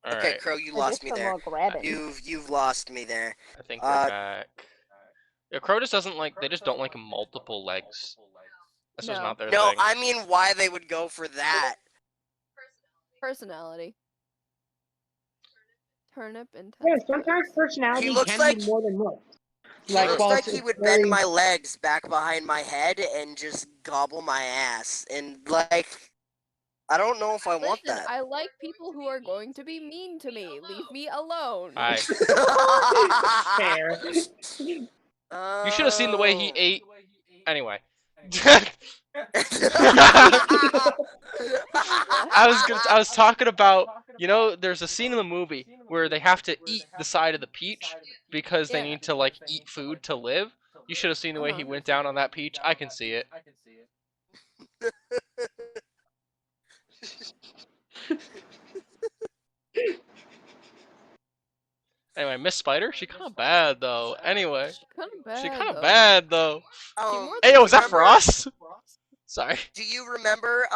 All Okay, right. Crow, you For lost just me some there. more grabbing. You've lost me there. I think we're back. Yeah, Crow just doesn't like. They just don't like multiple legs. That's just not their No, thing. I mean why they would go for that. Personality. Turnip and Yeah, tentacles. sometimes personality He looks can like- be more than looks. He Like, looks while like it's he would very- bend my legs back behind my head and just gobble my ass. And, like, I don't know if I want Listen, that. I like people who are going to be mean to me. Leave me alone. Hi. fair. You should have seen the way he ate. Anyway. I was talking about, you know, there's a scene in the movie where they have to eat the side of the peach because they need to like eat food to live. You should have seen the way he went down on that peach. I can see it. Anyway, Miss Spider, she kind of bad though. Anyway, she kind of bad though. Hey, yo, is that Frost? Sorry. Do you remember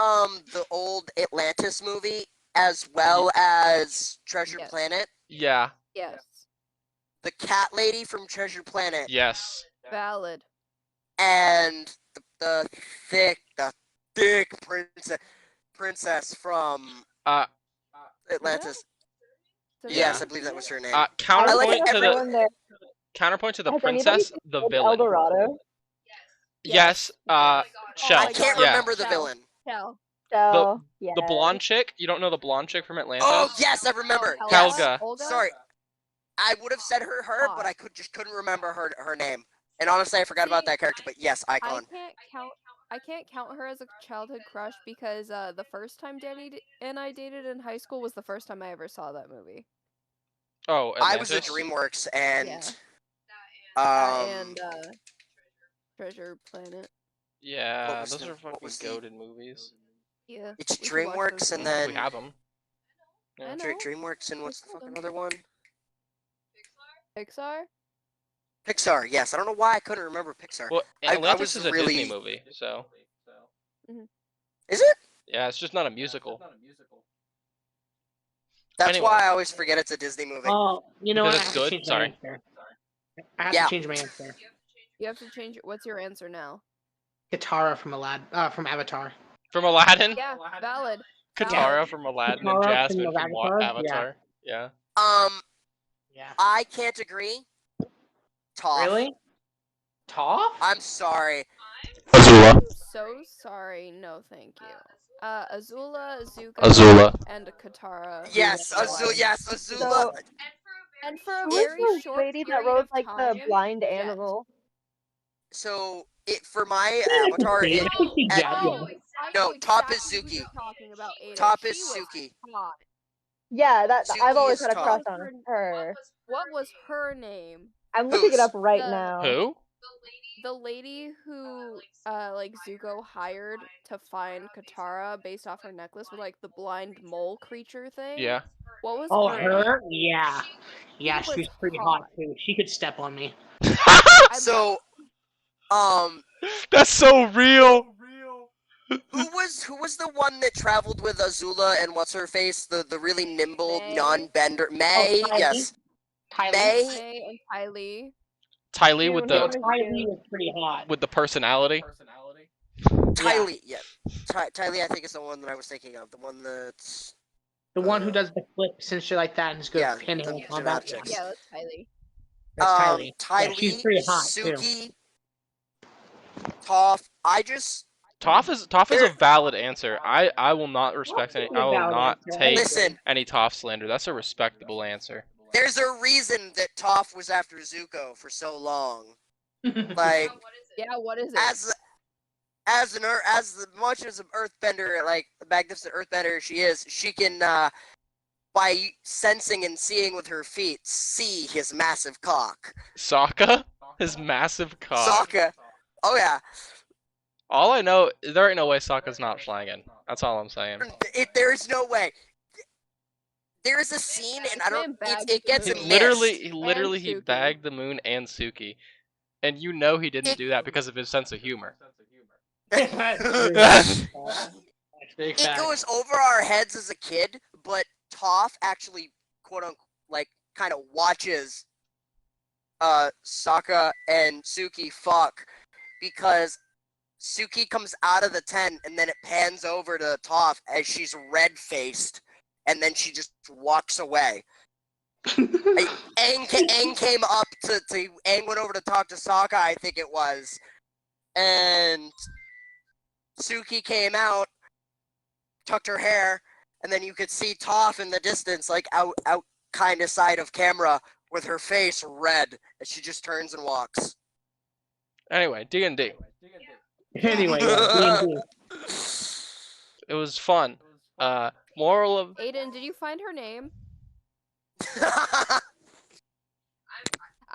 the old Atlantis movie as well as Treasure Planet? Yeah. Yes. The cat lady from Treasure Planet. Yes. Valid. And the thick princess from Atlantis. Yes, I believe that was her name. Counterpoint to the Has princess, anybody the played villain. Eldorado? Yes. Shell. I can't remember the villain. Shell. The blonde chick. You don't know the blonde chick from Atlantis? Oh yes, I remember. Helga. Sorry, I would have said her, but I couldn't remember her name. And honestly, I forgot about that character. But yes, Icon. I can't count her as a childhood crush because the first time Danny and I dated in high school was the first time I ever saw that movie. Oh, Atlantis? I was at DreamWorks and Treasure Planet. Yeah, those are fucking goated movies. Yeah. It's DreamWorks and then we have them. Yeah. DreamWorks and what's the fucking other one? Pixar. Pixar. Yes, I don't know why I couldn't remember Pixar. Well, Atlantis is a Disney movie, so. Is it? Yeah, it's just not a musical. That's why I always forget it's a Disney movie. Oh, you know what? Because it's good. Sorry. I have to change my answer. You have to change it. What's your answer now? Katara from Avatar. From Aladdin? Yeah, valid. Katara from Aladdin and Jasmine from Avatar. Yeah. Yeah. I can't agree. Toph. Really? Toph? I'm sorry. Azula. I'm so sorry. No, thank you. Azula, Zuko, and Katara. Yes, Azula. Yes, Azula. And for a Who very was the short lady that period rode of like time, the blind animal? So for my Avatar, no, Top is Suki. Top is Suki. Yeah, I've always is had a crush Toph. on her. What was her name? I'm looking it up right now. Who? The lady who, like, Zuko hired to find Katara based off her necklace with, like, the blind mole creature thing. Yeah. What was her? Yeah. Yeah, she was pretty hot, too. She could step on me. So, That's so real! who was the one that traveled with Azula and what's her face? The really nimble non-bender May? Yes. May and Kylie. Tylee with the Kylie was pretty hot. with the personality. Tylee, yeah. Tylee, I think is the one that I was thinking of. The one that's the one who does the flips and shit like that and is good at the combat. chicks. Yeah, that's Kylie. That's Kylie. Tylee, Yeah, she's pretty hot Suki, Toph. Toph is a valid answer. I will not respect any. I will not take any Toph slander. That's a respectable answer. There's a reason that Toph was after Zuko for so long. Like, yeah, what is it? As much as an earthbender, like the magnificent earthbender she is, she can by sensing and seeing with her feet see his massive cock. Sokka? His massive cock. Sokka. Oh yeah. All I know, there ain't no way Sokka's not slanging. That's all I'm saying. There is no way. There is a scene, and I don't. It gets missed. Literally, he bagged the moon and Suki, and you know he didn't do that because of his sense of humor. It goes over our heads as a kid, but Toph actually quote unquote like kind of watches Sokka and Suki fuck because Suki comes out of the tent and then it pans over to Toph as she's red faced and then she just walks away. Aang came up to Aang went over to talk to Sokka, I think it was, and Suki came out, tucked her hair, and then you could see Toph in the distance, like out kind of side of camera, with her face red as she just turns and walks. Anyway, D&D. Anyway, yeah, D&D. It was fun. Moral of Aiden, did you find her name?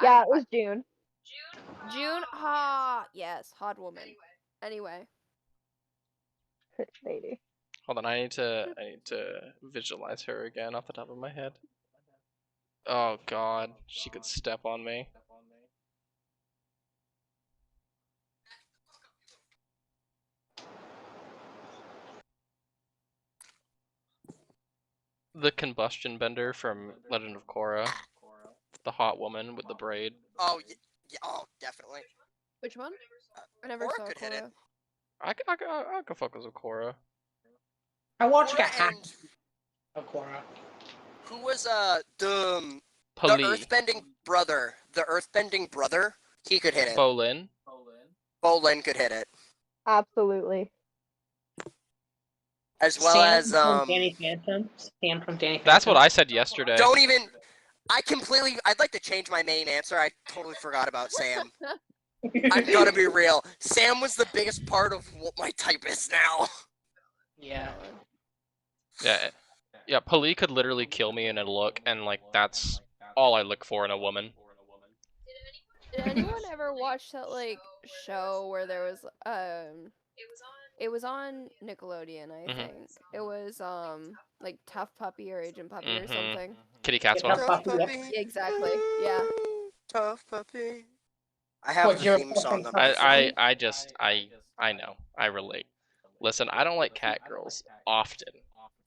Yeah, it was June. June? Ha! Yes, hot woman. Anyway. Lady. hold on, I need to visualize her again off the top of my head. Oh god, she could step on me. The combustion bender from Legend of Korra. The hot woman with the braid. Oh, yeah, oh, definitely. Which one? I never Korra saw could hit it. Korra. I could fuck with Korra. I watched like a Korra half and of Korra. who was the Pali. earthbending brother? The earthbending brother? He could hit it. Bolin. Bolin could hit it. Absolutely. As well Sam as from Danny Phantom. Sam from Danny Phantom. That's what I said yesterday. don't even I'd like to change my main answer. I totally forgot about Sam. I'm gonna be real. Sam was the biggest part of what my type is now. Yeah. Yeah, Pali could literally kill me in a look, and like that's all I look for in a woman. Did anyone ever watch that like show where there was it was on Nickelodeon, I Mhm. think. It was like Tough Puppy or Agent Puppy or Mhm. something. Kitty Cat's Yeah, one. Tough Puppy, Yeah, exactly. Yeah. Tough puppy. I have What, the you're a theme song on fucking my puppy? phone. I know. I relate. Listen, I don't like cat girls often.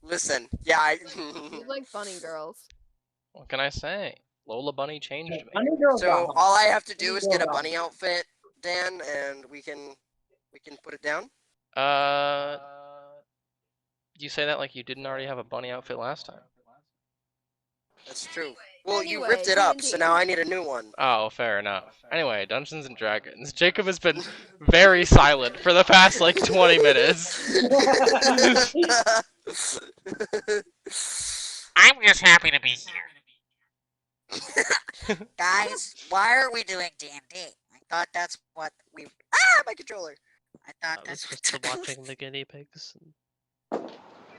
Listen, yeah, You like bunny girls. What can I say? Lola Bunny changed me. Bunny Girls so got all I have to do Bunny is get a Girls bunny outfit, Dan, and we can put it down. You say that like you didn't already have a bunny outfit last time. That's true. Well, you Anyway, ripped it up, D&D. so now I need a new one. Oh, fair enough. Anyway, Dungeons and Dragons. Jacob has been very silent for the past like 20 minutes. I'm just happy to be here. Guys, why are we doing D&D? I thought that's what we. My controller. I thought I was that's what. just watching the guinea pigs and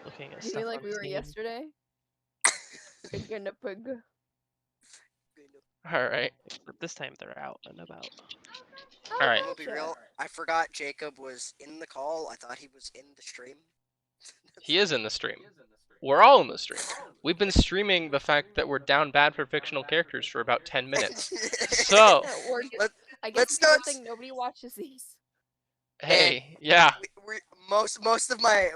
looking at You stuff mean like on we were Steam. yesterday? Pig and a pig. Alright. But this time they're out and about. Oh, Alright. I'm gonna be gotcha. real. I forgot Jacob was in the call. I thought he was in the stream. He is in the stream. We're all in the stream. We've been streaming the fact that we're down bad for fictional characters for about 10 minutes. So, I guess let's it's a good not- thing nobody watches these. hey, yeah. Most of my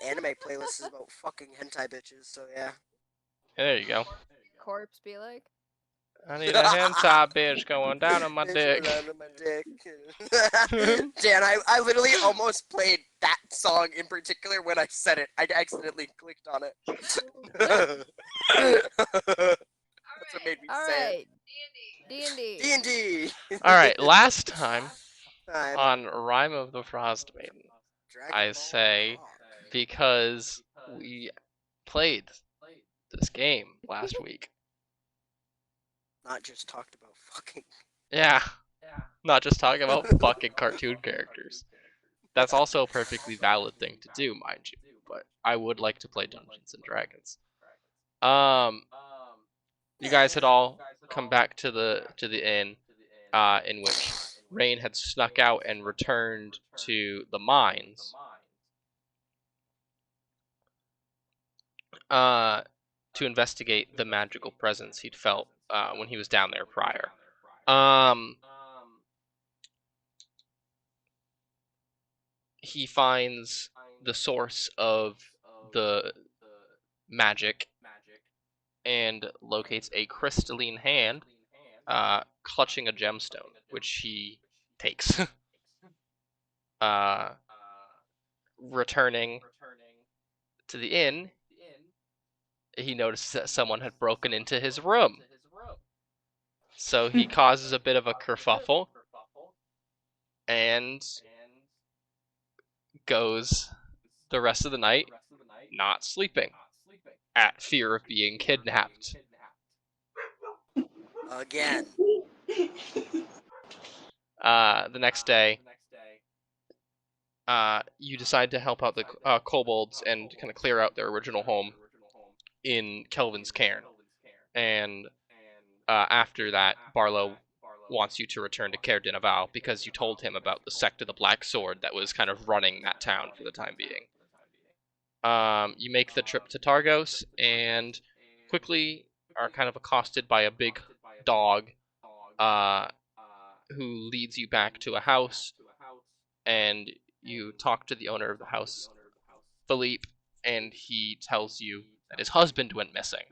anime playlist is about fucking hentai bitches. So yeah. There you go. Corpse be like. I need a hentai bitch going down on my Bitch dick. going on my dick. Dan, I literally almost played that song in particular when I said it. I accidentally clicked on it. That's what made me All say right. D&D. it. D&D. Alright, last time I'm on Rime of the Frostmaiden, Dragon I Ball say Rock. because we played this game last week. Not just talked about fucking. Yeah, not just talking about fucking cartoon characters. That's also a perfectly valid thing to do, mind you. But I would like to play Dungeons and Dragons. You guys had all come back to the inn, in which Rain had snuck out and returned to the mines. To investigate the magical presence he'd felt when he was down there prior. He finds the source of the magic and locates a crystalline hand clutching a gemstone, which he takes. Returning to the inn, he notices that someone had broken into his room. So he causes a bit of a kerfuffle and goes the rest of the night not sleeping at fear of being kidnapped. Again. The next day, you decide to help out the kobolds and kind of clear out their original home in Kelvin's cairn. And after that, Barlow wants you to return to Caer Dineval because you told him about the sect of the Black Sword that was kind of running that town for the time being. You make the trip to Targos and quickly are kind of accosted by a big dog who leads you back to a house, and you talk to the owner of the house, Philippe, and he tells you that his husband went missing.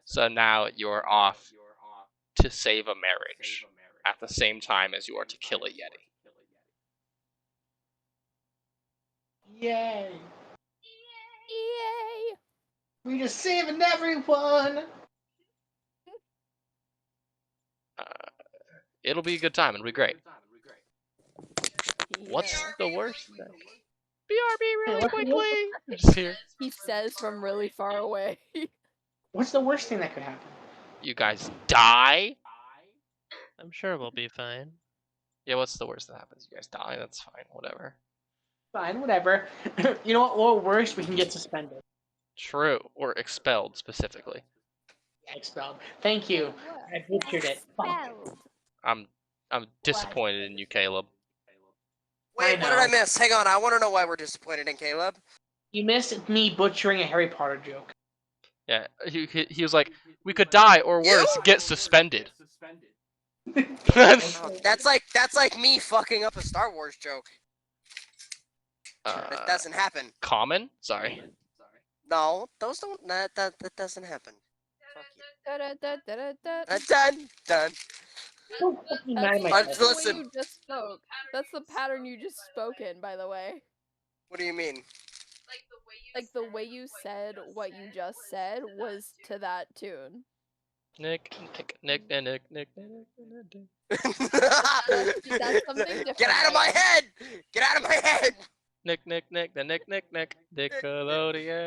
So now you're off to save a marriage at the same time as you are to kill a Yeti. Yay! Yay! We just saving everyone. It'll be a good time. It'll be great. What's Yeah. the worst thing? BRB really What's the quickly. Just here. He says from really far away. What's the worst thing that could happen? You guys die. I'm sure we'll be fine. Yeah, what's the worst that happens? You guys die. That's fine. Whatever. Fine, whatever. You know what? Or worse, we can get suspended. True. Or expelled specifically. Yeah, expelled. Thank you. I butchered it. Fuck. Expelled. I'm disappointed in you, Caleb. Wait, I what did I know. miss? Hang on, I want to know why we're disappointed in Caleb. You missed me butchering a Harry Potter joke. Yeah, he was like, we could die or worse, You? get suspended. Oh, that's like me fucking up a Star Wars joke. It doesn't happen. Common? Sorry. No, those don't. That doesn't happen. Fuck you. Da-da-da-da-da-da. Done. Done. Don't fucking That's, mind I've that's myself. the way listened. you just spoke. That's the pattern you just spoke in, by the way. What do you mean? Like the way you said what you just said was to that tune. Nick. Get That's something different. out of my head! Get out of my head! Nick. Nickelodeon.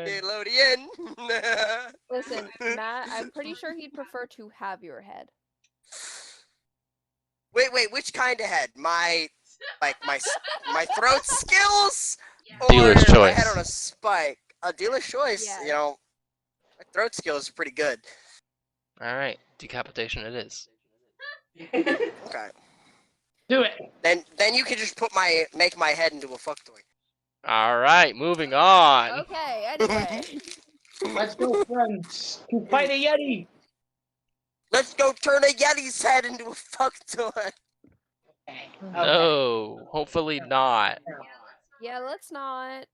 Nickelodeon. Listen, Matt, I'm pretty sure he'd prefer to have your head. Wait, which kind of head? My throat skills? Dealer's or my head choice. on a spike? A dealer's choice. Yeah. You know, my throat skills are pretty good. Alright, decapitation it is. Okay. Do it. Then you can just make my head into a fuck toy. Alright, moving on. Okay, anyway. Let's go, friends. To fight a Yeti. Let's go turn a Yeti's head into a fuck toy. Okay. No, hopefully not. Yeah, let's not.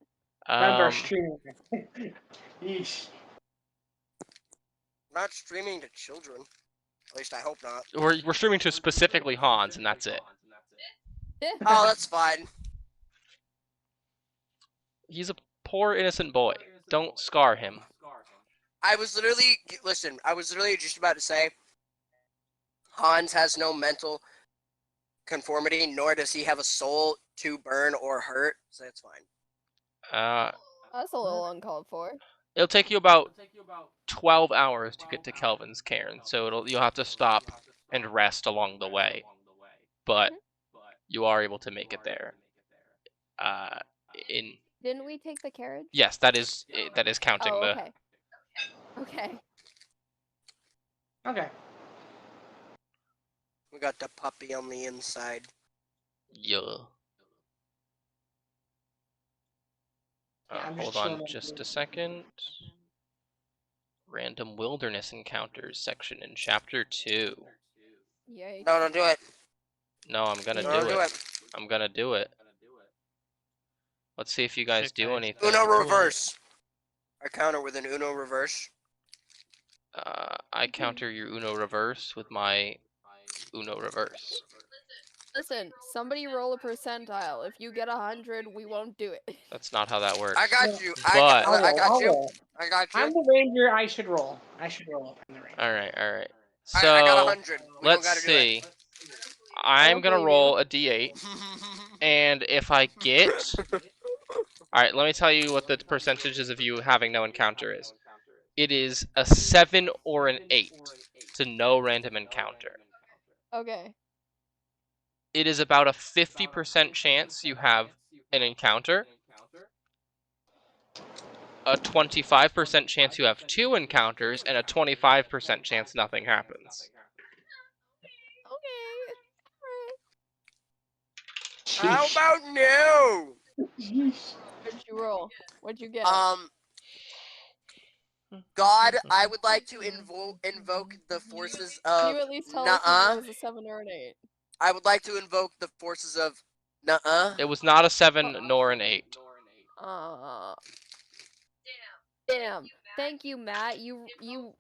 Remember streaming. Yeesh. Not streaming to children. At least I hope not. We're streaming to specifically Hans, and that's it. Oh, that's fine. He's a poor innocent boy. Don't scar him. I was literally just about to say Hans has no mental conformity, nor does he have a soul to burn or hurt, so that's fine. That's a little uncalled for. It'll take you about 12 hours to get to Kelvin's cairn, so you'll have to stop and rest along the way. But you are able to make it there. Didn't we take the carriage? Yes, that is counting Oh, the. okay. Okay. Okay. We got the puppy on the inside. Yeah. Yeah, I'm Hold just on chilling just here. a second. Random wilderness encounters section in chapter 2. Yikes. No, don't do it. No, I'm gonna No, don't do do it. it. I'm gonna do it. Let's see if you guys do anything. Uno reverse. I counter with an Uno reverse. I counter your Uno reverse with my Uno reverse. Listen, somebody roll a percentile. If you get 100, we won't do it. That's not how that works. I got you. But I got you. roll. I got you. I'm the ranger. I should roll. I should roll up in the ranger. all right. I got So 100. We let's don't gotta see. I I'm don't gonna believe roll you. a d8, and if I get, all right, let me tell you what the percentages of you having no encounter is. It is a 7 or an 8 to no random encounter. Okay. It is about a 50% chance you have an encounter, a 25% chance you have 2 encounters, and a 25% chance nothing happens. Okay. How Sheesh. about no? What'd you roll? What'd you get? God, I would like to invoke the forces Can of you at least tell us if it nuh-uh. was a 7 or an 8? I would like to invoke the forces of nuh-uh. It was not a 7 nor an 8. Damn. Thank you, Matt. You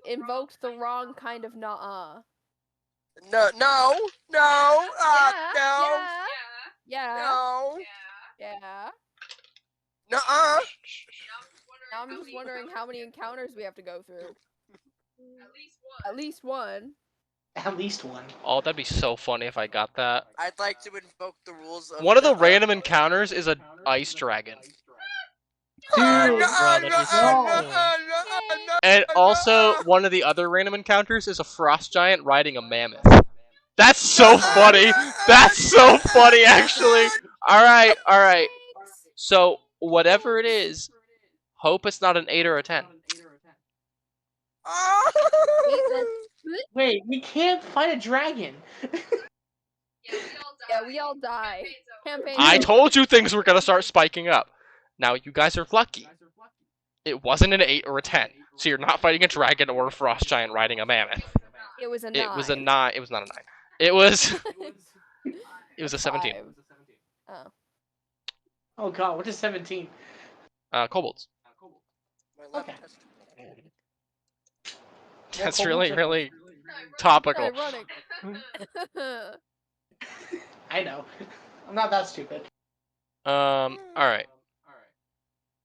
invoked the wrong kind of nuh-uh. No, no, no, no, Yeah. no, Yeah. nuh-uh. Now I'm just wondering how many encounters we have to go through. At least one. At least one. Oh, that'd be so funny if I got that. I'd like to invoke the rules of One of the nuh-uh. random encounters is a ice dragon. Dude, Bro, that'd be so cool. And also, one of the other random encounters is a frost giant riding a mammoth. That's so funny. That's so funny, actually. All right. So, whatever it is, hope it's not an 8 or a 10. wait, we can't fight a dragon. Yeah, we all die. Campaign's I over. told you things were going to start spiking up. Now, you guys are lucky. It wasn't an 8 or a 10. So, you're not fighting a dragon or a frost giant riding a mammoth. It was a 9. It was a 9. It was not a 9. It was. It was a 17. 5. Oh. Oh god, what is 17? Kobolds. Okay. That's kobolds really are- topical. Ironic. I know. I'm not that stupid. Alright.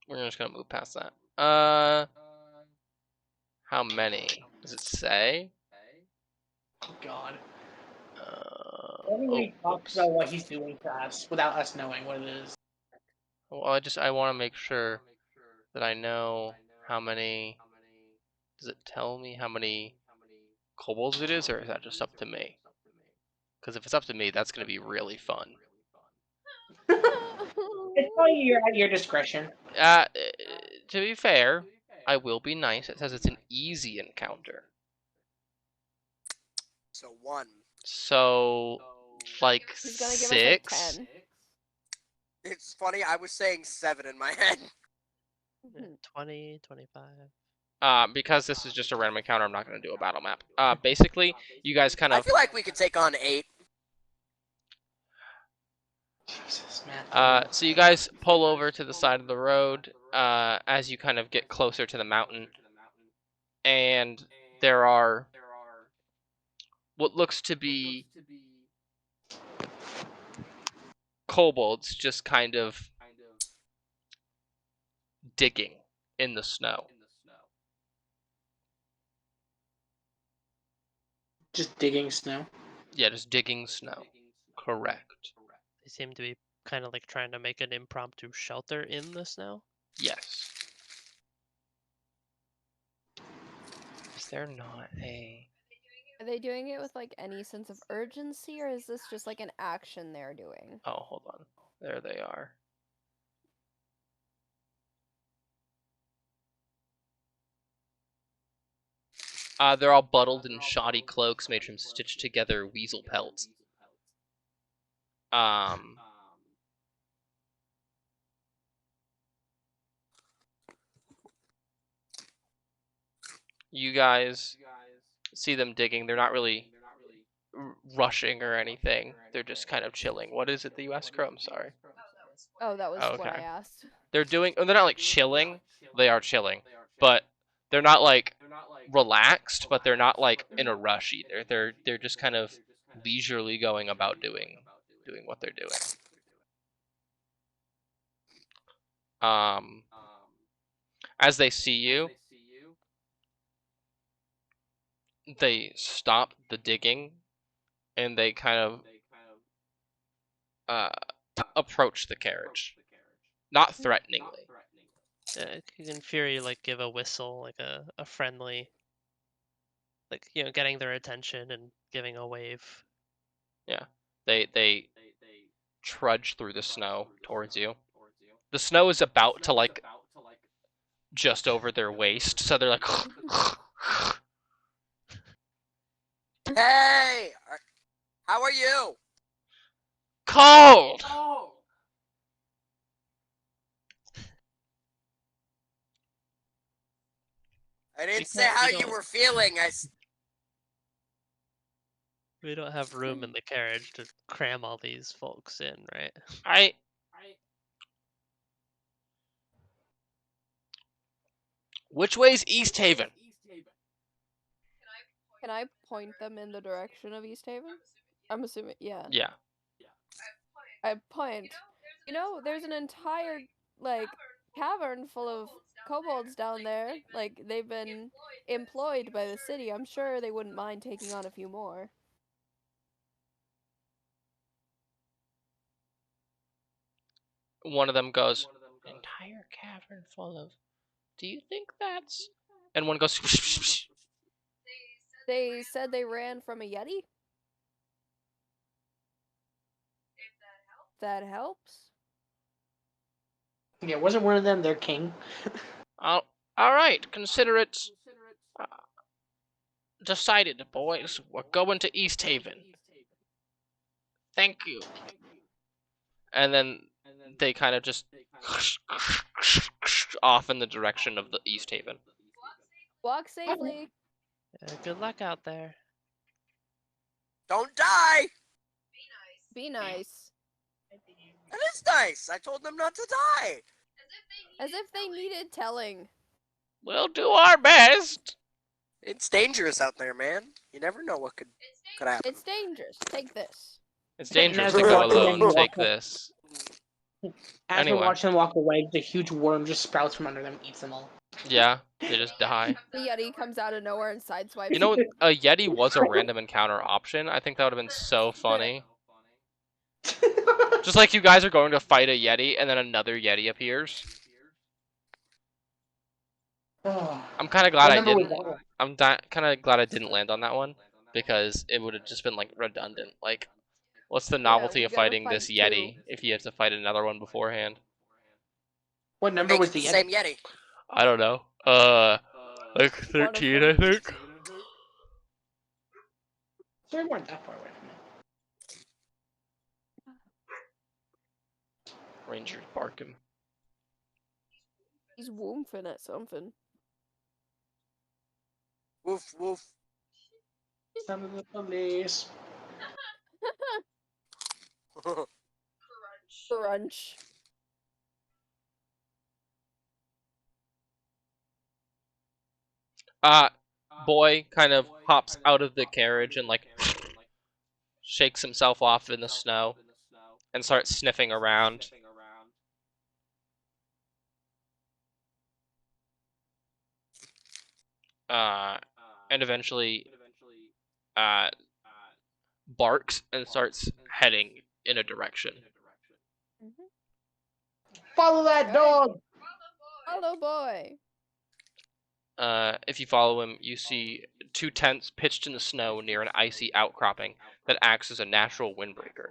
We're just gonna move past that. How many? Does it say? Oh god. Oh, Everybody talks oops. about what he's doing to us without us knowing what it is. Well, I want to make sure that I know how many. Does it tell me how many kobolds it is, or is that just up to me? Because if it's up to me, that's gonna be really fun. It's probably at your discretion. To be fair, I will be nice. It says it's an easy encounter. So 1. So, like He's gonna give 6? us a 10. It's funny, I was saying 7 in my head. 20, 25. Because this is just a random encounter, I'm not going to do a battle map. Basically, you guys kind I of. feel like we could take on 8. Jesus, man. So you guys pull over to the side of the road as you kind of get closer to the mountain, and there are what looks to be kobolds just kind of digging in the snow. Just digging snow. Yeah, just digging snow. Correct. They seem to be kind of like trying to make an impromptu shelter in the snow. Yes. Is there not a... Are they doing it with like any sense of urgency, or is this just like an action they're doing? Oh, hold on. There they are. They're all bundled in shoddy cloaks made from stitched together weasel pelts. You guys see them digging. They're not really rushing or anything. They're just kind of chilling. What is it that you asked, Crow? I'm sorry. Oh, that was what I Okay. asked. They're doing... Oh, they're not like chilling. They are chilling. But they're not like relaxed, but they're not like in a rush either. They're just kind of leisurely going about doing what they're doing. As they see you, they stop the digging and they kind of approach the carriage, not threateningly. Can Fury like give a whistle, like a friendly, like getting their attention and giving a wave. Yeah, they trudge through the snow towards you. The snow is about to like just over their waist, so they're like. Hey, how are you? Cold. I didn't say how you don't- were feeling. We don't have room in the carriage to cram all these folks in, right? Which way's East Haven? Can I point them in the direction of East Haven? I'm assuming, yeah. Yeah. I point. There's an entire, like, cavern full of kobolds down there. Like, they've been employed by the city. I'm sure they wouldn't mind taking on a few more. One of them goes, entire cavern full of. Do you think that's? And one goes. They said they ran from a yeti? That helps. Yeah, wasn't one of them their king? All right, consider it decided, boys. We're going to East Haven. Thank you. And then they kind of just off in the direction of the East Haven. Walk safely. Good luck out there. Don't die. Be nice. That is nice. I told them not to die. As if they needed telling. We'll do our best. It's dangerous out there, man. You never know what could happen. It's dangerous. Take this. It's dangerous Never to go walk alone. alone. Take this. As Anyway. we watch them walk away, the huge worm just sprouts from under them, eats them all. Yeah, they just die. The yeti comes out of nowhere and sideswipes. You know, a Yeti was a random encounter option. I think that would have been so funny. Just like you guys are going to fight a Yeti, and then another Yeti appears. I'm kind of glad I didn't. Kind of glad I didn't land on that one because it would have just been like redundant. Like, what's the novelty we of gotta fighting this fight Yeti two. if you have to fight another one beforehand? What number Make was it the the Yeti? same Yeti. I don't know. Like 13, I think. So we weren't that far away from it. Rangers barking. He's woofing at something. Woof woof. Some of the police. Crunch. Boy kind of hops out of the carriage and like shakes himself off in the snow and starts sniffing around. And eventually barks and starts heading in a direction. Follow that dog! Hello, boy. If you follow him, you see two tents pitched in the snow near an icy outcropping that acts as a natural windbreaker.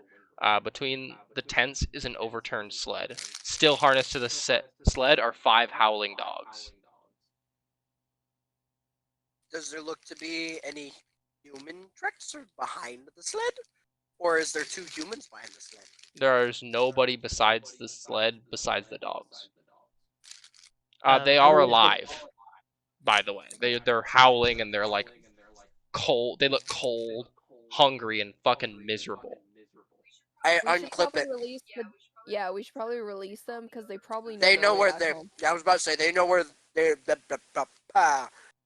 Between the tents is an overturned sled. Still harnessed to the sled are 5 howling dogs. Does there look to be any human tracks behind the sled? Or is there 2 humans behind the sled? There is nobody besides the sled, besides the dogs. They how are is it- alive, by the way. They're howling and they're like cold. They look cold, hungry, and fucking miserable. I We should unclip probably it. release the. Yeah, we should probably release them because they probably know. They their know way where back they're. home. I was about to say they know where they're.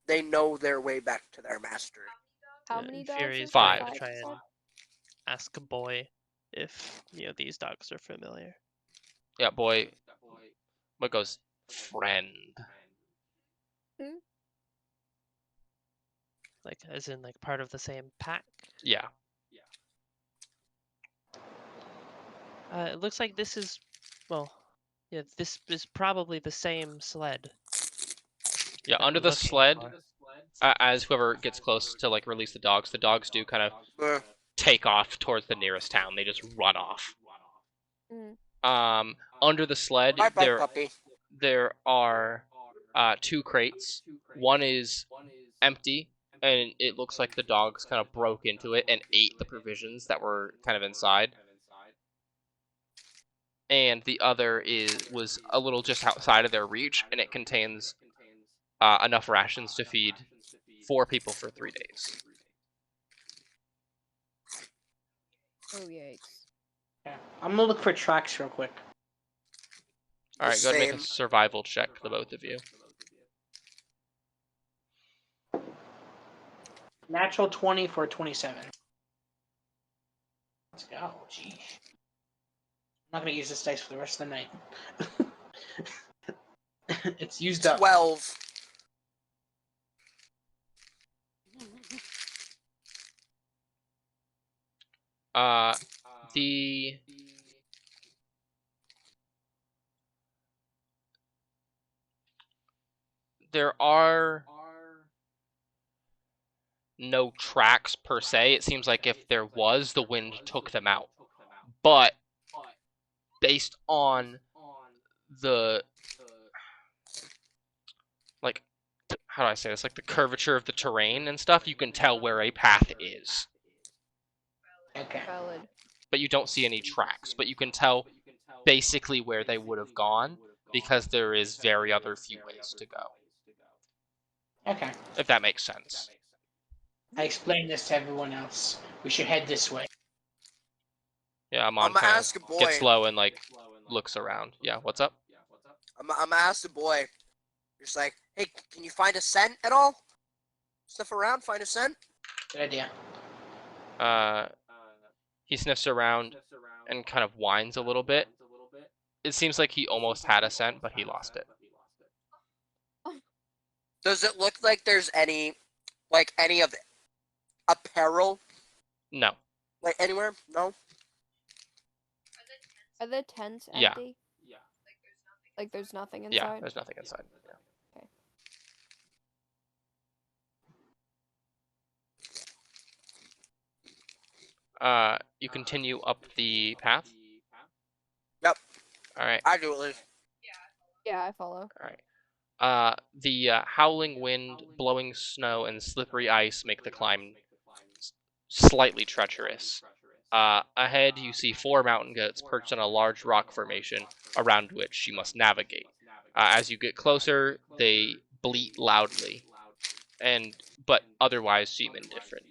they know their way back to their master. How many dogs Fury's inside? going to Five. try You and said? ask a boy if these dogs are familiar. Yeah, boy. What goes? Friend. Like, as in, like, part of the same pack. Yeah. It looks like this is, well, yeah, this is probably the same sled. Yeah, that under we're the looking sled, for. as whoever gets close to like release the dogs do kind of Uh, take off towards the nearest town. They just run off. Mm. Under the sled, bye bye, puppy. there are 2 crates. One is empty, and it looks like the dogs kind of broke into it and ate the provisions that were kind of inside. And the other was a little just outside of their reach, and it contains enough rations to feed 4 people for 3 days. Oh yikes. Yeah. I'm gonna look for tracks real quick. All right, go ahead and make a Same. survival check, the both of you. Natural 20 for 27. Let's go. Jeez. I'm not gonna use this dice for the rest of the night. It's used up. 12. The there are no tracks per se. It seems like if there was, the wind took them out. But based on the like how do I say this? Like the curvature of the terrain and stuff, you can tell where a path is. Okay. Valid. But you don't see any tracks. But you can tell basically where they would have gone because there is very other few ways to go. Okay. If that makes sense. I explained this to everyone else. We should head this way. Yeah, I'm Amon gonna kind ask a of boy. gets low and like looks around. Yeah, what's up? I'm gonna ask the boy. Just like, hey, can you find a scent at all? Sniff around, find a scent? Good idea. He sniffs around and kind of whines a little bit. It seems like he almost had a scent, but he lost it. Does it look like there's any of apparel? No. Like anywhere? No? Are the tents Yeah. empty? Like there's nothing inside? Yeah, there's nothing inside. Yeah. You continue up the path? Yep. Alright. I do at least. Yeah, I follow. Alright. The howling wind, blowing snow, and slippery ice make the climb slightly treacherous. Ahead, you see 4 mountain goats perched on a large rock formation around which you must navigate. As you get closer, they bleat loudly, but otherwise seem indifferent.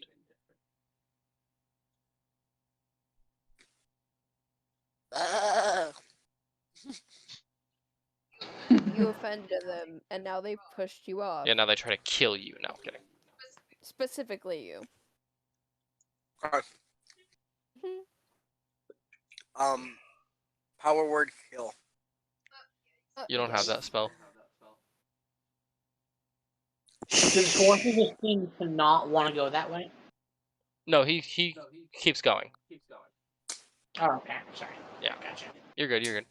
You offended them, and now they've pushed you off. Yeah, now they try to kill you. No, I'm kidding. Specifically you. Power word kill. You don't have that spell. Does Forces just seem to not want to go that way? No, he keeps going. Oh, okay. Sorry. Yeah. Gotcha. You're good, you're good.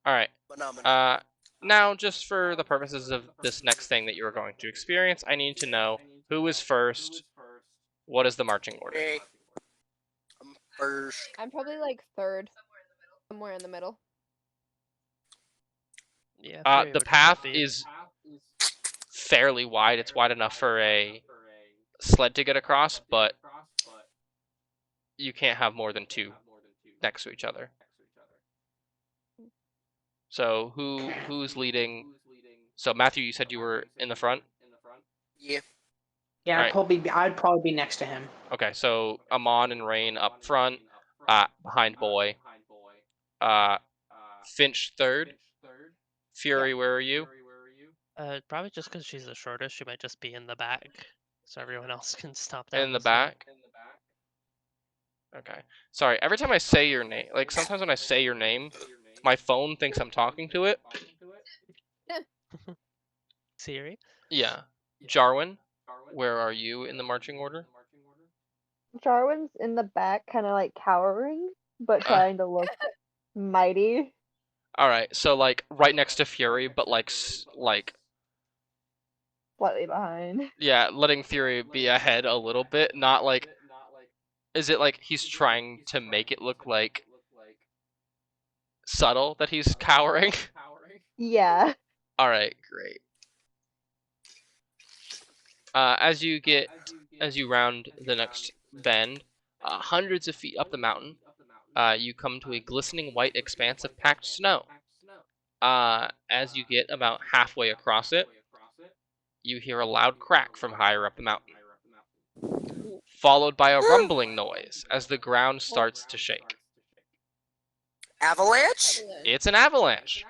Alright. Phenomenal. Now, just for the purposes of this next thing that you are going to experience, I need to know who is first, what is the marching order? Hey. I'm first. I'm probably like third. Somewhere in the middle. Yeah. The would path be- is fairly wide. It's wide enough for a sled to get across, but you can't have more than 2 next to each other. So who's leading? So Matthew, you said you were in the front? Yeah. Yeah, Alright. I'd probably be next to him. Okay, so Amon and Rain up front, behind Boy. Finch third. Fury, where are you? Probably just because she's the shortest, she might just be in the back, so everyone else can stop down In the listening. back. Okay. Sorry. Every time I say your name, like sometimes when I say your name, my phone thinks I'm talking to it. Siri? Yeah. Jarwin, where are you in the marching order? Jarwin's in the back, kind of like cowering, but Uh. trying to look mighty. All right. So like right next to Fury, but like Slightly behind. yeah, letting Fury be ahead a little bit, not like. Is it like he's trying to make it look like subtle that he's cowering? Yeah. All right, great. As you round the next bend, hundreds of feet up the mountain, you come to a glistening white expanse of packed snow. As you get about halfway across it, you hear a loud crack from higher up the mountain, followed by a rumbling noise as the ground starts to shake. Avalanche? It's an avalanche.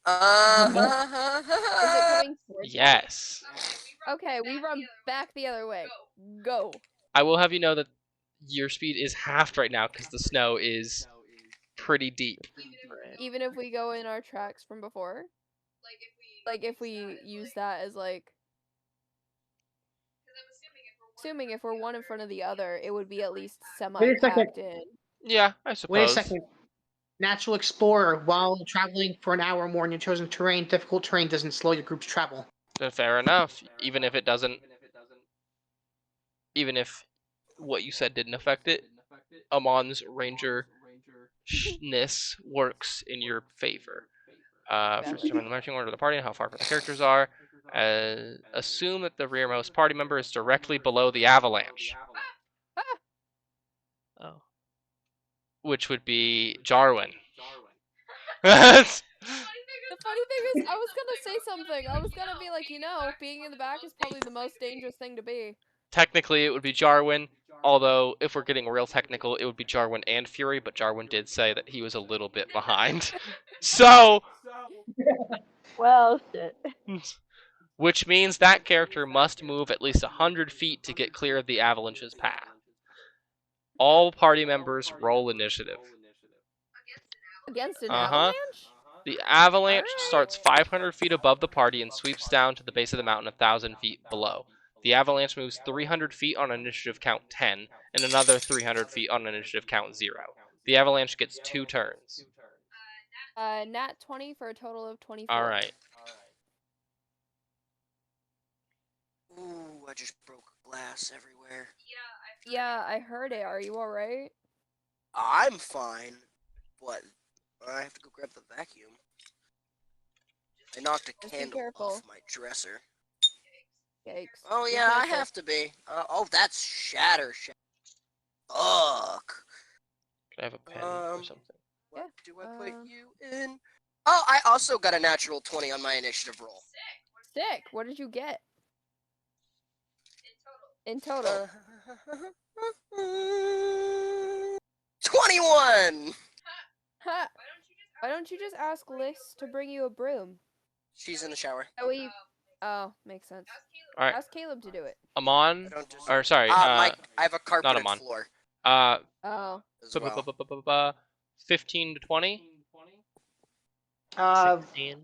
Is it coming towards us? Yes. Okay, we run back the other way. Go. I will have you know that your speed is halved right now because the snow is pretty deep. Even if we go in our tracks from before? Like if we use that as like... Assuming if we're one in front of the other, it would be at least Wait a second. semi-packed in. Yeah, I Wait a suppose. second. Natural explorer, while traveling for an hour or more in your chosen terrain, difficult terrain doesn't slow your group's travel. Fair enough. Even if it doesn't. Even if what you said didn't affect it, Amon's ranger-ness works in your favor. First determine the marching order of the party and how far apart the characters are. Assume that the rearmost party member is directly below the avalanche, Oh. which would be Jarwin. The funny thing is, I was gonna say something. I was gonna be like, being in the back is probably the most dangerous thing to be. Technically, it would be Jarwin. Although, if we're getting real technical, it would be Jarwin and Fury, but Jarwin did say that he was a little bit behind. So, Well, shit. which means that character must move at least 100 feet to get clear of the avalanche's path. All party members roll initiative. Against an Uh-huh. avalanche? The avalanche Alright. starts 500 feet above the party and sweeps down to the base of the mountain 1,000 feet below. The avalanche moves 300 feet on initiative count 10, and another 300 feet on initiative count 0. The avalanche gets 2 turns. Nat 20 for a total of 24. Alright. Ooh, I just broke glass everywhere. Yeah, I heard it. Are you alright? I'm fine. What? I have to go grab the vacuum. I knocked a Just be candle careful. off my dresser. Yikes. Oh Be yeah, I careful. have to be. Oh, that's shatter. Ugh. Can I have a pen or something? What do I put um, you in? Oh, I also got a natural 20 on my initiative roll. Sick. What did you get? In total. 21! Ha! Why don't you just ask Liz to bring you a broom? She's in the shower. That way you... Oh, makes sense. Alright. Ask Caleb to do it. Amon, I don't just... or sorry, I have a carpeted Amon. floor Oh. as well. 15 to 20? 16.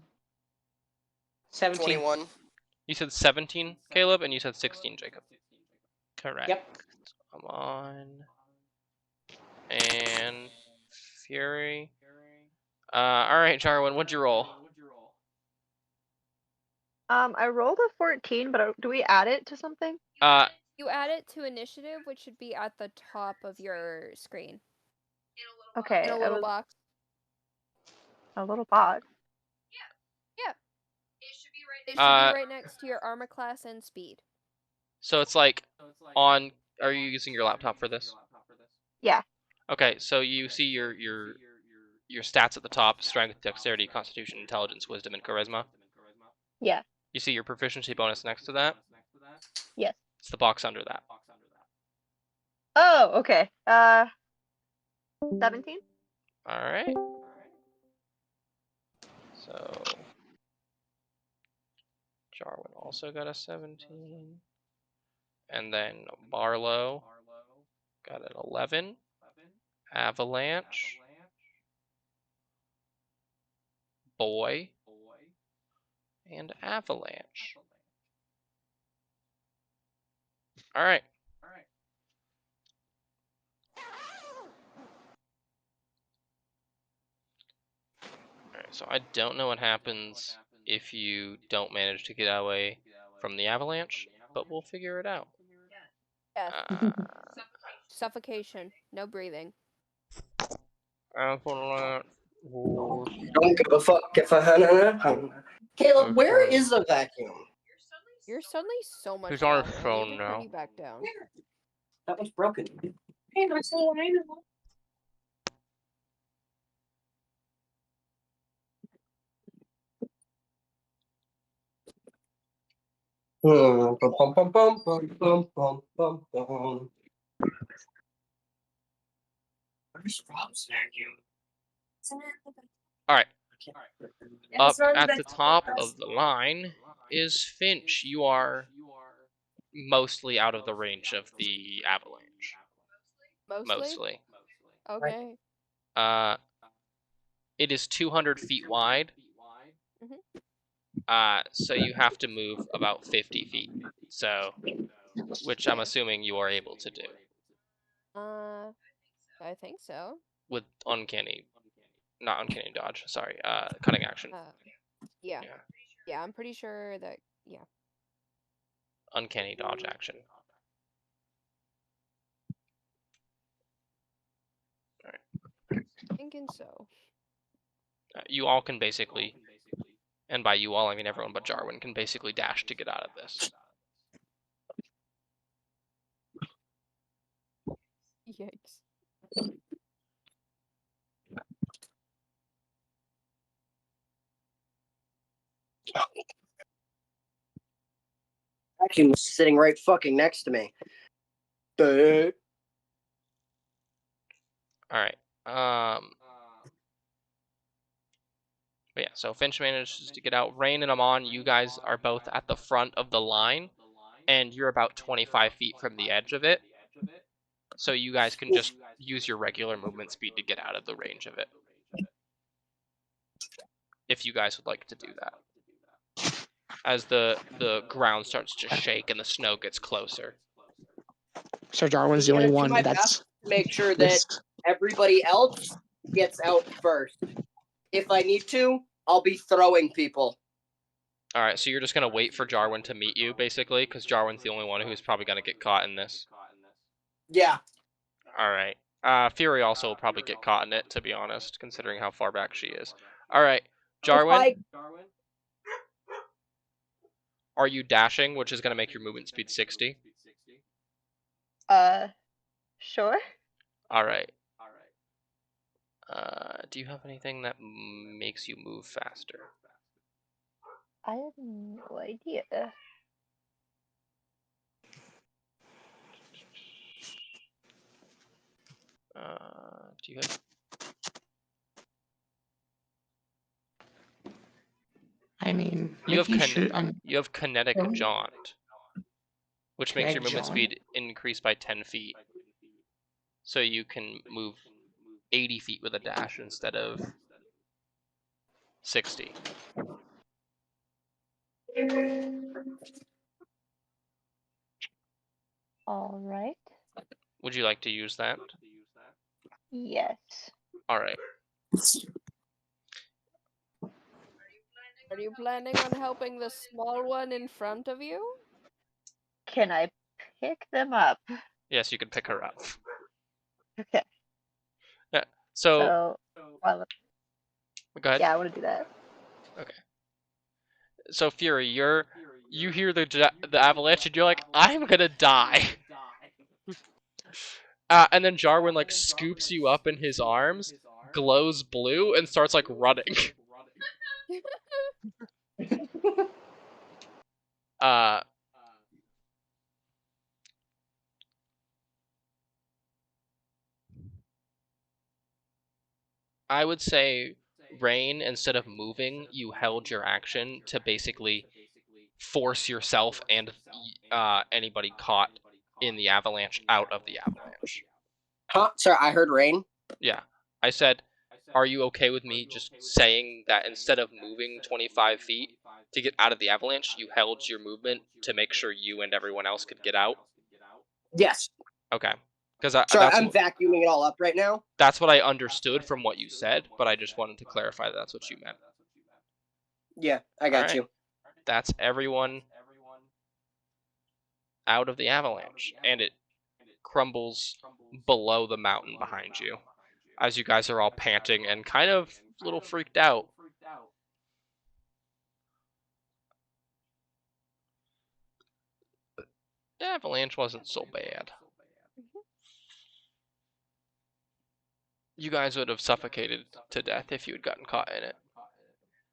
17. 21. You said 17, Caleb, and you said 16, Jacob. Correct. Yep. Amon. And Fury. Alright, Jarwin, what'd you roll? I rolled a 14, but do we add it to something? You add it to initiative, which should be at the top of your screen. Okay, In a little box. a little box. Yeah. It should be right next to your armor class and speed. So it's like on. Are you using your laptop for this? Yeah. Okay, so you see your stats at the top: strength, dexterity, constitution, intelligence, wisdom, and charisma. Yeah. You see your proficiency bonus next to that? Yes. It's the box under that. Oh, okay. 17? Alright. also got a 17. And then Barlow got an 11. Avalanche. Boy. And Avalanche. Alright. Alright, so I don't know what happens if you don't manage to get away from the avalanche, but we'll figure it out. Yes. Uh, Suffocation. No breathing. Don't give a fuck if I Caleb, where Okay. is the vacuum? You're suddenly so much He's on louder. his I phone need to now. turn you back down. That one's broken. Bum, bum, bum, bum, bum, bum, bum, bum, bum. Where's Rob's vacuum? Alright. Up at the top of the line is Finch. You are mostly out of the range of the avalanche. Mostly. Okay. It is 200 feet wide. So you have to move about 50 feet. So, which I'm assuming you are able to do I think so. with not uncanny dodge. Sorry, cutting action. Yeah. Yeah, Yeah, I'm pretty sure that, yeah. uncanny dodge action. Thinking so. You all can basically, and by you all I mean everyone but Jarwin, can basically dash to get out of this. Yikes. Vacuum was sitting right fucking next to me. All right. But yeah, so Finch manages to get out. Rain and Amon, you guys are both at the front of the line, and you're about 25 feet from the edge of it. So you guys can just use your regular movement speed to get out of the range of it. If you guys would like to do that. As the ground starts to shake and the snow gets closer. So Jarwin's the I'm only gonna do one my that's best to make sure that risked. everybody else gets out first. If I need to, I'll be throwing people. Alright, so you're just going to wait for Jarwin to meet you, basically, because Jarwin's the only one who's probably going to get caught in this. Yeah. Alright. Fury also will probably get caught in it, to be honest, considering how far back she is. Alright, Jarwin, are you dashing, which is going to make your movement speed 60? Sure. Alright. Do you have anything that makes you move faster? I have no idea. Do you have... I mean, You have, you have kinetic Oh. jaunt, which makes your Kinetic movement jaunt? speed increase by 10 feet. So you can move 80 feet with a dash instead of 60. All right. Would you like to use that? Yes. Alright. Are you planning on helping the small one in front of you? Can I pick them up? Yes, you can pick her up. Okay. Yeah. So well, go ahead. yeah, I want to do that. Okay. So Fury, you hear the avalanche and you're like, I'm gonna die. And then Jarwin like scoops you up in his arms, glows blue, and starts like running. I would say, Rain, instead of moving, you held your action to basically force yourself and anybody caught in the avalanche out of the avalanche. Huh? Sorry, I heard rain. Yeah. I said, are you okay with me just saying that instead of moving 25 feet to get out of the avalanche, you held your movement to make sure you and everyone else could get out? Yes. Okay. Because Sorry, I'm vacuuming it all up right now. that's what I understood from what you said, but I just wanted to clarify that that's what you meant. Yeah, I got you. That's everyone out of the avalanche, and it crumbles below the mountain behind you as you guys are all panting and kind of a little freaked out. The avalanche wasn't so bad. You guys would have suffocated to death if you had gotten caught in it.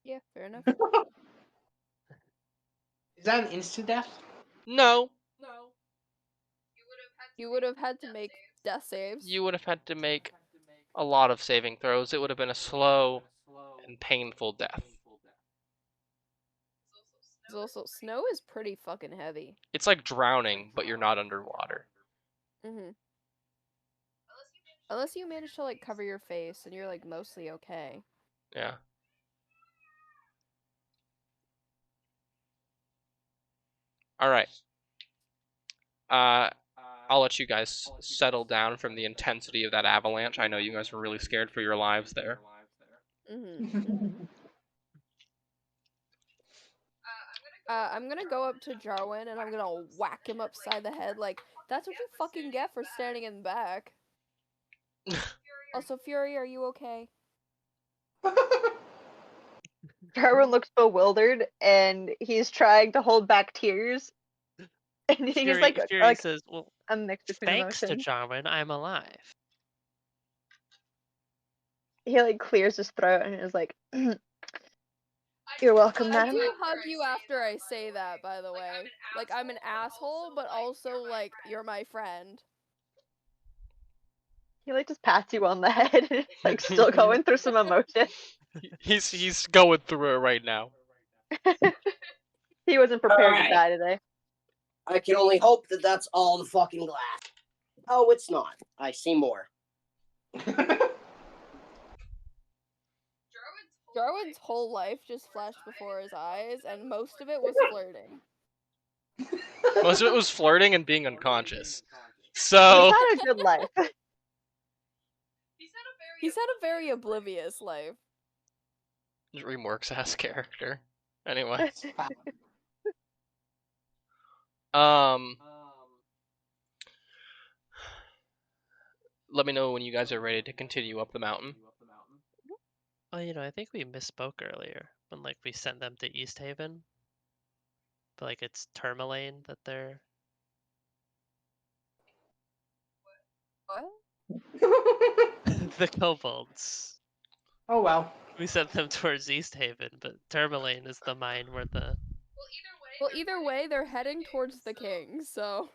Yeah, fair enough. Is that an instant death? No. You would have had to make death saves. You would have had to make a lot of saving throws. It would have been a slow and painful death. Also, snow is pretty fucking heavy. It's like drowning, but you're not underwater. Unless you manage to like cover your face and you're like mostly okay. Yeah. All right. I'll let you guys settle down from the intensity of that avalanche. I know you guys were really scared for your lives there. I'm gonna go up to Jarwin and I'm gonna whack him upside the head like, that's what you fucking get for standing in the back. Also, Fury, are you okay? Jarwin looks bewildered and he's trying to hold back tears. And he's Fury like says, "Well, a mix between thanks to emotions. Jarwin, I'm alive." He like clears his throat and is like, "You're welcome, I madam." do hug you after I say that, by the way. Like, I'm an asshole, but also, like, you're my friend. He like just pats you on the head and it's like still going through some emotion. He's going through it right now. He wasn't prepared to Alright. die today. I can only hope that that's all the fucking glass. Oh, it's not. I see more. Jarwin's whole life just flashed before his eyes, and most of it was flirting. Most of it was flirting and being unconscious. He's So had a good life. He's had a very oblivious life. DreamWorks ass character. Anyway. Let me know when you guys are ready to continue up the mountain. Well, I think we misspoke earlier when like we sent them to East Haven. But like it's Tourmaline that they're. What? The kobolds. Oh well. We sent them towards East Haven, but Tourmaline is the mine where the. Well, either way, they're heading towards the king, so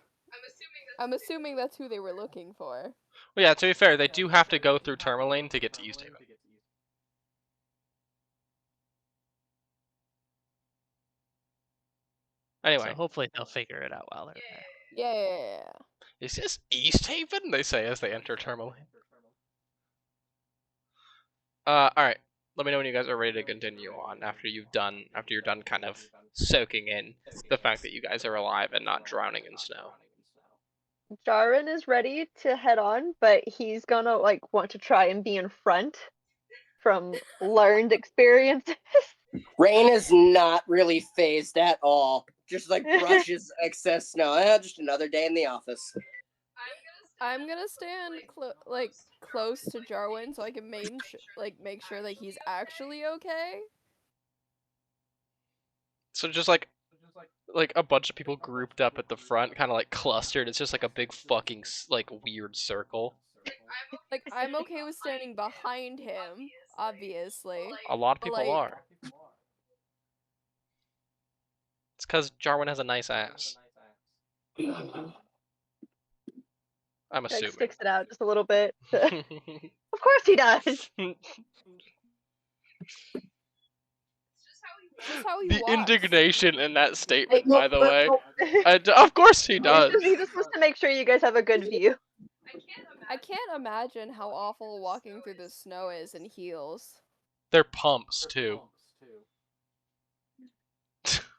I'm assuming that's who they were looking for. Well, yeah, to be fair, they do have to go through Tourmaline to get to East Haven. Anyway. So hopefully they'll figure it out while they're there. Yeah. Is this East Haven? They say as they enter Tourmaline. Alright. Let me know when you guys are ready to continue on after you're done kind of soaking in the fact that you guys are alive and not drowning in snow. Jarwin is ready to head on, but he's gonna like want to try and be in front from learned experiences. Rain is not really phased at all. Just like brushes excess snow. Just another day in the office. I'm gonna stand close to Jarwin so I can make sure that he's actually okay. So just like a bunch of people grouped up at the front, kind of like clustered. It's just like a big fucking like weird circle. Like, I'm okay with standing behind him, obviously. A lot of but, people like, are. It's because Jarwin has a nice ass. I'm Like assuming. sticks it out just a little bit. Of course he does. It's just how he The walks. indignation in that statement, no, by the way. He Of course he does. just wants to make sure you guys have a good view. I can't imagine how awful walking through the snow is in heels. They're pumps too.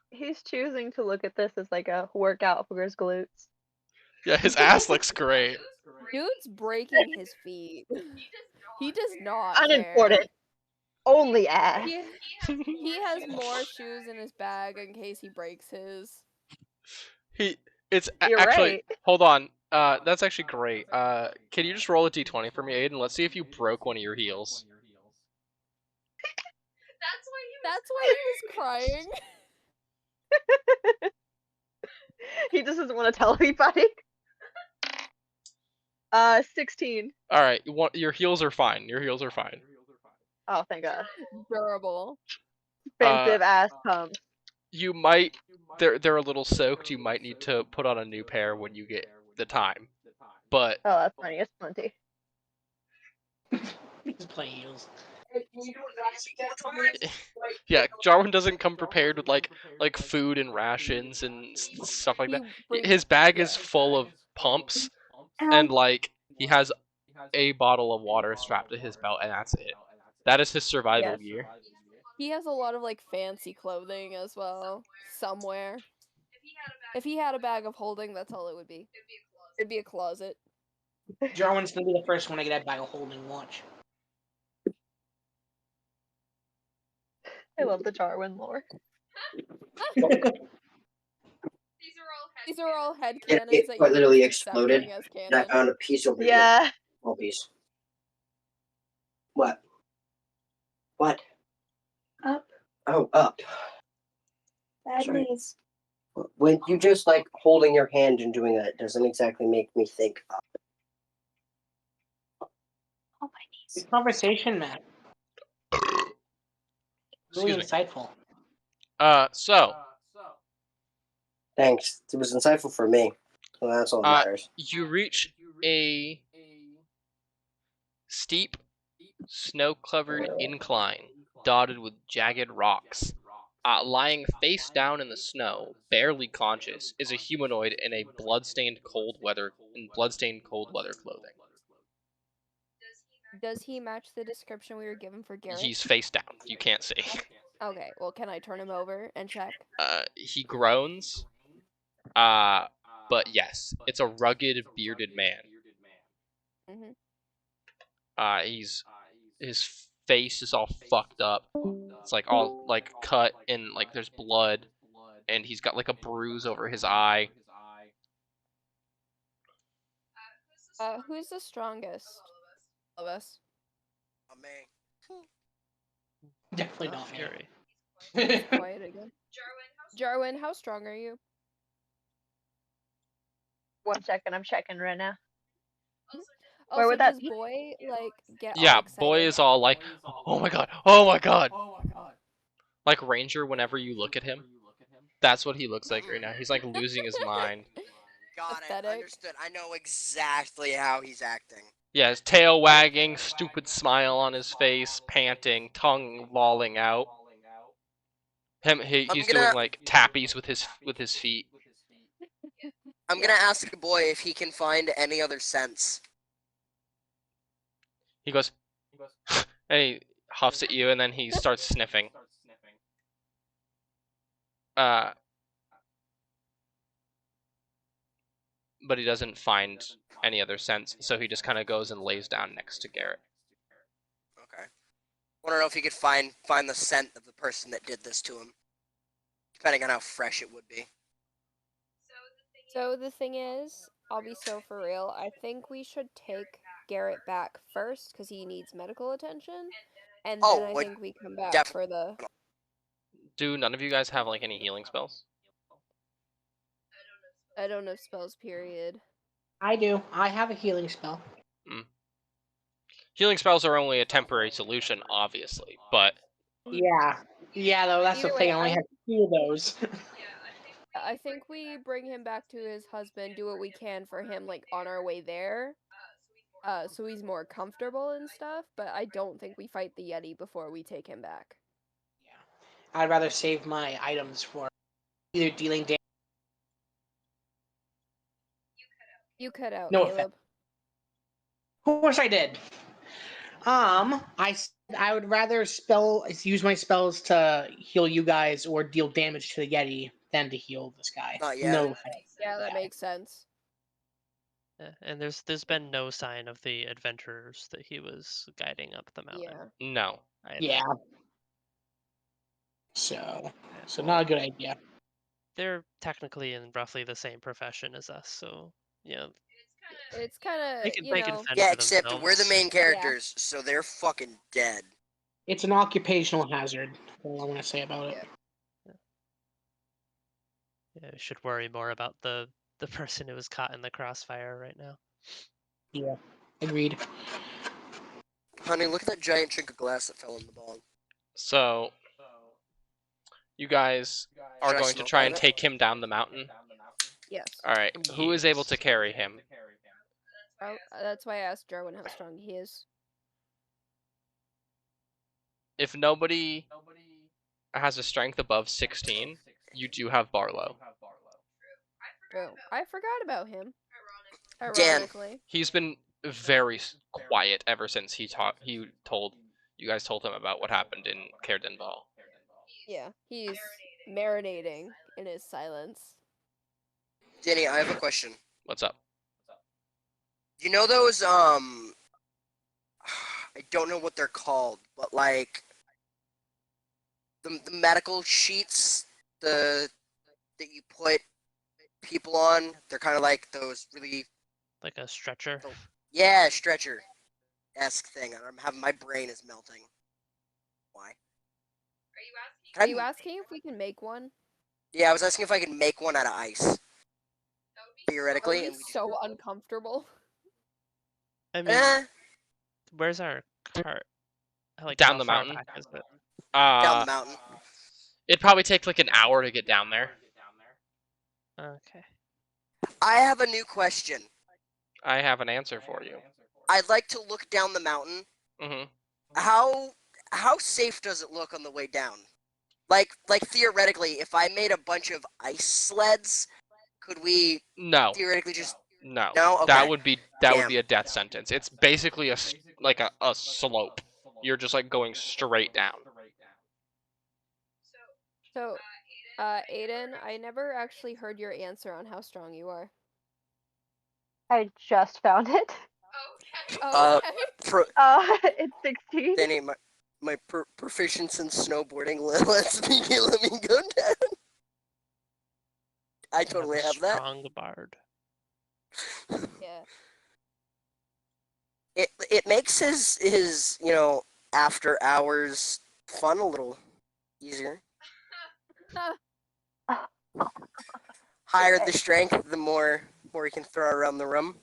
He's choosing to look at this as like a workout for his glutes. Yeah, his ass looks great. Dude's breaking his feet. He does not care. Unimportant. Only ass. He has more shoes in his bag in case he breaks his. You're actually right. hold on. That's actually great. Can you just roll a d20 for me, Aiden? Let's see if you broke one of your heels. That's why he was crying. He just doesn't want to tell anybody. 16. All right, your heels are fine. Your heels are fine. Oh, thank God. Durable. Expensive ass pumps. You might they're a little soaked. You might need to put on a new pair when you get the time. But Oh, that's funny. It's plenty. He's playing heels. yeah, Jarwin doesn't come prepared with like food and rations and stuff like that. His bag is full of pumps and like he has a bottle of water strapped to his belt and that's it. That is his survival gear. He has a lot of like fancy clothing as well somewhere. If he had a bag of holding, that's all it would be. It'd be a closet. Jarwin's gonna be the first one to get that bag of holding. Watch. I love the Jarwin lore. These are all headcanons It that quite you're literally just exploded, accepting as and I canon. found a piece over here. Yeah. Small piece. What? What? Up. Oh, up. Bad Sorry. knees. When you just like holding your hand and doing that doesn't exactly make me think up. Oh, my knees. Good conversation, Matt. Really Excuse me. insightful. So Thanks. It was insightful for me. Well, that's all that matters. you reach a steep, snow-covered incline dotted with jagged rocks. Lying face down in the snow, barely conscious, is a humanoid in a bloodstained cold weather clothing. Does he match the description we were given for Garrett? He's face down. You can't see. Okay, well, can I turn him over and check? He groans. But yes, it's a rugged, bearded man. Mm-hmm. His face is all fucked up. It's like all like cut and like there's blood, and he's got like a bruise over his eye. Who's the strongest of us? Me. Definitely not Fury. me. Quiet again. Jarwin, how strong are you? 1 second, I'm checking right now. Also, would that does be? Boy like get all Yeah, excited? Boy is all like, oh my god, oh my god. Like Ranger, whenever you look at him, that's what he looks like right now. He's like losing his mind. Got it. Pathetic. Understood. I know exactly how he's acting. Yeah, his tail wagging, stupid smile on his face, panting, tongue lolling out. He's doing like tappies with his feet. I'm gonna ask the boy if he can find any other sense. He goes, and he huffs at you, and then he starts sniffing. But he doesn't find any other sense, so he just kind of goes and lays down next to Garrett. Okay. Want to know if he could find the scent of the person that did this to him, depending on how fresh it would be. So the thing is, I'll be so for real. I think we should take Garrett back first because he needs medical attention, and then I think we come back for the. Do none of you guys have like any healing spells? I don't know spells. Period. I do. I have a healing spell. Healing spells are only a temporary solution, obviously, but Yeah. Yeah, though, that's the Either thing. way, I only have 2 of those. I think we bring him back to his husband, do what we can for him, like, on our way there. So he's more comfortable and stuff, but I don't think we fight the Yeti before we take him back. I'd rather save my items for either dealing damage. You cut out, No Caleb. Of course I did. I would rather use my spells to heal you guys or deal damage to the Yeti than to heal this guy. Not yet. No offense. Yeah, that makes sense. Yeah, and there's been no sign of the adventurers that he was guiding up the mountain. Yeah. No. Either. Yeah. So Well, not a good idea. they're technically in roughly the same profession as us, so It's kind of, they can you they can know. fend Yeah, for except we're the themselves. main characters, so they're fucking dead. It's an occupational hazard. All I want to say about it. Yeah, we should worry more about the person who was caught in the crossfire right now. Yeah. Agreed. Honey, look at that giant chunk of glass that fell in the bong. So you guys are Should I going to smoke try out and of it? take him down the mountain. Yes. All right. Who is able to Yes. carry him? That's why I asked Jarwin how strong he is. If nobody has a strength above 16, you do have Barlow. Oh, I forgot about him. Damn. Ironically. He's been very quiet ever since he told you guys told him about what happened in Cairdenval. Yeah, he's marinating in his silence. Danny, I have a question. What's up? You know those I don't know what they're called, but like the medical sheets that you put people on, they're kind of like those really Like a stretcher. stretcher-esque thing. I'm having my brain is melting. Why? Are you asking if we can make one? Yeah, I was asking if I could make one out of ice. That Theoretically, would and be we so uncomfortable. I mean, eh, where's our cart? Like Down how the far mountain? back is it? down the mountain. It'd probably take like an hour to get down there. Okay. I have a new question. I have an answer for you. I'd like to look down the mountain. hmm How safe does it look on the way down? Like theoretically, if I made a bunch of ice sleds, could we No, theoretically just no. No? Okay. That would be Damn. a death sentence. It's basically like a slope. You're just like going straight down. So, Aiden, I never actually heard your answer on how strong you are. I just found it. Uh, Okay. It's 16. Danny, my proficiency in snowboarding lets me go down. I totally have that. Strong bard. Yeah. It makes his after hours fun a little easier. Higher the strength, the more he can throw around the room.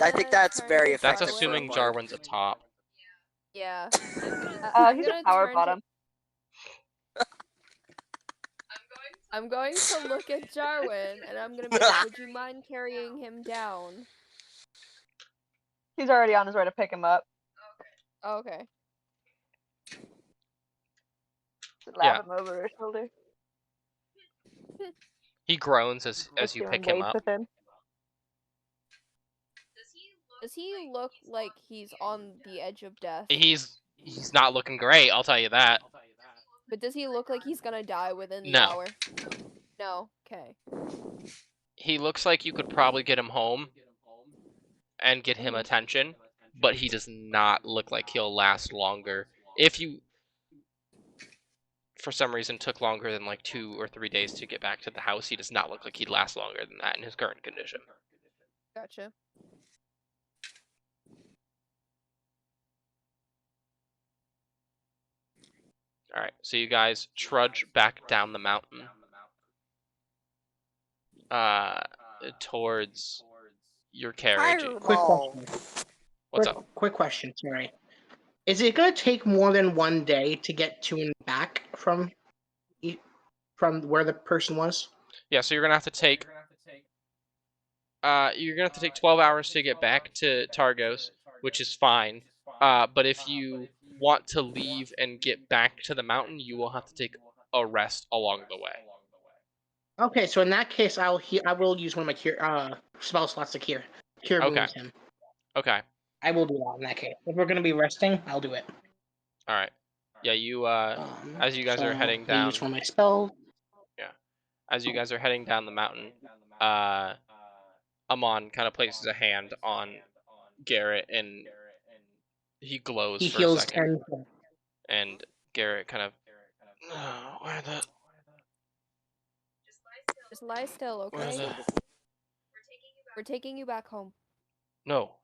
I think that's turn very to effective. That's for a assuming bard. Jarwin's a top. Yeah. He's a power bottom. I'm going to look at Jarwin, and I'm gonna be like, would you mind carrying him down? He's already on his way to pick him up. Okay. Lap him over his shoulder. He groans as you Doing pick him weights up. with him. Does he look like he's on the edge of death? He's not looking great, I'll tell you that. But does he look like he's gonna die within the No. hour? No. Okay. He looks like you could probably get him home and get him attention, but he does not look like he'll last longer. If you, for some reason, took longer than like 2 or 3 days to get back to the house, he does not look like he'd last longer than that in his current condition. Gotcha. Alright, so you guys trudge back down the mountain. Towards your carriage. Quick Fireball. question. What's up? Quick question. Sorry. Is it going to take more than one day to get to and back from where the person was? Yeah, so you're gonna have to take 12 hours to get back to Targos, which is fine. But if you want to leave and get back to the mountain, you will have to take a rest along the way. Okay, so in that case, I will use one of my spell slots to cure Okay. wounds him. Okay. I will do that in that case. If we're gonna be resting, I'll do it. All right. Yeah, you as you guys are heading I down. use one of my spells. Yeah. As you guys are heading down the mountain, Amon kind of places a hand on Garrett, and he glows He for a heals second. 10. And Garrett kind of, where the Just lie still, where okay? the We're taking you back home. no,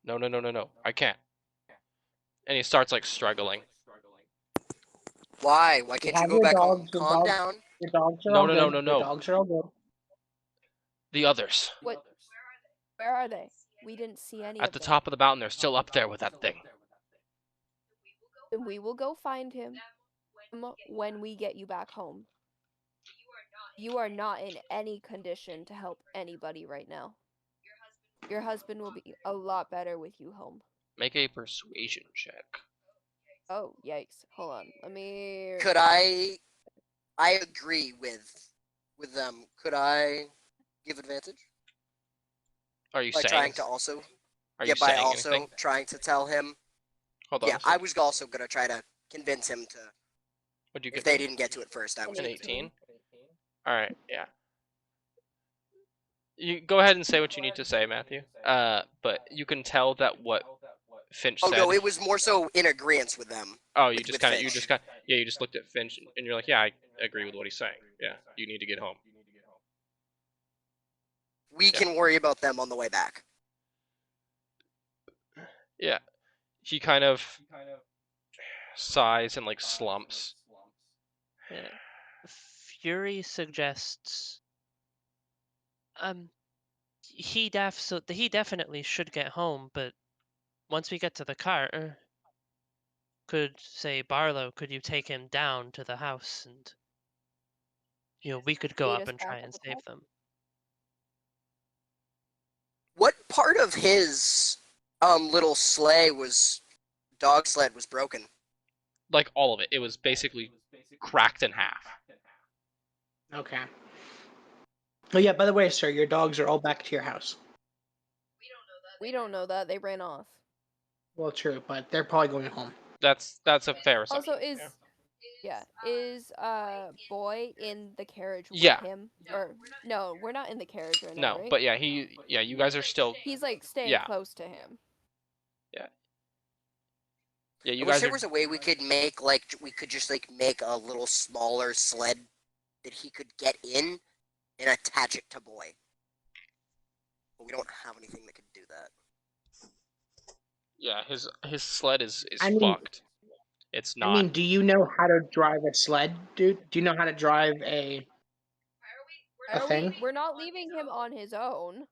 I can't. And he starts like struggling. Why? Why You can't you have go your back home? dogs. Calm down. Your dogs are No, all no, good. no, no, Your no. dogs are all good. The others What? Where are they? We didn't see any at of the them. top of the mountain, they're still up there with that thing. Then we will go find him when we get you back home. You are not in any condition to help anybody right now. Your husband will be a lot better with you home. Make a persuasion check. Oh, yikes. Hold on. Let me... Could I agree with them. Could I give advantage Are you by saying? trying to also? Are Yeah, you by saying also anything? trying to tell him. Hold on. Yeah, I was also gonna try to convince him to. What'd you If get? they didn't get to it first, I An was An gonna do it. 18. All right. Yeah. You go ahead and say what you need to say, Matthew. But you can tell that what Finch Oh said. no, it was more so in agreement with them. Oh, you with- just with kind of, Finch. you just looked at Finch and you're like, yeah, I agree with what he's saying. Yeah, you need to get home. We Yeah. can worry about them on the way back. Yeah, he kind of sighs and like slumps. Yeah. Fury suggests he definitely should get home, but once we get to the car, could say Barlow, could you take him down to the house and we could go Meet up us and back try at and the save top? them. What part of his little sleigh was dog sled was broken? Like all of it. It was basically cracked in half. Okay. Oh yeah. By the way, sir, your dogs are all back to your house. We don't know that. They ran off. Well, true, but they're probably going home. That's a fair assumption. Also, is Boy in the carriage with Yeah. him? Or no, we're not in the carriage right now, No, right? but yeah, you guys are still. He's like staying Yeah. close to him. Yeah, you I wish guys there are. was a way we could make just make a little smaller sled that he could get in and attach it to Boy. But we don't have anything that could do that. Yeah, his sled is I mean- fucked. It's not. I mean, do you know how to drive a sled, dude? Do you know how to drive a thing? We're not leaving him on his own.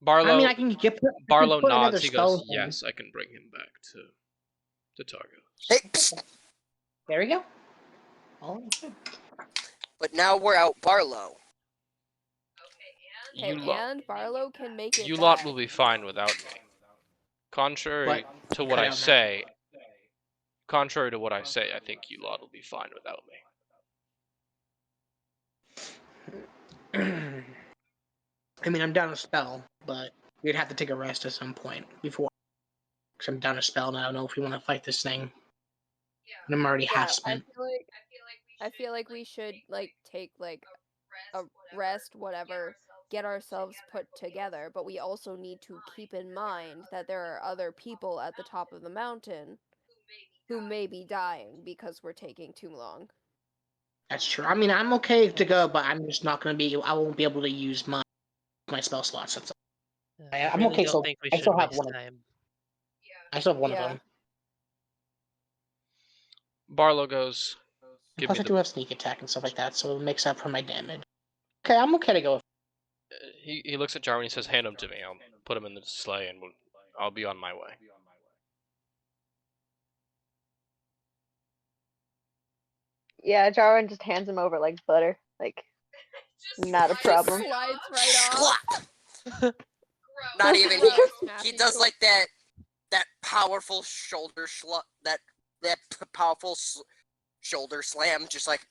Barlow. I mean, I can get Barlow put another nods. He spell goes, in him. "Yes, I can bring him back to Targo." Hey, psst. There we go. Oh, But now we're out Barlow. Okay, and Barlow can make it You back. lot will be fine without me. Contrary to what cut I out now. say, I think you lot will be fine without me. I mean, I'm down a spell, but we'd have to take a rest at some point before. Because I'm down a spell, and I don't know if we want to fight this thing. And I'm already half spent. I feel like we should take a rest, whatever, get ourselves put together, but we also need to keep in mind that there are other people at the top of the mountain who may be dying because we're taking too long. That's true. I mean, I'm okay to go, but I'm just not going to be. I won't be able to use my spell slots. That's all. I I'm really okay. don't So think we I should still have waste one. time. I still have one Yeah. of them. Barlow goes, "Give Plus, me I do have sneak attack and stuff like that, so it makes up for my damage. Okay, I'm okay to go. He looks at Jarwin. He says, "Hand him to me. I'll put him in the sleigh, and I'll be on my way." Yeah, Jarwin just hands him over like butter. Like, not a problem. Slides right off. Schlop! Not even Gross, he Matthew. does like that powerful shoulder that that powerful shoulder slam, just like.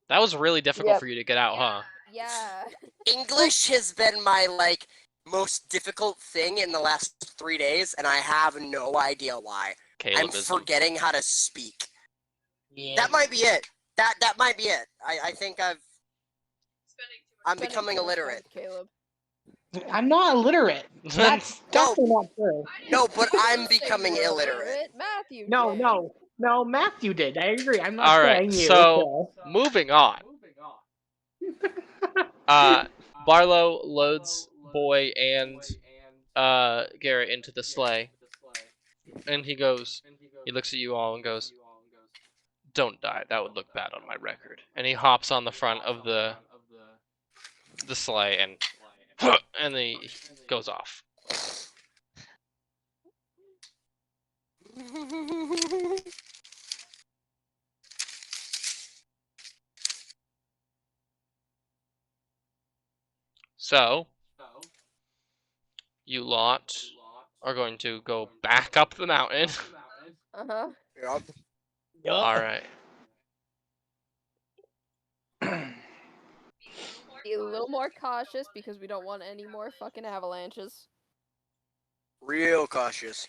That was really difficult Yep. for you to get out, huh? Yeah. English has been my like most difficult thing in the last 3 days, and I have no idea why. I'm Caleb is forgetting how to speak. Yeah. That might be it. That might be it. I think I'm Spending becoming too much time illiterate. with Caleb. I'm not illiterate. That's No, definitely not true. no, but You I'm didn't say becoming you were illiterate. Matthew No, did. no, Matthew did. I agree. I'm not All right, saying you. so moving on. Barlow loads Boy and Garrett into the sleigh, and he looks at you all and goes, "Don't die. That would look bad on my record." And he hops on the front of the sleigh and and he goes off. So you lot are going to go back up the mountain. Uh-huh. Yep. All right. Be a little more cautious because we don't want any more fucking avalanches. Real cautious.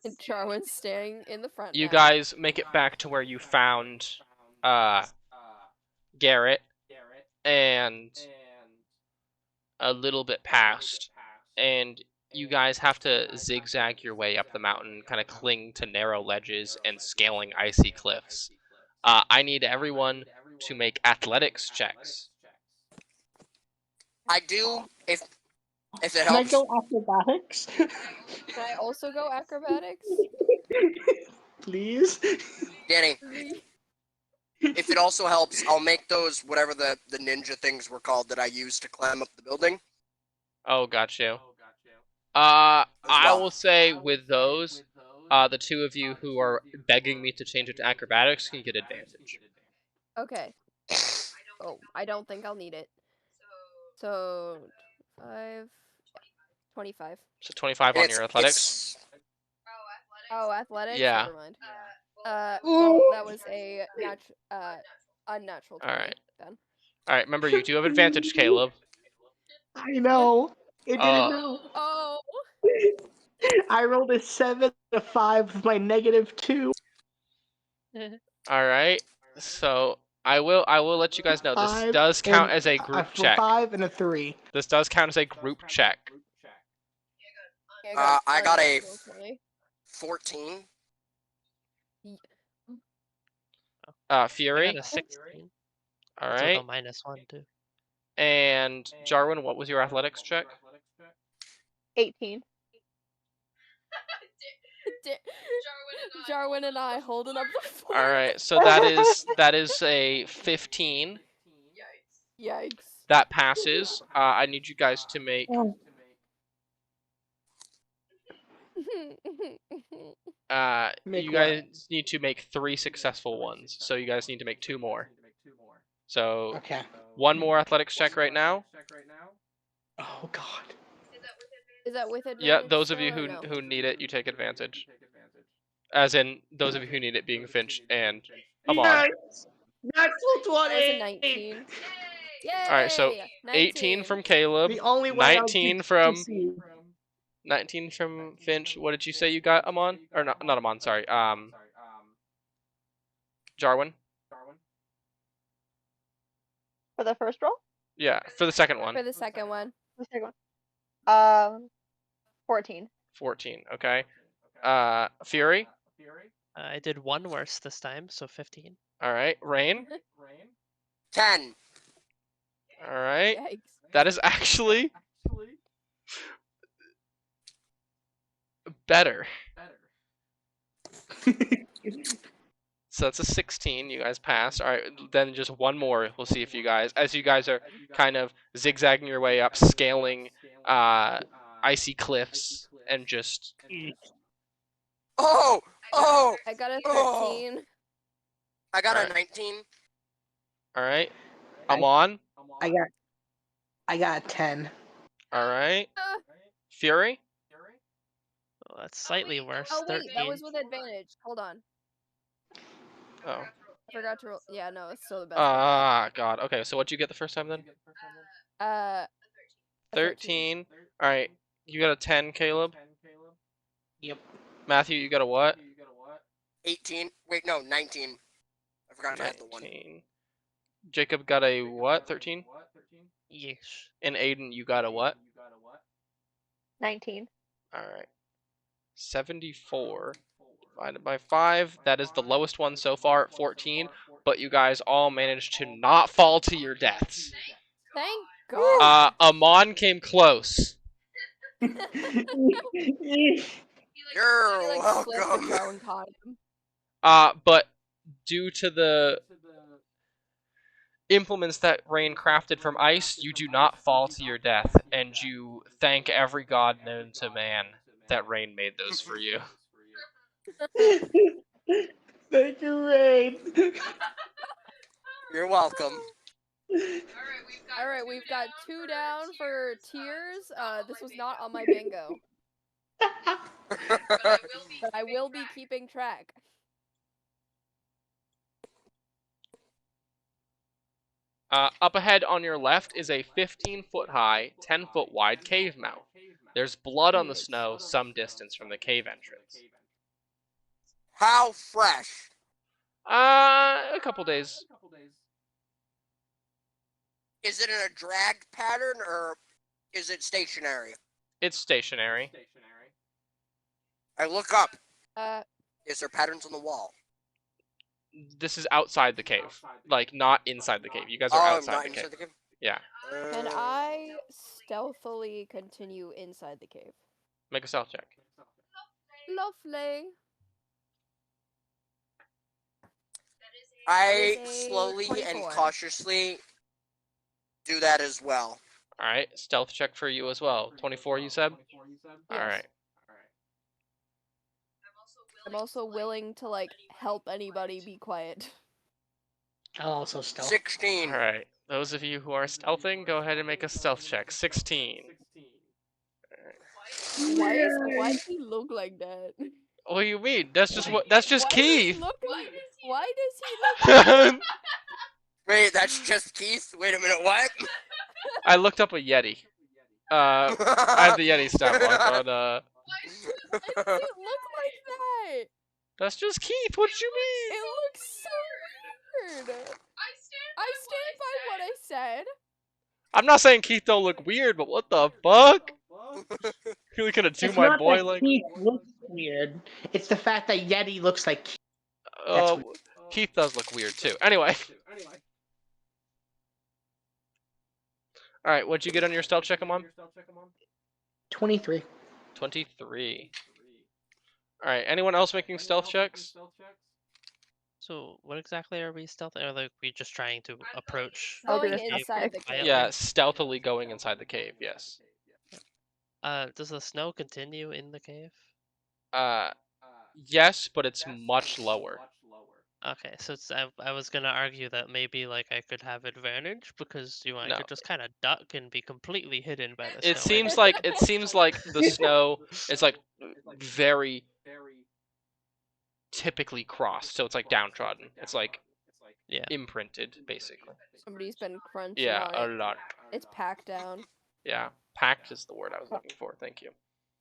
And Charwin's staying in the front You now. guys make it back to where you found Garrett and a little bit past, and you guys have to zigzag your way up the mountain, kind of cling to narrow ledges and scaling icy cliffs. I need everyone to make athletics checks. I do if it Can I helps. go acrobatics? Can I also go acrobatics? Please? Danny, if it also helps, I'll make those whatever the ninja things were called that I used to climb up the building. Oh, got you. As I well. will say with those, the two of you who are begging me to change it to acrobatics can get advantage. Okay. Oh, I don't think I'll need it. So, 25. So 25 on your athletics. Oh, athletics? Yeah. Never mind. Well, that was a unnatural 20 All right. then. All right. Remember, you do have advantage, Caleb. I know. It didn't know. Oh! I rolled a 7, a 5 with my -2. All right. So I will let you guys know this 5 does count and as a group a check. 5 and a 3. This does count as a group check. I got a unnatural 20. 14. I Fury. got a 16. All So right. go -1 too. And Jarwin, what was your athletics check? 18. Jarwin and I holding up the fort. All right. So that is a 15. Yikes. That passes. I need you guys to make. Make You what? guys need to make 3 successful ones. So you guys need to make 2 more. So Okay. one more athletics check right now. Oh, God. Is that with advantage? Yeah, those of still, you or no? who need it, you take advantage. As in those of you who need it being Finch and Amon. Yes! Natural That was a 20! 19. Yay! All right, so 18 from Caleb, The only way I'll 19 get from to see. 19 from Finch. What did you say you got, Amon? Or not Amon, sorry. Jarwin? For the first roll? Yeah, for the second one. For the second one. The second one. 14. 14, okay. Fury? I did 1 worse this time, so 15. All right. Rain? 10. All right. Yikes. That is actually better. So that's a 16. You guys passed. All right, then just one more. We'll see if you guys, as you guys are kind of zigzagging your way up, scaling icy cliffs, and just. Oh! Oh! I got a 13. Oh. I got Alright. a 19. All right. Amon? I got a 10. All right. Fury? that's slightly worse. Oh wait, that 13. was with advantage. Hold on. Oh. I forgot to roll. Yeah, no, it's still the best I got. Ah, God. Okay, so what'd you get the first time then? A 13. All right, you got a 10, Caleb. Yep. Matthew, you got a what? 18. Wait, no, 19. I forgot to add the 1. 19. Jacob got a what? 13. Yes. And Aiden, you got a what? 19. All right. 74 divided by 5. That is the lowest one so far at 14. But you guys all managed to not fall to your deaths. Thank God. Amon came close. You're He, like, slipped and welcome. fell and caught him. But due to the implements that Rain crafted from ice, you do not fall to your death, and you thank every god known to man that Rain made those for you. Thank you, Rain. You're welcome. All right, we've got 2 down for tears. This was not on my bingo, but I will be keeping track. Up ahead on your left is a 15-foot high, 10-foot wide cave mouth. There's blood on the snow some distance from the cave entrance. How fresh? A couple days. Is it in a dragged pattern or is it stationary? It's stationary. I look up. Uh, Is there patterns on the wall? This is outside the cave, like not inside the cave. You guys are Oh, I'm outside not the inside cave. the cave? Yeah. can I stealthily continue inside the cave? Make a stealth check. Lovely. I That is a slowly and 24. cautiously do that as well. All right, stealth check for you as well. 24, you said? All Yes. right. I'm also willing to, like, help anybody be quiet. I'll also stealth. 16. All right. Those of you who are stealthing, go ahead and make a stealth check. 16. Why does he look like that? What do you mean? That's just what. That's just Why does he Keith. look like? Why does he look like? Wait, that's just Keith? Wait a minute, what? I looked up a Yeti. I have the Yeti stat block on. Why does he look like that? That's just Keith. What you mean? It looks so weird. I stand by what I said. I'm not saying Keith don't look weird, but what the fuck? You gonna do It's my not boy that like? Keith looks weird. It's the fact that Yeti looks like Keith. Oh, Keith does look weird too. Anyway. All right, what'd you get on your stealth check, Amon? 23. 23. All right, anyone else making stealth checks? So what exactly are we stealthing? Or like we just trying to approach? I'll do Going a stealth inside check. the cave. quietly? Yeah, stealthily going inside the cave. Yes. Does the snow continue in the cave? Yes, but it's much lower. Okay, so it's, I was gonna argue that maybe like I could have advantage because I No. could just kind of duck and be completely hidden by the snow. It seems like the snow is like very typically crossed, so it's like downtrodden. It's like Yeah. imprinted basically. Somebody's been crunching Yeah, on a it. lot. It's packed down. Yeah, packed is the word I was looking for. Thank you.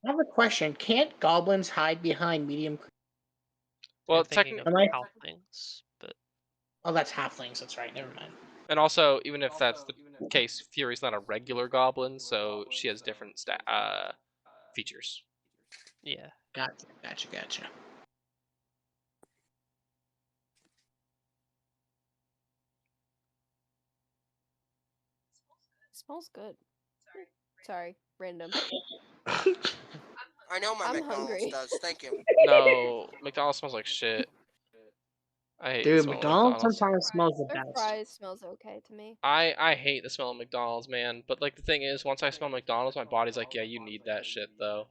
I have a question. Can't goblins hide behind medium? Well, You're thinking technically, of Am I- halflings, but Oh, that's halflings. That's right. Never mind. and also even if that's the case, Fury's not a regular goblin, so she has different features. yeah. Gotcha. It smells good. Sorry, random. I know my I'm McDonald's hungry. does. Thank you. No, McDonald's smells like shit. I hate the Dude, smell of McDonald's McDonald's. sometimes smells the Their best. fries smells okay to me. I hate the smell of McDonald's, man. But like the thing is, once I smell McDonald's, my body's like, yeah, you need that shit though.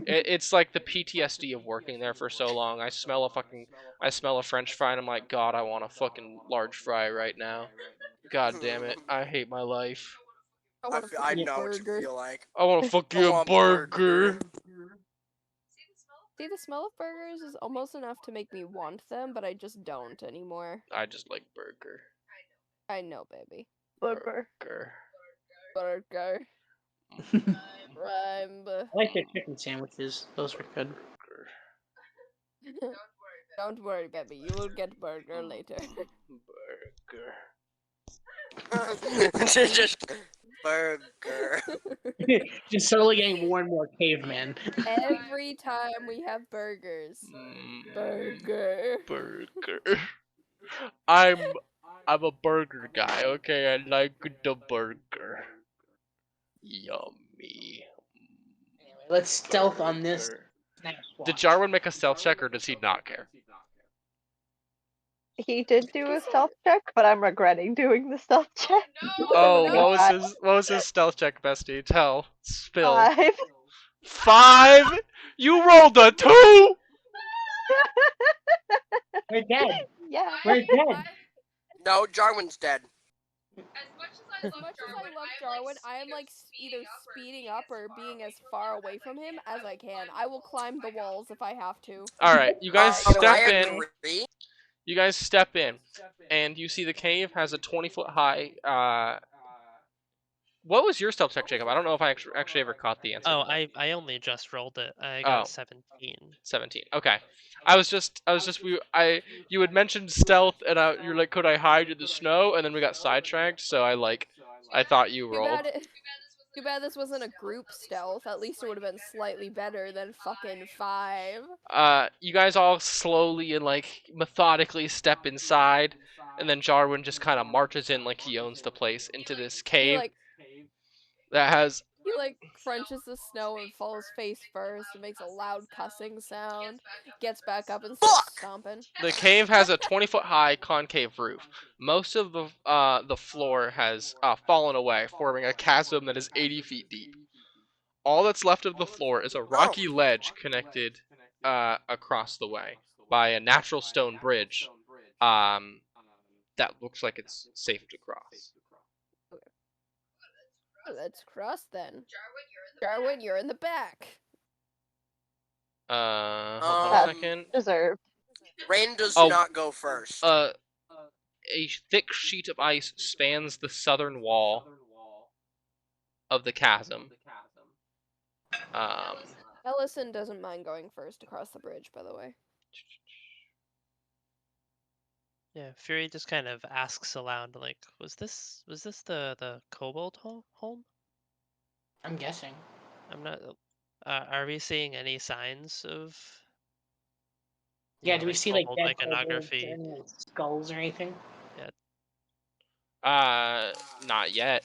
It's like the PTSD of working there for so long. I smell a French fry and I'm like, God, I want a fucking large fry right now. God damn it, I hate my life. I want a I fucking know what you burger. feel like. I want a I fucking want burger. See, the smell of burgers is almost enough to make me want them, but I just don't anymore. I just like burger. I know, baby. Burger. Burger. Burger. Rhyme. I like their chicken sandwiches. Those are good. Burger. Don't worry, baby. You will get burger later. Burger. Just burger. Just slowly getting more and more caveman. Every time we have burgers. Burger. Burger. I'm a burger guy. Okay, I like the burger. Yummy. Anyway, let's stealth on this. Burger. Snap Did squatch. Jarwin make a stealth check, or does he not care? He did do a stealth check, but I'm regretting doing the stealth check. Oh, no. what was his stealth check, bestie? Tell. Spill. 5. 5? You rolled a 2? We're dead. Yeah. We're dead. No, Jarwin's dead. As much as I love Jarwin, I am like either speeding up or being as far away from him as I can. I will climb the walls if I have to. Alright, you guys I step in. agree. You guys step in, and you see the cave has a 20-foot high. What was your stealth check, Jacob? I don't know if I actually ever caught the answer. Oh, I only just rolled it. I got Oh. a 17. 17. Okay. You had mentioned stealth, and you're like, could I hide in the snow? And then we got sidetracked, so I thought you rolled. Too bad this wasn't a group stealth. At least it would have been slightly better than fucking 5. You guys all slowly and like methodically step inside, and then Jarwin just kind of marches in like he owns the place into this cave that has. He like crunches the snow and falls face first and makes a loud cussing sound. Gets back up and starts stomping. The cave has a 20-foot high concave roof. Most of the floor has fallen away, forming a chasm that is 80 feet deep. All that's left of the floor is a rocky ledge connected across the way by a natural stone bridge that looks like it's safe to cross. Let's cross then. Jarwin, you're in the back. Hold on a second. Deserved. Rain does Oh, not go first. A thick sheet of ice spans the southern wall of the chasm. Ellison doesn't mind going first across the bridge, by the way. Yeah, Fury just kind of asks aloud, like, was this the kobold home? I'm guessing. I'm not. Are we seeing any signs of? Yeah, do we see like dead iconography? kobolds and, like, skulls or anything? Not yet.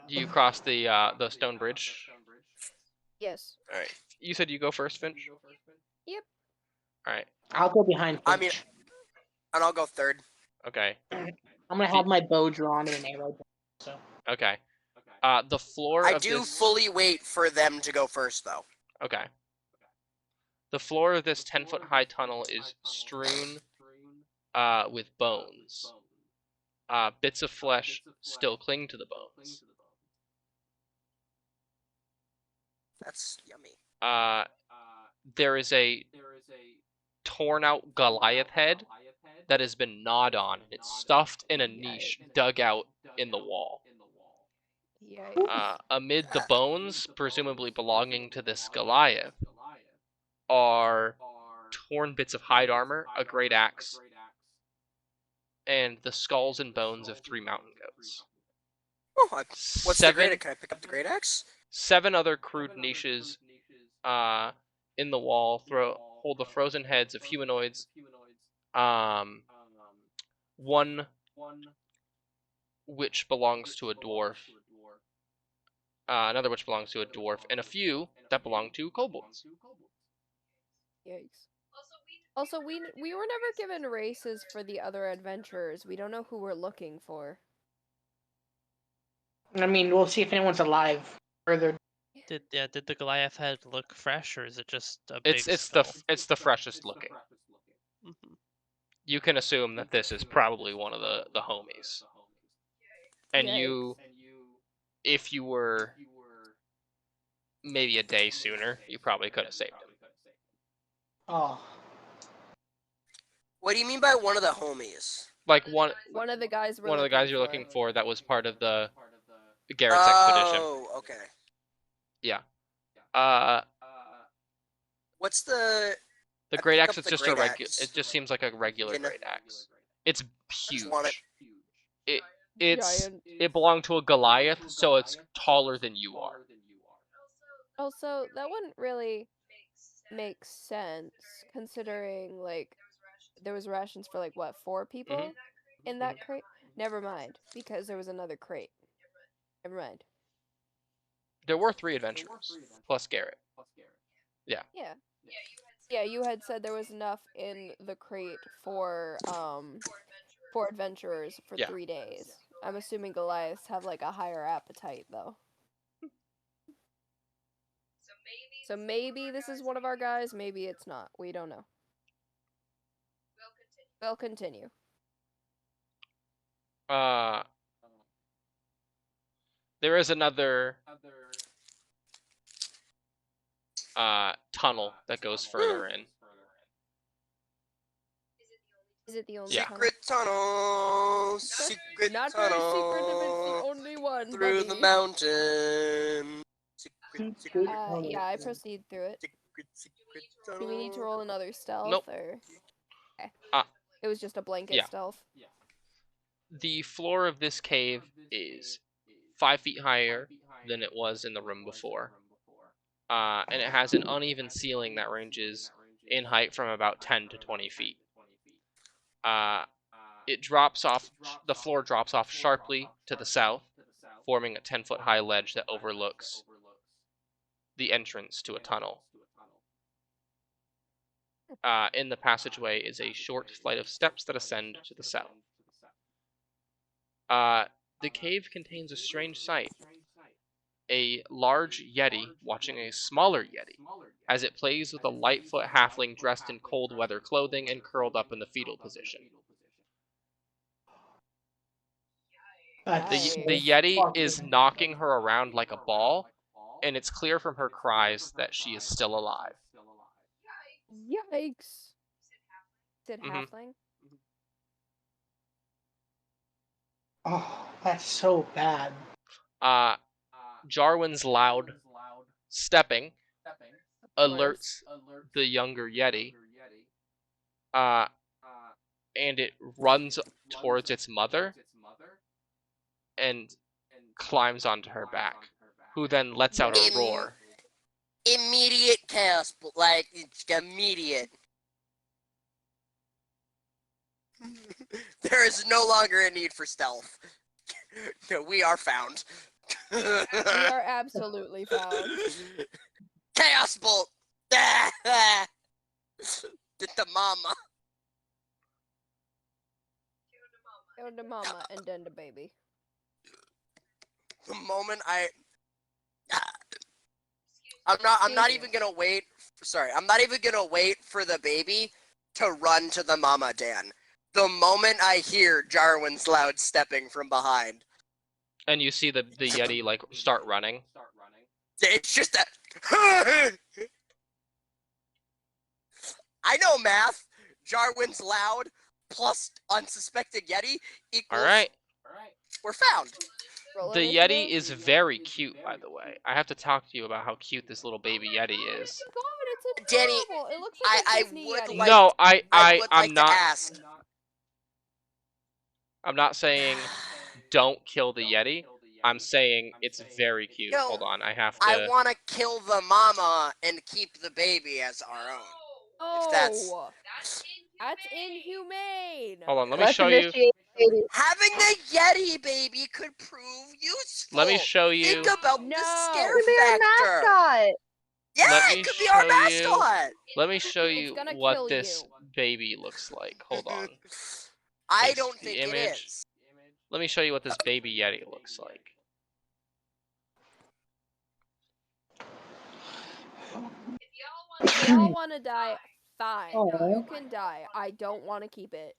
You cross the stone bridge. Yes. All right. You said you go first, Finch. Yep. All right. I'll go behind Finch. I mean, and I'll go third. Okay. I'm gonna have my bow drawn and an arrow. So. Okay. The floor. I of do this... fully wait for them to go first, though. Okay. The floor of this 10-foot high tunnel is strewn with bones. Bits of flesh still cling to the bones. That's yummy. There is a torn out Goliath head that has been gnawed on. It's stuffed in a niche dug out in the wall. Amid the bones, presumably belonging to this Goliath, are torn bits of hide armor, a great axe, and the skulls and bones of 3 mountain goats. Oh, what's the great axe? Can I pick up the great axe? 7 other crude niches in the wall hold the frozen heads of humanoids. One which belongs to a dwarf. Another which belongs to a dwarf, and a few that belong to kobolds. Yikes. Also, we were never given races for the other adventurers. We don't know who we're looking for. I mean, we'll see if anyone's alive further. Did the Goliath head look fresh, or is it just a big It's skull? it's the freshest looking. Mhm. You can assume that this is probably one of the homies. And Yikes. if you were maybe a day sooner, you probably could have saved him. Oh. What do you mean by one of the homies? Like one One of the guys of the guys you're looking for that was part of the Garrett's expedition. Oh, okay. Yeah. What's the? The I great pick axe up is the just great a regular. axe. It just seems like a regular Didn't- great axe. It's just want it. huge. Giant. It belonged to a Goliath, so it's taller than you are. Also, that wouldn't really make sense considering like there was rations for like what, 4 people in that crate? Never mind, because there was another crate. Never mind. There were 3 adventurers plus Garrett. Yeah. Yeah. Yeah, you had said there was enough in the crate for adventurers for Yeah. 3 days. I'm assuming Goliaths have like a higher appetite though. So maybe this is one of our guys, maybe it's not. We don't know. We'll continue. There is another tunnel that goes further in. Is it the only Yeah. tunnel? Secret tunnel. Secret Not very tunnel. secret if it's the only one, Through the buddy. mountain. Secret Yeah, I proceed through it. secret Do tunnel. we need to roll another stealth Nope. or? Okay. Ah. It was just a blanket Yeah. stealth. The floor of this cave is 5 feet higher than it was in the room before. And it has an uneven ceiling that ranges in height from about 10 to 20 feet. It drops off. The floor drops off sharply to the south, forming a 10-foot high ledge that overlooks the entrance to a tunnel. In the passageway is a short flight of steps that ascend to the south. The cave contains a strange sight. A large Yeti watching a smaller Yeti as it plays with a Lightfoot halfling dressed in cold weather clothing and curled up in the fetal position. That's The Yeti is knocking her around like a ball, and it's clear from her cries that she is still alive. Yikes! Is it Mhm. halfling? Oh, that's so bad. Jarwin's loud stepping Of alerts the younger Yeti, and it runs towards its mother and climbs onto her back, who then lets out a roar. Immediate chaos, like it's immediate. There is no longer a need for stealth. No, we are found. We are absolutely found. Chaos bolt. Get the mama. Go to mama and then the baby. The moment I'm not even gonna wait. Sorry, I'm not even gonna wait for the baby to run to the mama, Dan. The moment I hear Jarwin's loud stepping from behind, And you see the Yeti like start running. it's just that. I know math. Jarwin's loud plus unsuspected Yeti equals. All right. We're found. Roll The initiative? Yeti is very cute, by the way. I have to talk to you about how cute this little baby Yeti is. Oh my god, it's Danny, adorable. It looks like a I Disney would Yeti. like- No, I would I'm like not. to ask. I'm not saying don't kill the Yeti. I'm saying it's very cute. No, Hold on, I have I to. want to kill the mama and keep the baby as our own. Oh, that's- that's inhumane. Hold on, let me Let's show you. initiate baby. Having the Yeti baby could prove useful. Let me show you. Think about the No. scare It could be our factor. mascot. Yeah, Let it me could be our show you- mascot. Let me show It's you gonna kill what this you. baby looks like. Hold on. I Paste don't the think image. it is. Let me show you what this baby Yeti looks like. If y'all want to die, fine. Aw. You can die. I don't want to keep it.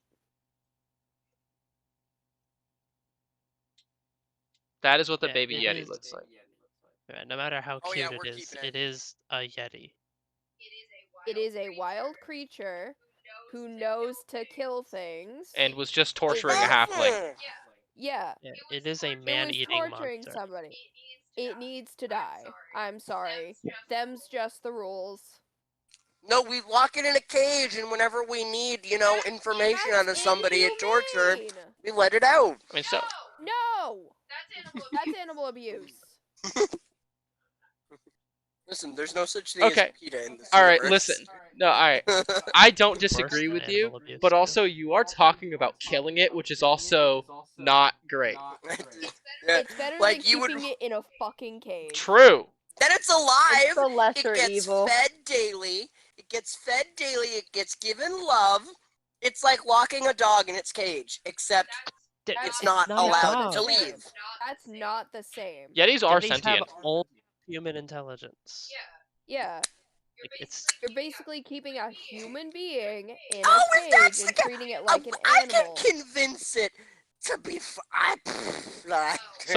That is what the Yeah, baby it Yeti is looks like. No matter how Oh, yeah, cute we're it is, keeping it. it is a Yeti. It is a wild creature who knows to kill things. And was just torturing a halfling. Yeah, Yeah, it is a it was man-eating torturing monster. somebody. It needs to die. I'm sorry. Them's just the rules. No, we lock it in a cage, and whenever we need, information out of somebody at torture, inhumane. we let it out. I mean, so No! That's animal abuse. Listen, there's no such thing as okay. PETA in this All right, universe. listen. No, all right. I don't Worse disagree than with you, animal abuse, but too. also you are talking about killing it, which is also not great. Yeah, It's better like than you would. keeping it in a fucking cage. True. Then it's alive. It's the lesser It gets evil. fed daily. It gets fed daily. It gets given love. It's like locking a dog in its cage, except it's not a allowed dog. to leave. That's not the same. Yetis are Yetis have sentient. all human intelligence. Yeah. Like, it's You're basically keeping a human being in Oh, a if that's cage the and ca- treating it like an I animal. can convince it to be. So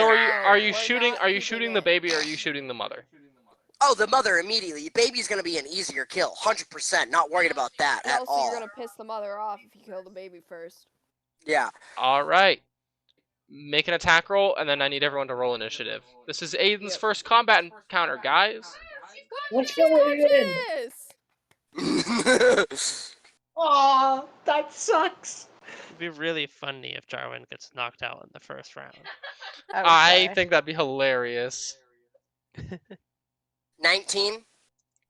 are you we're shooting? not Are you keeping shooting the it. baby? Or are you shooting the mother? Oh, the mother immediately. Baby's gonna be an easier kill, 100%. Not worried about that And at also, all. you're gonna piss the mother off if you kill the baby first. Yeah. All right. Make an attack roll, and then I need everyone to roll initiative. This is Aiden's first combat encounter, guys. Let's Just go in. this! Aw, that sucks. It'd be really funny if Jarwin gets knocked out in the first round. I think that'd be hilarious. 19.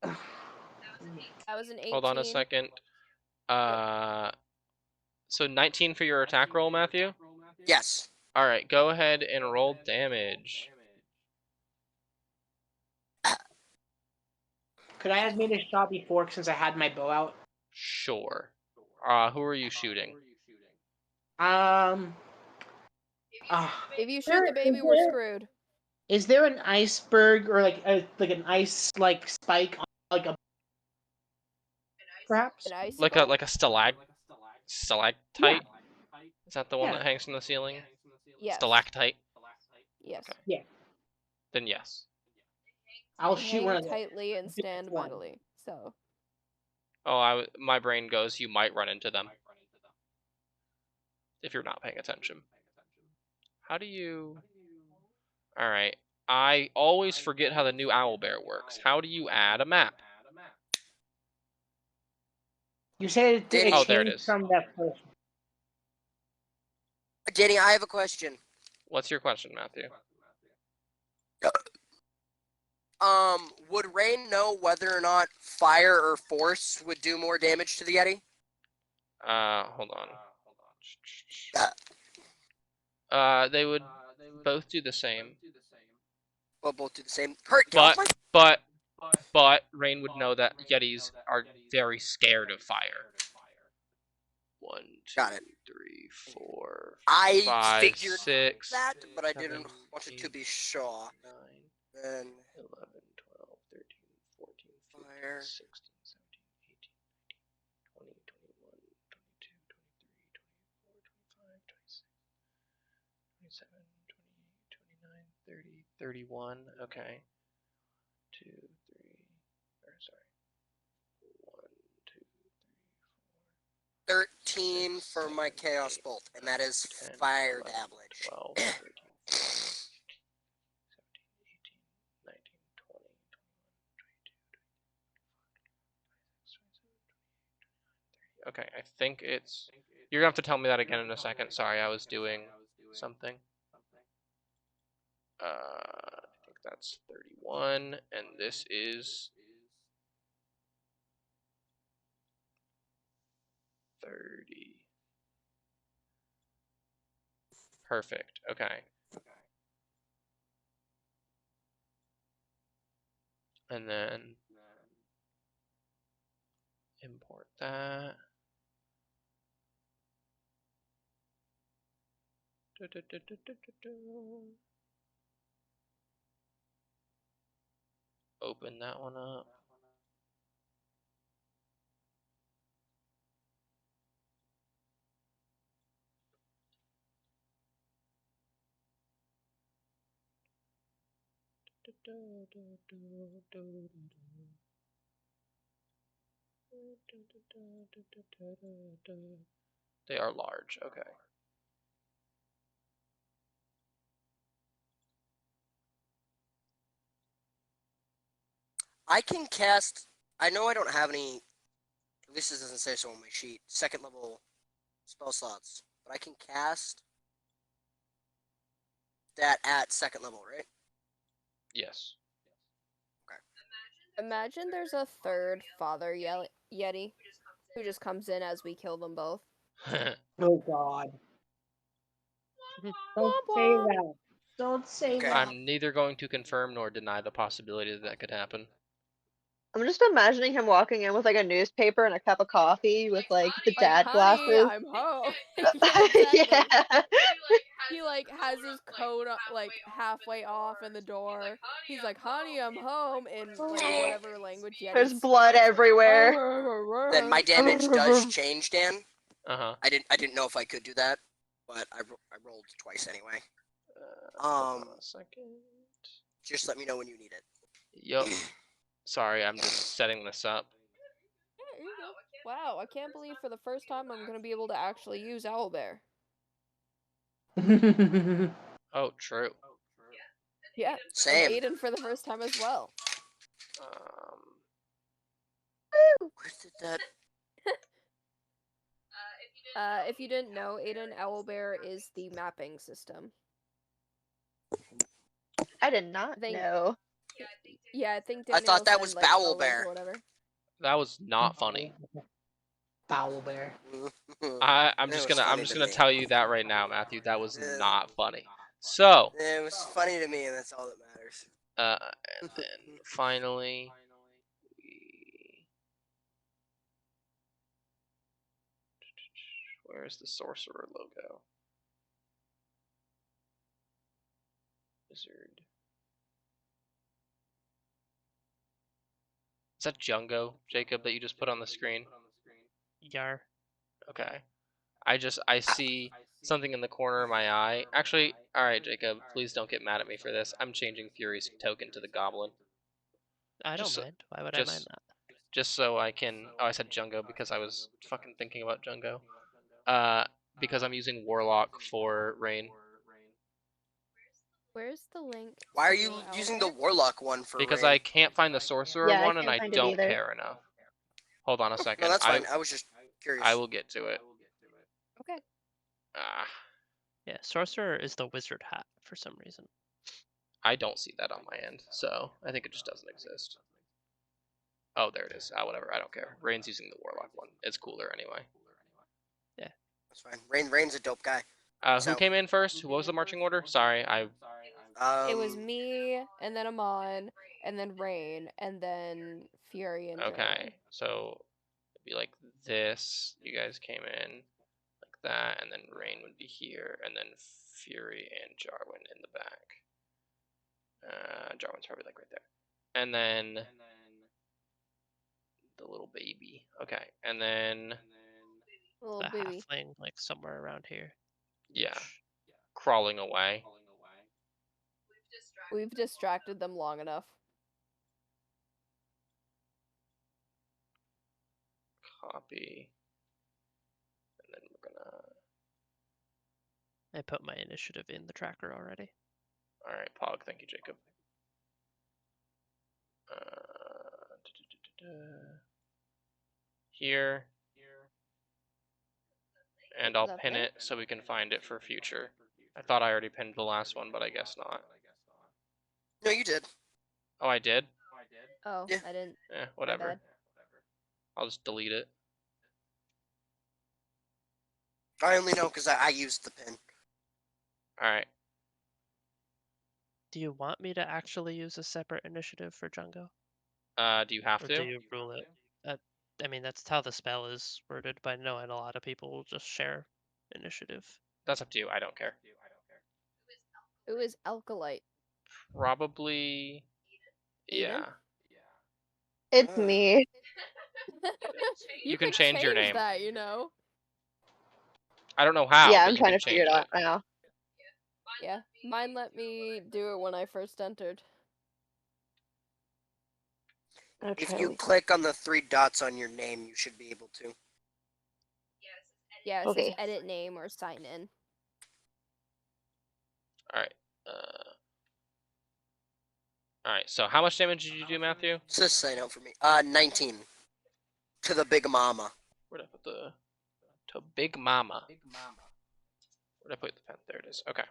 That was an 18. Hold on a second. So 19 for your attack roll, Matthew? Yes. All right, go ahead and roll damage. Could I have made a shot before since I had my bow out? Sure. Who are you shooting? If you shoot the baby, we're screwed. Is there an iceberg or like an ice spike on like a perhaps? An icicle? Like a stalactite? Yeah. Is that the one Yeah. that hangs from the ceiling? Yes. Stalactite. Yes. Okay. Yeah. Then yes. I'll They shoot hang one of them. tightly and stand one. mightily. So. Oh, my brain goes, you might run into them. If you're not paying attention. How do you... Alright. I always forget how the new owlbear works. How do you add a map? You said it Danny. Oh, there it changed is. from that first. Danny, I have a question. What's your question, Matthew? Would Rain know whether or not fire or force would do more damage to the Yeti? Hold on. They would both do the same. Well, both do the same. Hurt, get off But my... Rain would know that Yetis are very scared of fire. 1, 2, Got it. 3, 4, I 5, figured 6, that, but I 7, didn't want it to be sure. 9, Then 11, 12, 13, 14, 15, fire. 16, 17, 18, 19, 20, 21, 22, 23, 24, 25, 26, 27, 28, 29, 30, 31. Okay. 2, 3. Or sorry. 1, 2, 13 for my Chaos Bolt, and that is 10, fire 11, damage. 12, 13, 14, 17, 18, 19, 20, 21, 22, 23, 24, 25, 26, 27, 28, 29, 30. Okay, I think it's... You're gonna have to tell me that again in a second. Sorry, I was doing something. I think that's 31, and this is 30. Perfect. Okay. And then import that. Open that one up. They are large. Okay. I can cast. I know I don't have any. At least this doesn't say so on my sheet. Second level spell slots, but I can cast that at second level, right? Yes. Imagine there's a third Father Yeti who just comes in as we kill them both. Oh God. Don't Womp say womp. that. Don't say Okay. that. I'm neither going to confirm nor deny the possibility that that could happen. I'm just imagining him walking in with like a newspaper and a cup of coffee with like the Like, dad honey, glasses. I'm home. Yeah, exactly. Yeah. He like has his coat like halfway off in the door. He's like, "Honey, I'm home," in like whatever language Yeti There's speaks. blood everywhere. Then my damage does change, Dan. Uh-huh. I didn't know if I could do that, but I rolled twice anyway. Hold on a second. Just let me know when you need it. Yup. Sorry, I'm just setting this up. Yeah, here you go. Wow, I can't believe for the first time I'm gonna be able to actually use Owlbear. Oh, true. Yeah, and Same. Aiden for the first time as well. Where did that? If you didn't know, Aiden, Owlbear is the mapping system. I did not know. Yeah, I think I thought Danielle that said, was like, Bowel the link Bear. or whatever. That was not funny. Foul bear. I'm It just was gonna funny to gonna me. tell you that right now, Matthew. That was not funny. So, It was funny to me, and that's all that matters. and then finally, where's the sorcerer logo? Wizard. Is that Jungo, Jacob, that you just put on the screen? Yar. Okay. I see something in the corner of my eye. Actually, alright, Jacob, please don't get mad at me for this. I'm changing Fury's token to the goblin. I don't Just so- mind. Why would I mind Just that? just so I can I said Jungo because I was fucking thinking about Jungo. Because I'm using Warlock for Rain. Where's the link? Why are to you using the Owlbear? Warlock one for Because Rain? I can't find the sorcerer Yeah, I one and can't I find it don't either. care enough. Hold on a No, second. that's fine. I was just curious. I will get to it. Okay. Ah, Yeah, sorcerer is the wizard hat for some reason. I don't see that on my end, so I think it just doesn't exist. Oh, there it is. Whatever. I don't care. Rain's using the Warlock one. It's cooler anyway. That's fine. Rain's a dope guy. Who So- came in first? What was the marching order? Sorry, It was me, and then Amon, and then Rain, and then Fury and okay. Jarwin. So it'd be like this. You guys came in like that, and then Rain would be here, and then Fury and Jarwin in the back. Jarwin's probably like right there, and then the little baby. Okay, and then Little The baby. halfling, like somewhere around here. yeah, crawling away. We've distracted them long enough. Copy, and then we're gonna. I put my initiative in the tracker already. All right, Pog. Thank you, Jacob. Here, and I'll Is that pin better? it so we can find it for future. I thought I already pinned the last one, but I guess not. No, you did. Oh, I did? Oh, Yeah. I didn't. Whatever. bad. I'll just delete it. I only know because I used the pin. Alright. Do you want me to actually use a separate initiative for Jungo? Do you have Or to? do you rule it? I mean, that's how the spell is worded, but I know a lot of people will just share initiative. That's up to you. I don't care. Who is Alkalite? Probably. Yeah. Aiden? It's me. You can could change your name. that, you know? I don't know how. Yeah, but I'm you trying can to figure change it out now. Yeah. Mine let me do it when I first entered. If try you to- click on the 3 dots on your name, you should be able to. Yeah, it says Okay. edit name or sign in. All right. All right. So how much damage did you do, Matthew? Just sign out for me. 19. To the Big Mama. Where'd I put the to Big Mama? Where'd I put the pen? There it is. Okay.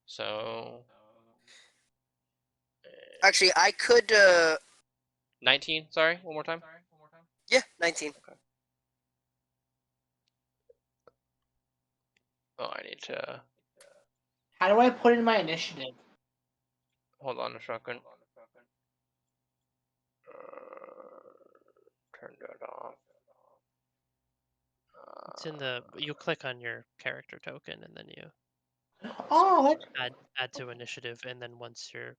So Actually, I could, 19. Sorry, one more time. yeah, 19. Oh, I need to How do I put in my initiative? hold on a second. Turn that off. It's in the. You click on your character token, and then you Oh, that's add to initiative, and then once you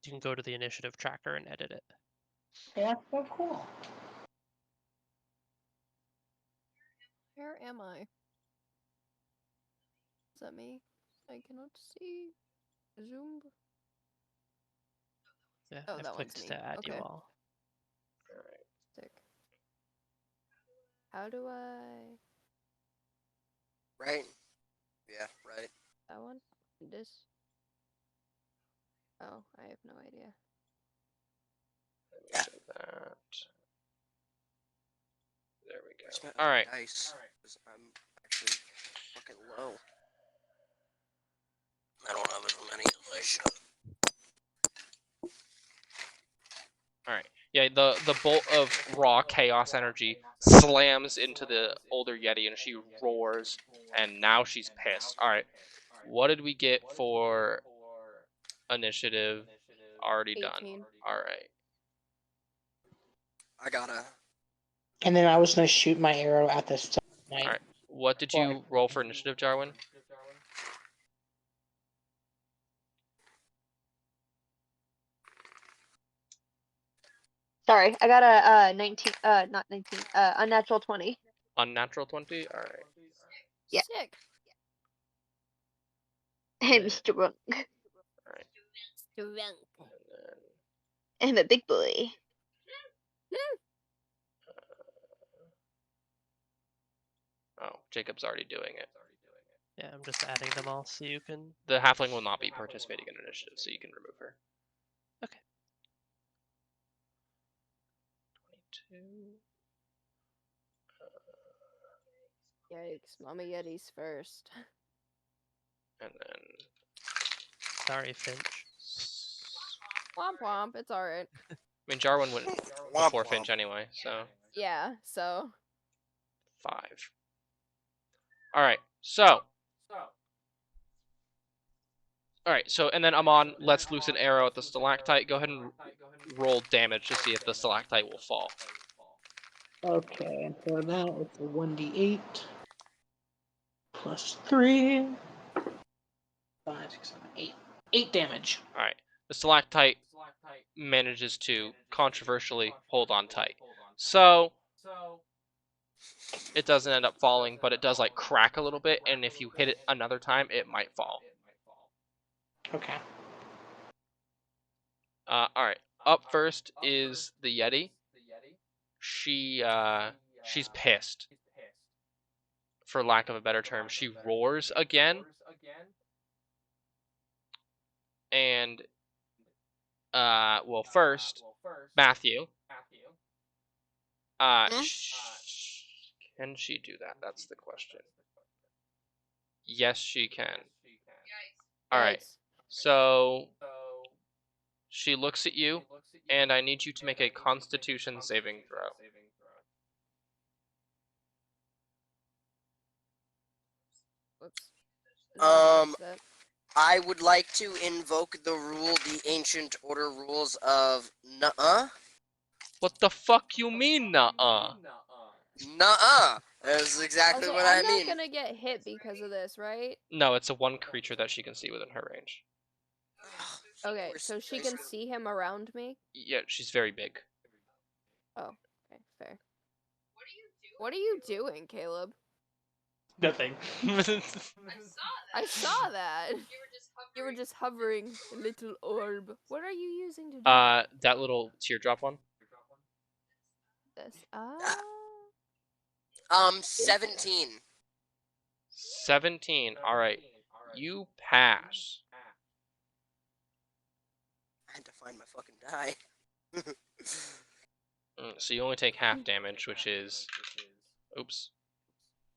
can go to the initiative tracker and edit it. so cool. Where am I? Is that me? I cannot see. Zoom. Yeah, Oh, I've that one's clicked me. to add you Okay. all. Sick. How do I? Right? Yeah, right. That one? This? Oh, I have no idea. Yeah. That. There we Where's go. my All right. dice? 'Cause I'm actually fucking low. I don't have as many as I should. All right. Yeah, the bolt of raw chaos energy slams into the older Yeti, and she roars, and now she's pissed. All right. What did we get for initiative? Already done. 18. All right. I gotta. And then I was gonna shoot my arrow at this All right. What did you roll for initiative, Jarwin? Sorry, I got a 19. Not 19. Unnatural 20. Unnatural 20. All right. Yeah. Sick. I'm Mr. Drunk. All right. Drunk. And then I'm a big boy. oh, Jacob's already doing it. Yeah, I'm just adding them all so you can. The halfling will not be participating in initiative, so you can remove her. Okay. 22. Yikes, Mama Yeti's first. And then Sorry, Finch. Womp womp, it's alright. I mean, Jarwin went before Finch anyway, so Yeah, so. 5. All right, so. All right, so and then I'm on. Let's loose an arrow at the stalactite. Go ahead and roll damage to see if the stalactite will fall. Okay, and for that it's a 1d8 plus 3. 5, 6, 7, 8. 8 damage. All right, the stalactite manages to controversially hold on tight. So it doesn't end up falling, but it does like crack a little bit, and if you hit it another time, it might fall. Okay. All right, up first is the Yeti. She's pissed, for lack of a better term. She roars again, and well, first Matthew. Can she do that? That's the question. Yes, she can. All right. Yikes. So she looks at you, and I need you to make a Constitution saving throw. Whoops. Did not Um, catch that. I would like to invoke the ancient order rules of nuh-uh. What the fuck you mean, nuh-uh? Nuh-uh. That's exactly Okay, what I'm I not mean. gonna get hit because of this, right? No, it's a one creature that she can see within her range. Okay, Where's so the she dice can go? see him around me? Yeah, she's very big. Oh, okay, fair. What are you doing, Caleb? Nothing. I saw that. You were just hovering, a little orb. What are you using to do That little teardrop one. this? 17. 17. All right. You pass. I had to find my fucking die. So you only take half damage, which is... Oops.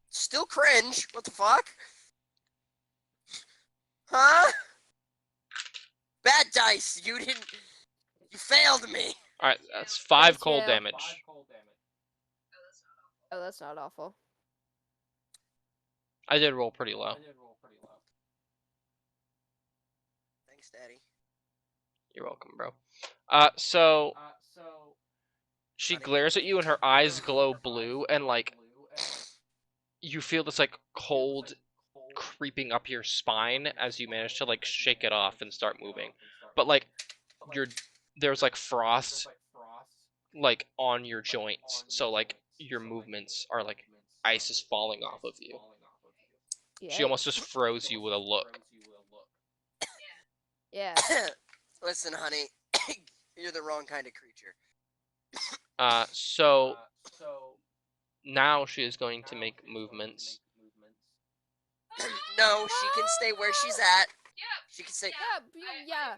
Still cringe. What the fuck? Huh? Bad dice. You didn't. You failed me. All right, that's 5 cold jail. damage. Oh, that's not awful. I did roll pretty low. Thanks, Daddy. You're welcome, bro. So she glares at you and her eyes glow blue, and like you feel this like cold creeping up your spine as you manage to like shake it off and start moving. But like there's like frost like on your joints, so like your movements are like ice is falling off of you. She almost just froze you with a look. Yeah. Listen, honey, you're the wrong kind of creature. So now she is going to make movements. No, she can stay where she's at. She can stay. Yeah.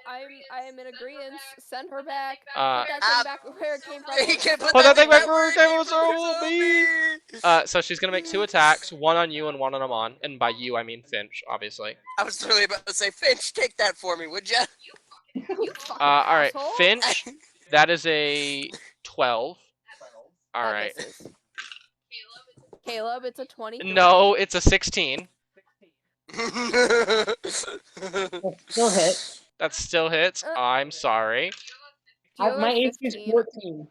I'm in agreement. Send her back. Uh, Put that thing back where it came from. You can't put Put that thing back where where it came from, me. So she's gonna make 2 attacks, one on you and one on Amon. And by you, I mean Finch, obviously. I was literally about to say, Finch, take that for me, would ya? You fucking All right, asshole. Finch, that is a 12. All That right. misses. Caleb, it's a 20. No, it's a 16. Still hit. That still hits. I'm sorry. My AC is 15. 14.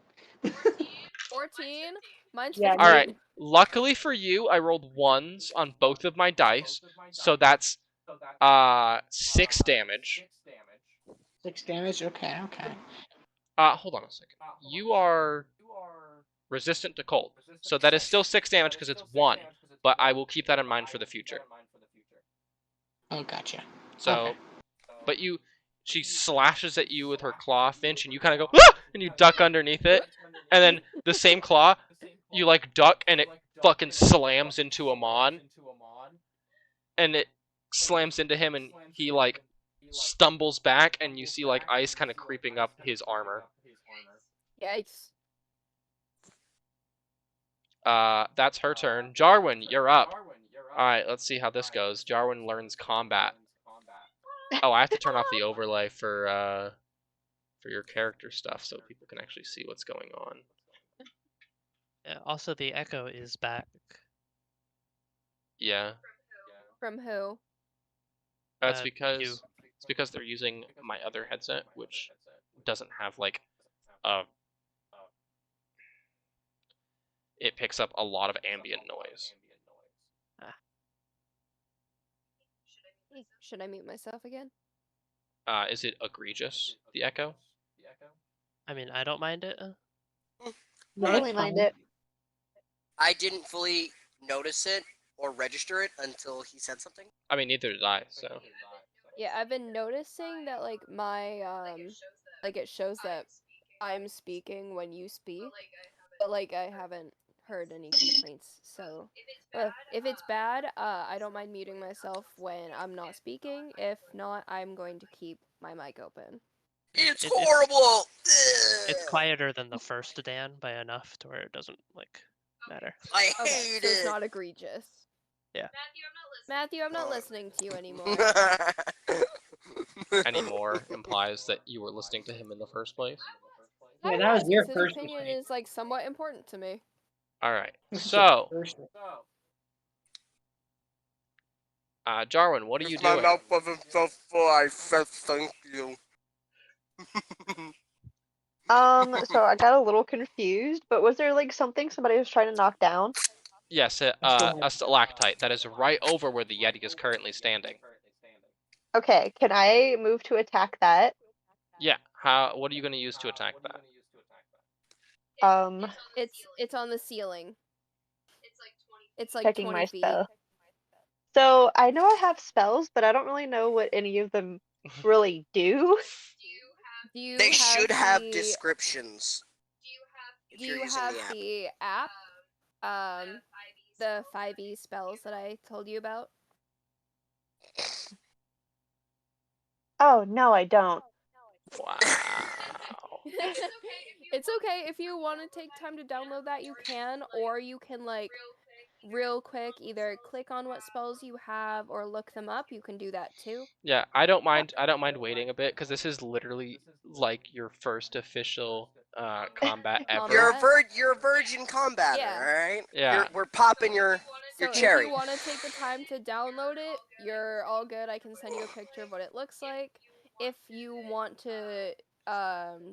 14. Mine's Yeah, 15. All right. Luckily for you, I rolled 1s on both of my dice, so that's 6 damage. 6 damage? Okay. Hold on a second. You are resistant to cold, so that is still 6 damage because it's 1, but I will keep that in mind for the future. Oh, gotcha. So, Okay. but she slashes at you with her claw, Finch, and you kind of go, ah! And you duck underneath it, and then the same claw, you like duck, and it fucking slams into Amon, and it slams into him, and he like stumbles back, and you see like ice kind of creeping up his armor. Yikes. That's her turn. Jarwin, you're up. Alright, let's see how this goes. Jarwin learns combat. Oh, I have to turn off the overlay for your character stuff so people can actually see what's going on. Yeah, also, the echo is back. Yeah. From who? That's You. it's because they're using my other headset, which doesn't have like it picks up a lot of ambient noise. Should I mute myself again? Is it egregious, the echo? I mean, I don't mind it. No, Totally it's mind fine. it. I didn't fully notice it or register it until he said something. I mean, neither did I, so. Yeah, I've been noticing that like my like it shows that I'm speaking when you speak, but like I haven't heard any complaints. So if it's bad, I don't mind muting myself when I'm not speaking. If not, I'm going to keep my mic open. It's horrible. It's quieter than the first Dan by enough to where it doesn't like matter. I Okay, hate so it's it. not egregious. Yeah. Matthew, I'm not listening to you anymore. Anymore implies that you were listening to him in the first place. Yeah, that was your His first opinion mistake. is like somewhat important to me. Alright, so, First- Jarwin, what are you If my doing? mouth wasn't so full, I said thank you. So I got a little confused, but was there like something somebody was trying to knock down? Yes, a stalactite that is right over where the Yeti is currently standing. Okay, can I move to attack that? Yeah, what are you going to use to attack that? It's on the ceiling. It's like Checking 20 my feet. spell. So I know I have spells, but I don't really know what any of them really do. Do you They should have the descriptions. If Do you're you using have the app. the app? The 5e spells that I told you about? Oh, no, I don't. Wow. It's okay if you want to take time to download that, you can, or you can like real quick either click on what spells you have or look them up. You can do that too. Yeah, I don't mind. I don't mind waiting a bit because this is literally like your first official combat ever. You're a virgin combatter, Yeah. alright? Yeah. We're popping your So cherry. if you want to take the time to download it, you're all good. I can send you a picture of what it looks like. If you want to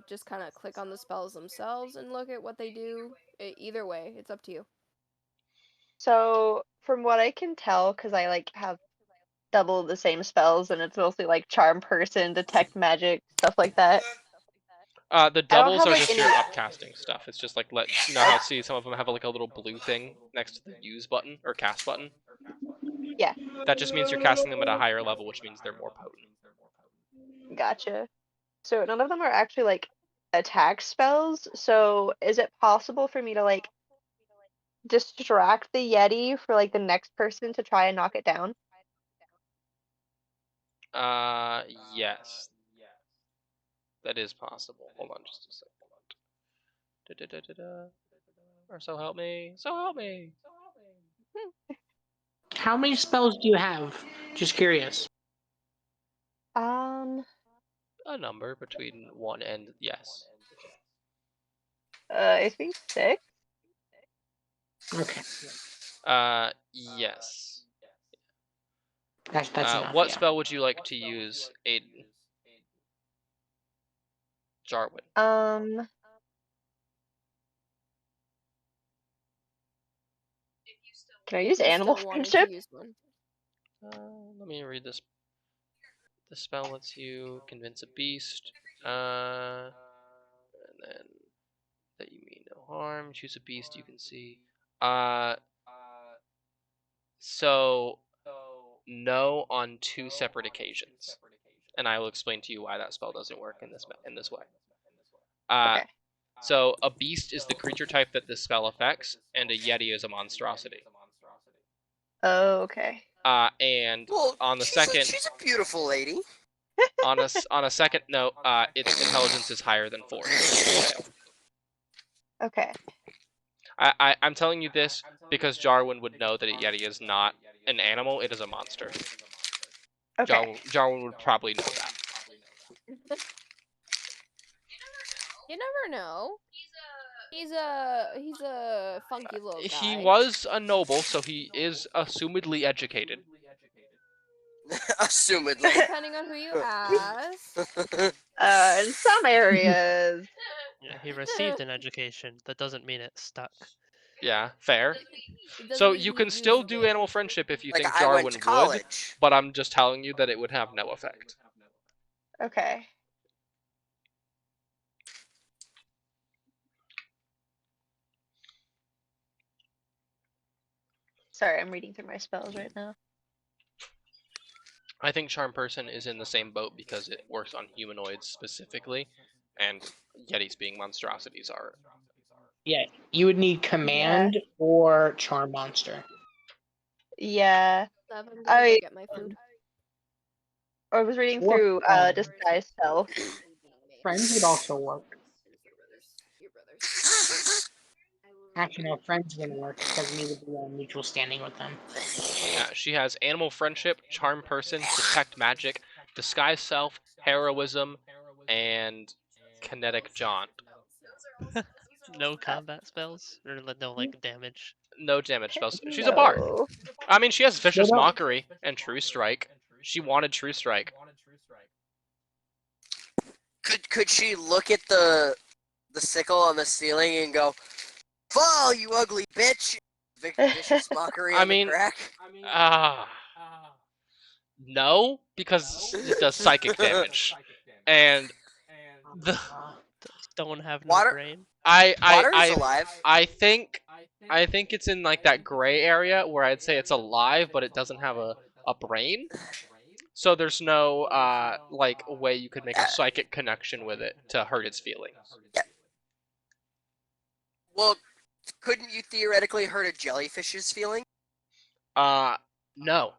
just kind of click on the spells themselves and look at what they do, either way, it's up to you. So from what I can tell, because I like have double the same spells, and it's mostly like charm person, detect magic, stuff like that. The I don't doubles have are like just any. your upcasting stuff. It's just like how see some of them have like a little blue thing next to the use button or cast button. Yeah, That just means you're casting them at a higher level, which means they're more potent. gotcha. So none of them are actually like attack spells. So is it possible for me to like distract the Yeti for like the next person to try and knock it down? Yes, that is possible. Hold on just a second. Da-da-da-da-da. Or so help me. So help me. How many spells do you have? Just curious. Um, A number between 1 and yes. I think 6. Okay, Yes. that's enough. What Yeah. spell would you like to use, Aiden? Jarwin. Um, can I use You animal still wanted friendship? to use one. Let me read this. The spell lets you convince a beast. And then that you mean no harm. Choose a beast you can see. So no on 2 separate occasions, and I will explain to you why that spell doesn't work in this way. Okay. So a beast is the creature type that this spell affects, and a yeti is a monstrosity. Okay. And Well, on the second, she's a beautiful lady. on a second note, its intelligence is higher than 4. Okay. I'm telling you this because Jarwin would know that a yeti is not an animal; it is a monster. Okay. Jarwin would probably know that. You never know. He's a funky little guy. He was a noble, so he is assumedly educated. Assumedly. Depending on who you ask. In some areas. Yeah, he received an education. That doesn't mean it stuck. Yeah, fair. It doesn't So mean you he can still used do it. animal friendship if you Like, think I went Jarwin to would, college. but I'm just telling you that it would have no effect. Okay. Sorry, I'm reading through my spells right now. I think Charm Person is in the same boat because it works on humanoids specifically, and Yetis being monstrosities are. Yeah, you would need command or charm monster. Yeah. I'm gonna go get my food. I was reading Or through friends. disguise spell. Friends would also work. Your brothers. Actually, no, friends wouldn't work because we would be on mutual standing with them. Yeah, she has animal friendship, charm person, detect magic, disguise self, heroism, and kinetic jaunt. No combat spells or no like damage. No damage spells. She's a bard. No. I mean, she has vicious don't. mockery and true strike. She wanted true strike. Could she look at the sickle on the ceiling and go, "Fall, you ugly bitch!" Vicious mockery I on mean, the crack. No, because it does psychic damage, and the Don't have no Water- brain. Water is alive. I think I think it's in like that gray area where I'd say it's alive, but it doesn't have a brain. So there's no like way you could make a psychic connection with it to hurt its feelings. Well, couldn't you theoretically hurt a jellyfish's feeling? No.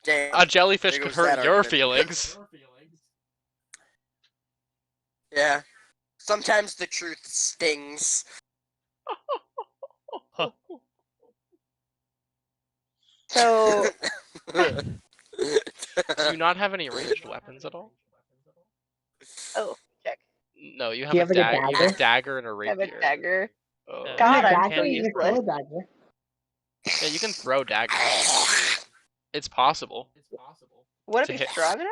Damn. A jellyfish There could goes hurt that your argument. feelings. Yeah. Sometimes the truth stings. So Do you not have any ranged weapons at all? oh, check. No, you have Do you a have, like, a dagger. You have a dagger? dagger and a I have rapier. a dagger. Oh. Yeah. God, Yeah, I'm dagger, so you can throw useless. a dagger. Yeah, you can throw daggers. It's possible. Would it To be hit. strong enough?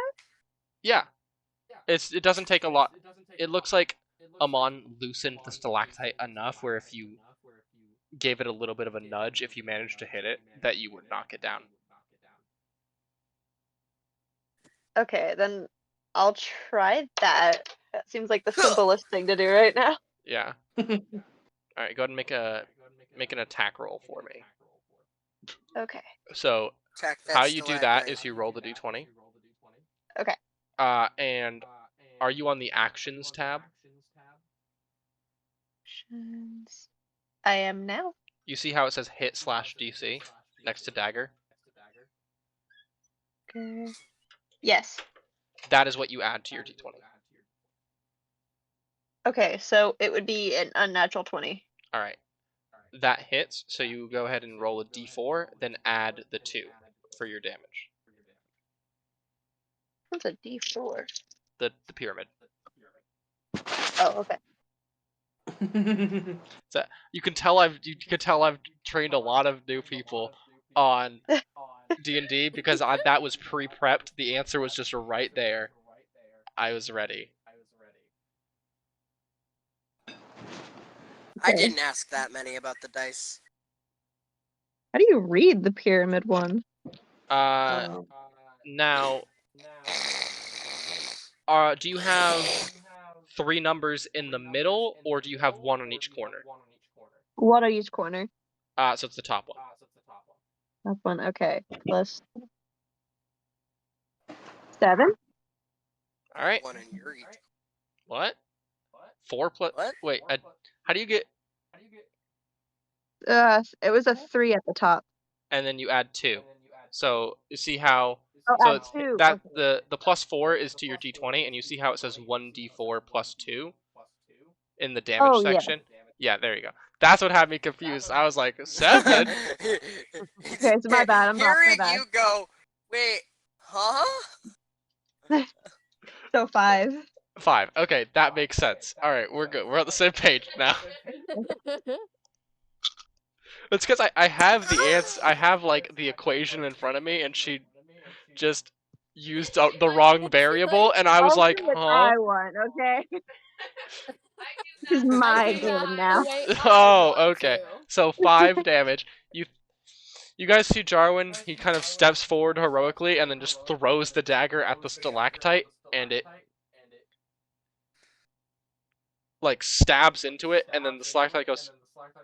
Yeah. It doesn't take a lot. It looks like Amon loosened the stalactite enough where if you gave it a little bit of a nudge, if you managed to hit it, that you would knock it down. Okay, then I'll try that. That seems like the simplest thing to do right now. Yeah. Alright, go ahead and make an attack roll for me. Okay. So Attack that how you do that stalagmite. is you roll the d20. Okay. And are you on the actions tab? Actions. I am now. You see how it says hit/DC next to dagger? Okay. Yes. That is what you add to your d20. Okay, so it would be an unnatural 20. Alright. That hits, so you go ahead and roll a d4, then add the 2 for your damage. What's a D4? The pyramid. Oh, okay. So you can tell I've trained a lot of new people on D&D because that was pre-prepped. The answer was just right there. I was ready. I Okay. didn't ask that many about the dice. How do you read the pyramid one? Now, do you have 3 numbers in the middle, or do you have 1 on each corner? One on each corner. So it's the top one. Top one. Okay. Plus 7. All right. One in your each. What? 4 plus. What? Wait. How do you get? It was a 3 at the top. And then you add 2. So you see how? Oh, So add it's 2. that Okay. the plus 4 is to your d20, and you see how it says 1d4 plus 2 in the damage Oh, yeah. section. Yeah, there you go. That's what had me confused. I was like 7. Okay, so my bad. I'm not. My Hearing bad. you go, wait, huh? So 5. 5. Okay, that makes sense. All right, we're good. We're on the same page now. It's because I have the answer. I have like the equation in front of me, and she just used the wrong variable, and I was I'll like, do what huh? I want, okay? This is my game now. Oh, okay. So 5 damage. You guys see Jarwin? He kind of steps forward heroically and then just throws the dagger at the stalactite, and it like stabs into it, and then the stalactite goes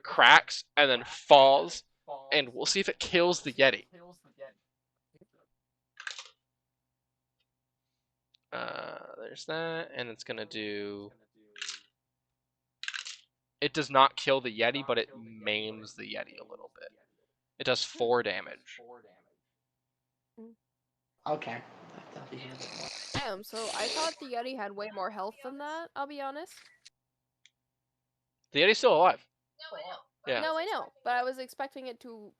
cracks and then falls, and we'll see if it kills the Yeti. There's that, and it's gonna do. It does not kill the Yeti, but it maims the Yeti a little bit. It does 4 damage. Okay. Damn, so I thought the Yeti had way more health than that, I'll be honest. The Yeti's still alive. Yeah. No, I know, but I was expecting it to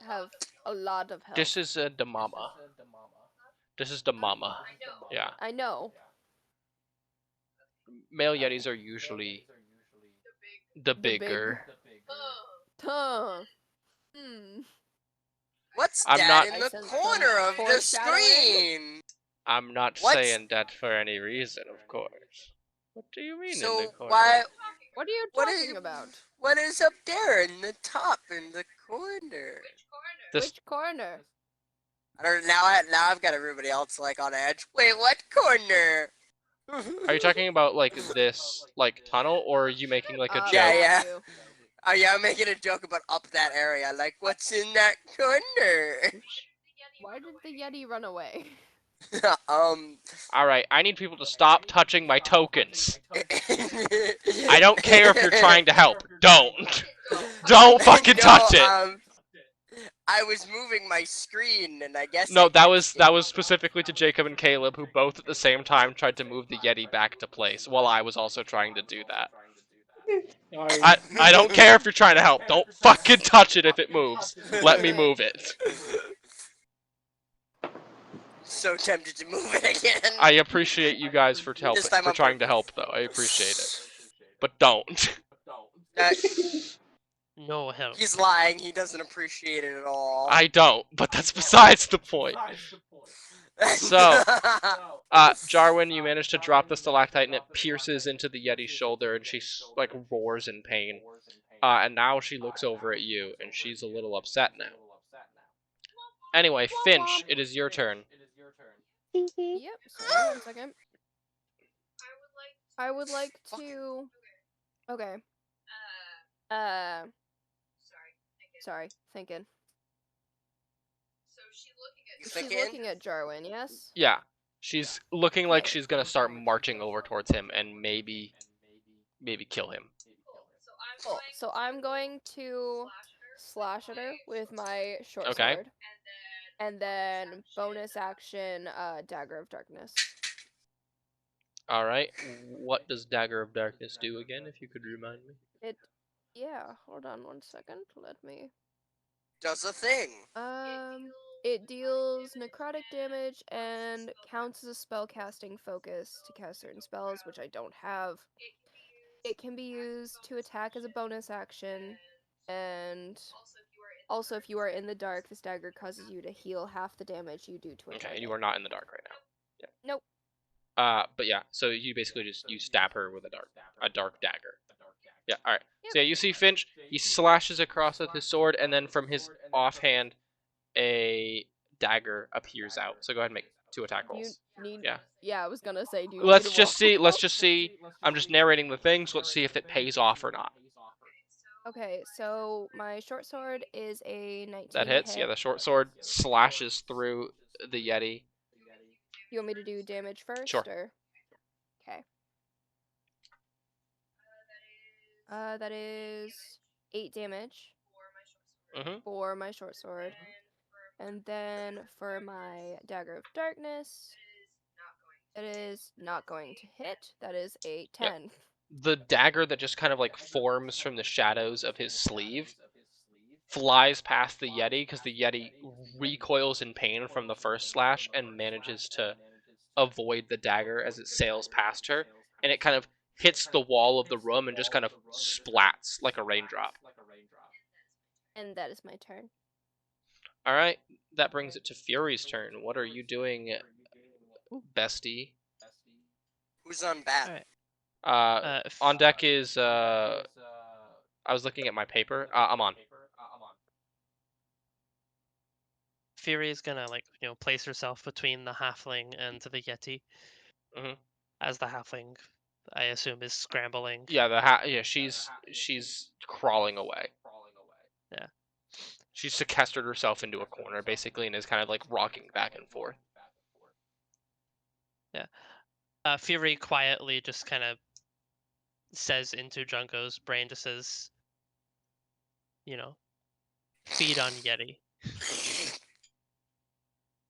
have a lot of health. This is the mama. This is the mama. Yeah. I know. Male Yetis are usually the bigger. Huh. Hmm. What's I'm that not- in I the sense corner some of the foreshadowing. screen? I'm not What's- saying that for any reason, of course. What do you mean in the So corner? why? What are you What talking is- about? What is up there in the top in the corner? This Which corner? I don't now. Now I've got everybody else like on edge. Wait, what corner? Are you talking about like this like tunnel, or are you making like a joke? Yeah, yeah. you. Oh yeah, I'm making a joke about up that area. Like, what's in that corner? Why did the Yeti run away? All right, I need people to stop touching my tokens. I I don't care if you're trying to help. Don't fucking touch it. I was moving my screen, and I guess No, I that touched was specifically to Jacob and Caleb, who both at the same time tried to move the Yeti back to place, while I was also trying to do that. Sorry. I don't care if you're trying to help. Don't fucking touch it if it moves. Let me move it. So tempted to move it again. I appreciate you guys for This time on trying to purpose. help, though. I appreciate it. But don't. Uh, No help. he's lying. He doesn't appreciate it at all. I don't, but that's besides the point. So, Jarwin, you managed to drop the stalactite and it pierces into the Yeti's shoulder and she like roars in pain. And now she looks over at you and she's a little upset now. Anyway, Finch, it is your turn. Yep, sorry, 1 second. I would like to... Okay. Sorry, thinking. She's looking at Jarwin, yes? Yeah. She's looking like she's gonna start marching over towards him and maybe kill him. Cool. So I'm going to slash at her with my short Okay. sword. And then bonus action, Dagger of Darkness. Alright. What does Dagger of Darkness do again, if you could remind me? Yeah, hold on 1 second. Let me... Does a thing. It deals necrotic damage and counts as a spellcasting focus to cast certain spells, which I don't have. It can be used to attack as a bonus action, and also if you are in the dark, this dagger causes you to heal half the damage you do to a Okay, target. you are not in the dark right now. Yeah. Nope. But yeah, so you basically you stab her with a dark dagger. Yeah, alright. Yep. So yeah, you see Finch, he slashes across with his sword, and then from his offhand, a dagger appears out. So go ahead and make 2 attack rolls. Yeah, I was gonna say, do you Let's need to just see. roll? Let's just see. I'm just narrating the things. Let's see if it pays off or not. Okay, so my short sword is a 19 That hits. to hit. Yeah, the short sword slashes through the Yeti. You want me to do damage first? Sure. Or... Okay. That is 8 damage for my short sword. And then for my Dagger of Darkness, it is not going to hit. That is a 10. Yep. The dagger that just kind of like forms from the shadows of his sleeve flies past the Yeti because the Yeti recoils in pain from the first slash and manages to avoid the dagger as it sails past her, and it kind of hits the wall of the room and just kind of splats like a raindrop. And that is my turn. Alright, that brings it to Fury's turn. What are you doing, bestie? Who's on bat? On deck is, I was looking at my paper. I'm on. Fury is gonna place herself between the halfling and the Yeti. As the halfling, I assume, is scrambling. Yeah, she's crawling away. Yeah. She's sequestered herself into a corner basically and is kind of like rocking back and forth. Yeah. Fury quietly just kind of says into Jungo's brain, just says, feed on Yeti.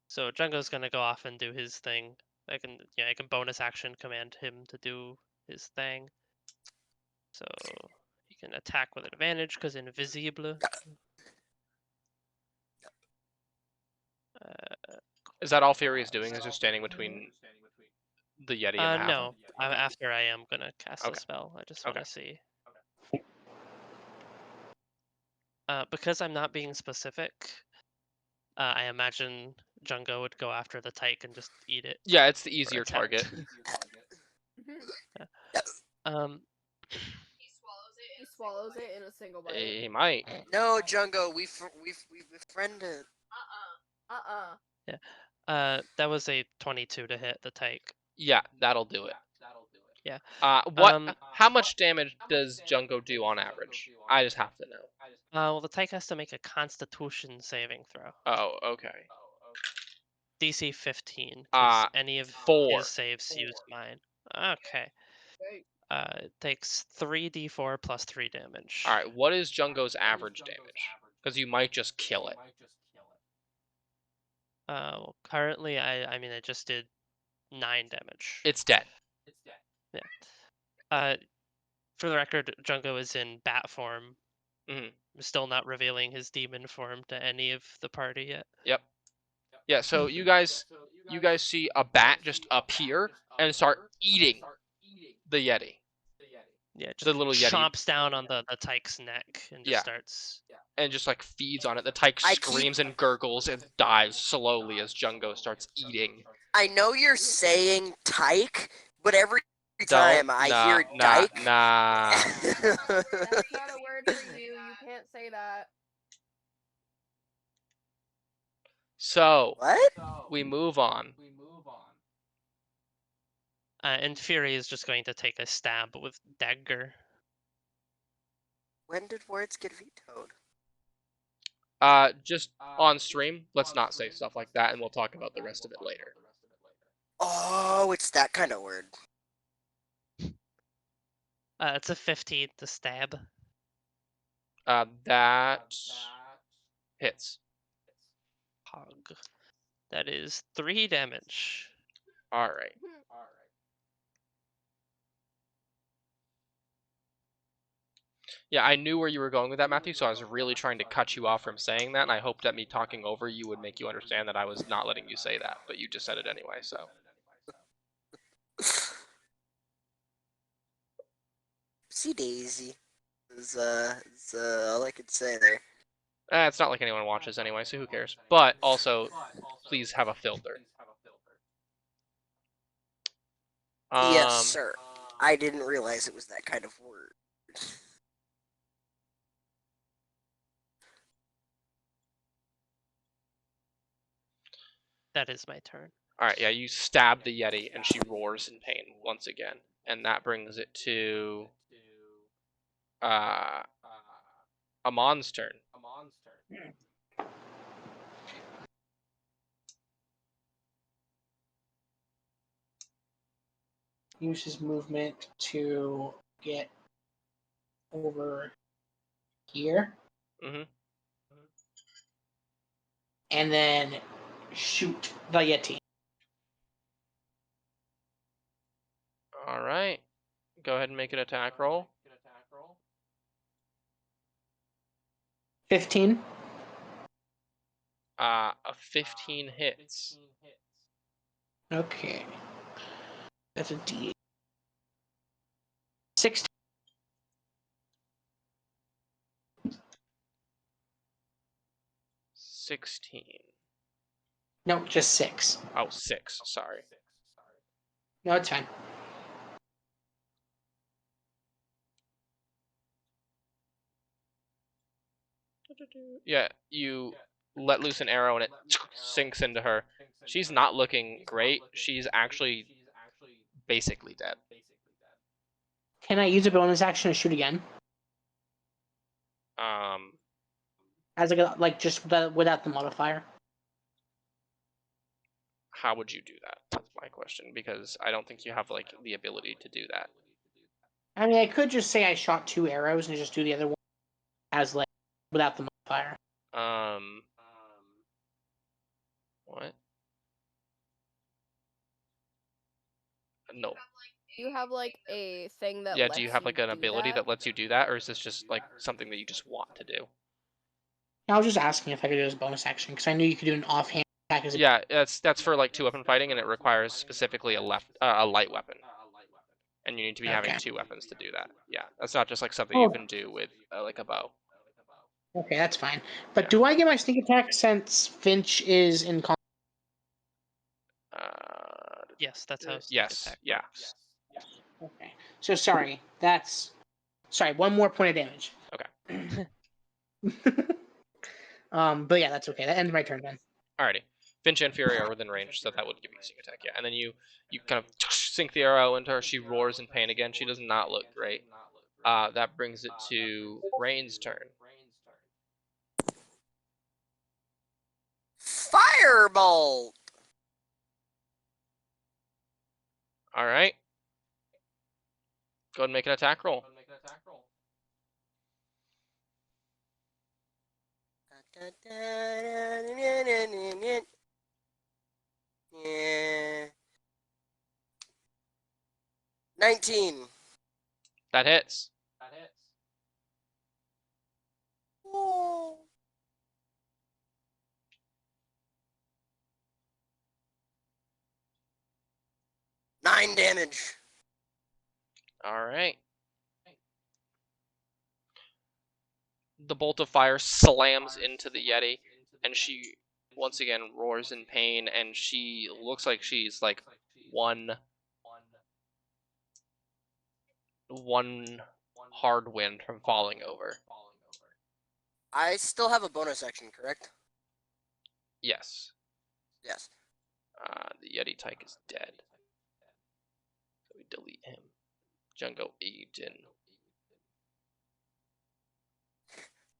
So Jungo's gonna go off and do his thing. I can bonus action command him to do his thing. So he can attack with advantage because invisible. Is that all Fury is doing? Is just standing between the Yeti and the halfling? No. After I am gonna cast a spell. I just want to see. Because I'm not being specific, I imagine Jungo would go after the tyke and just eat it. Yeah, it's the easier target. He swallows it in a single bite. He might. No, Jungo, we've befriended. Yeah. That was a 22 to hit the tyke. Yeah, that'll do it. Yeah. How much damage does Jungo do on average? I just have to know. Well, the tyke has to make a Constitution saving throw. Oh, okay. DC 15, because any of 4. his saves use mine. Okay. It takes 3d4 plus 3 damage. All right. What is Jungo's average damage? Because you might just kill it. Well, currently, I mean, I just did 9 damage. It's dead. Yeah. For the record, Jungo is in bat form. Mm-hmm. Still not revealing his demon form to any of the party yet. Yep. Yeah. So you guys see a bat just appear and start eating the Yeti. Yeah, just The little Yeti chomps down on the tyke's neck and just starts. And just like feeds on it. The tyke screams and gurgles and dies slowly as Jungo starts eating. I know you're saying tyke, but every time I hear dyke. Nah. That's not a word for you. You can't say that. So What? we move on. And Fury is just going to take a stab with dagger. When did words get vetoed? Just on stream, let's not say stuff like that, and we'll talk about the rest of it later. Oh, it's that kind of word. It's a 15 to stab. That hits. Pog. That is 3 damage. All right. Yeah, I knew where you were going with that, Matthew, so I was really trying to cut you off from saying that, and I hoped that me talking over you would make you understand that I was not letting you say that, but you just said it anyway, so. See Daisy. Is all I could say there. It's not like anyone watches anyway, so who cares? But also, please have a filter. Yes, sir. I didn't realize it was that kind of word. That is my turn. Alright, yeah, you stab the Yeti, and she roars in pain once again. And that brings it to Amon's turn. Use his movement to get over here. Mm-hmm. And then shoot the Yeti. Alright. Go ahead and make an attack roll. 15. A 15 hits. Okay. That's a D8. 16. 16. No, just 6. Oh, 6. Sorry. No, it's fine. Yeah, you let loose an arrow and it sinks into her. She's not looking great. She's actually basically dead. Can I use a bonus action to shoot again? As like just without the modifier? How would you do that? That's my question, because I don't think you have like the ability to do that. I mean, I could just say I shot 2 arrows and just do the other one as like without the modifier. What? No. Do you have like a thing that? Yeah, lets do you have like an ability that? that lets you do that, or is this just like something that you just want to do? I was just asking if I could do it as a bonus action because I knew you could do an offhand attack as a... Yeah, that's for like 2-weapon fighting, and it requires specifically a light weapon, and you need to be having 2 weapons to do that. Yeah, that's not just like something you can do with like a bow. Okay, that's fine. But do I get my sneak attack since Finch is in combat? Yes, that's how sneak Yes, attack yeah. works. Okay. So sorry, one more point of damage. Okay. But yeah, that's okay. That ends my turn then. Alrighty. Finch and Fury are within range, so that would give you a sneak attack, yeah. And then you kind of sink the arrow into her. She roars in pain again. She does not look great. That brings it to Rain's turn. Firebolt. All right. Go ahead and make an attack roll. Yeah. 19. That hits. Oh. Nine damage. All right. The bolt of fire slams into the Yeti, and she once again roars in pain, and she looks like she's like one hard wind from falling over. I still have a bonus action, correct? Yes. Yes. The Yeti tyke is dead. So we delete him. Jungo Eden.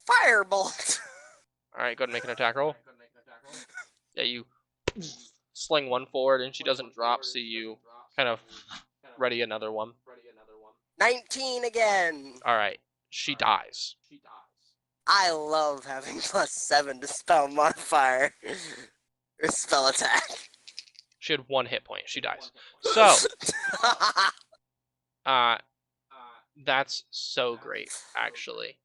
Firebolt. Alright, go ahead and make an attack roll. Yeah, you sling one forward and she doesn't drop, so you kind of ready another one. 19 again. Alright, she dies. I love having +7 to spell modifier. Or spell attack. She had 1 hit point. She dies. So, that's so great, actually.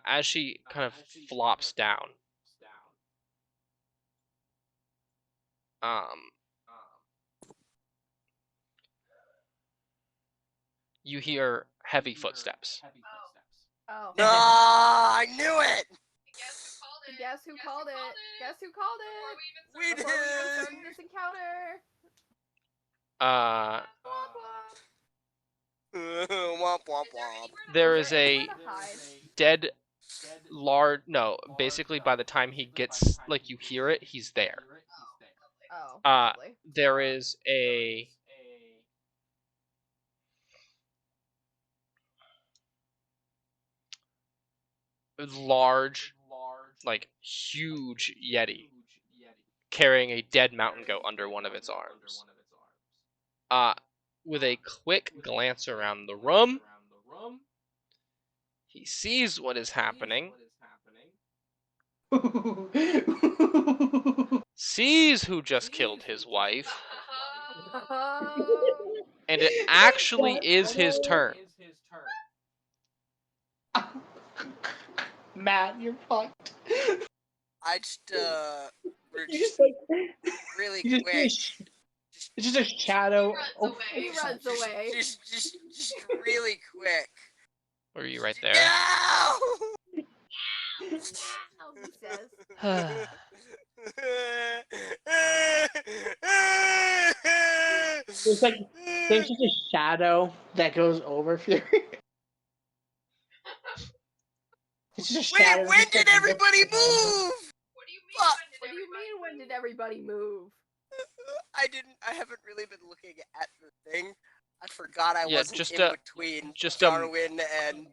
As she kind of flops down, you hear heavy footsteps. Oh. I knew it. Guess who called it? Guess who called it? We did. Before we even started this encounter. Uh, Womp womp womp. there is a Anywhere to hide? dead large. No, basically by the time he gets, like, you hear it, he's there. Oh, lovely. There is a large, like, huge Yeti carrying a dead mountain goat under one of its arms. With a quick glance around the room, he sees what is happening, sees who just killed his wife, and it actually is his turn. Matt, you're fucked. I just we're You just just like really you just quick. it's just a shadow. He runs away. Just really quick. Were you right there? No! He says. There's just a shadow that goes over Fury. It's just a Wait, shadow. when just, did like, everybody looks around him. move? What do you mean, when did everybody move? I haven't really been looking at the thing. I forgot I Yeah, wasn't just in a- between just a- Darwin and...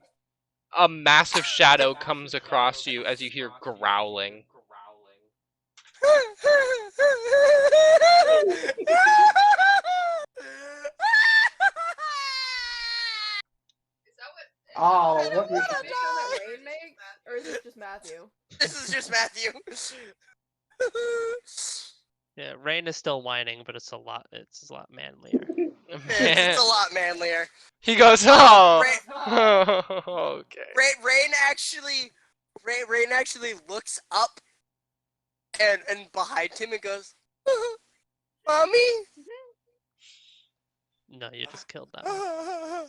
A massive shadow comes across you as you hear growling. Oh, Is what? that the sound that Rain makes? Or is this just Matthew? This is just Matthew. Yeah, Rain is still whining, but it's a lot manlier. It's a lot manlier. He goes, oh, Rain, okay. Rain actually looks up and behind him and goes, Mommy? No, you just killed that one.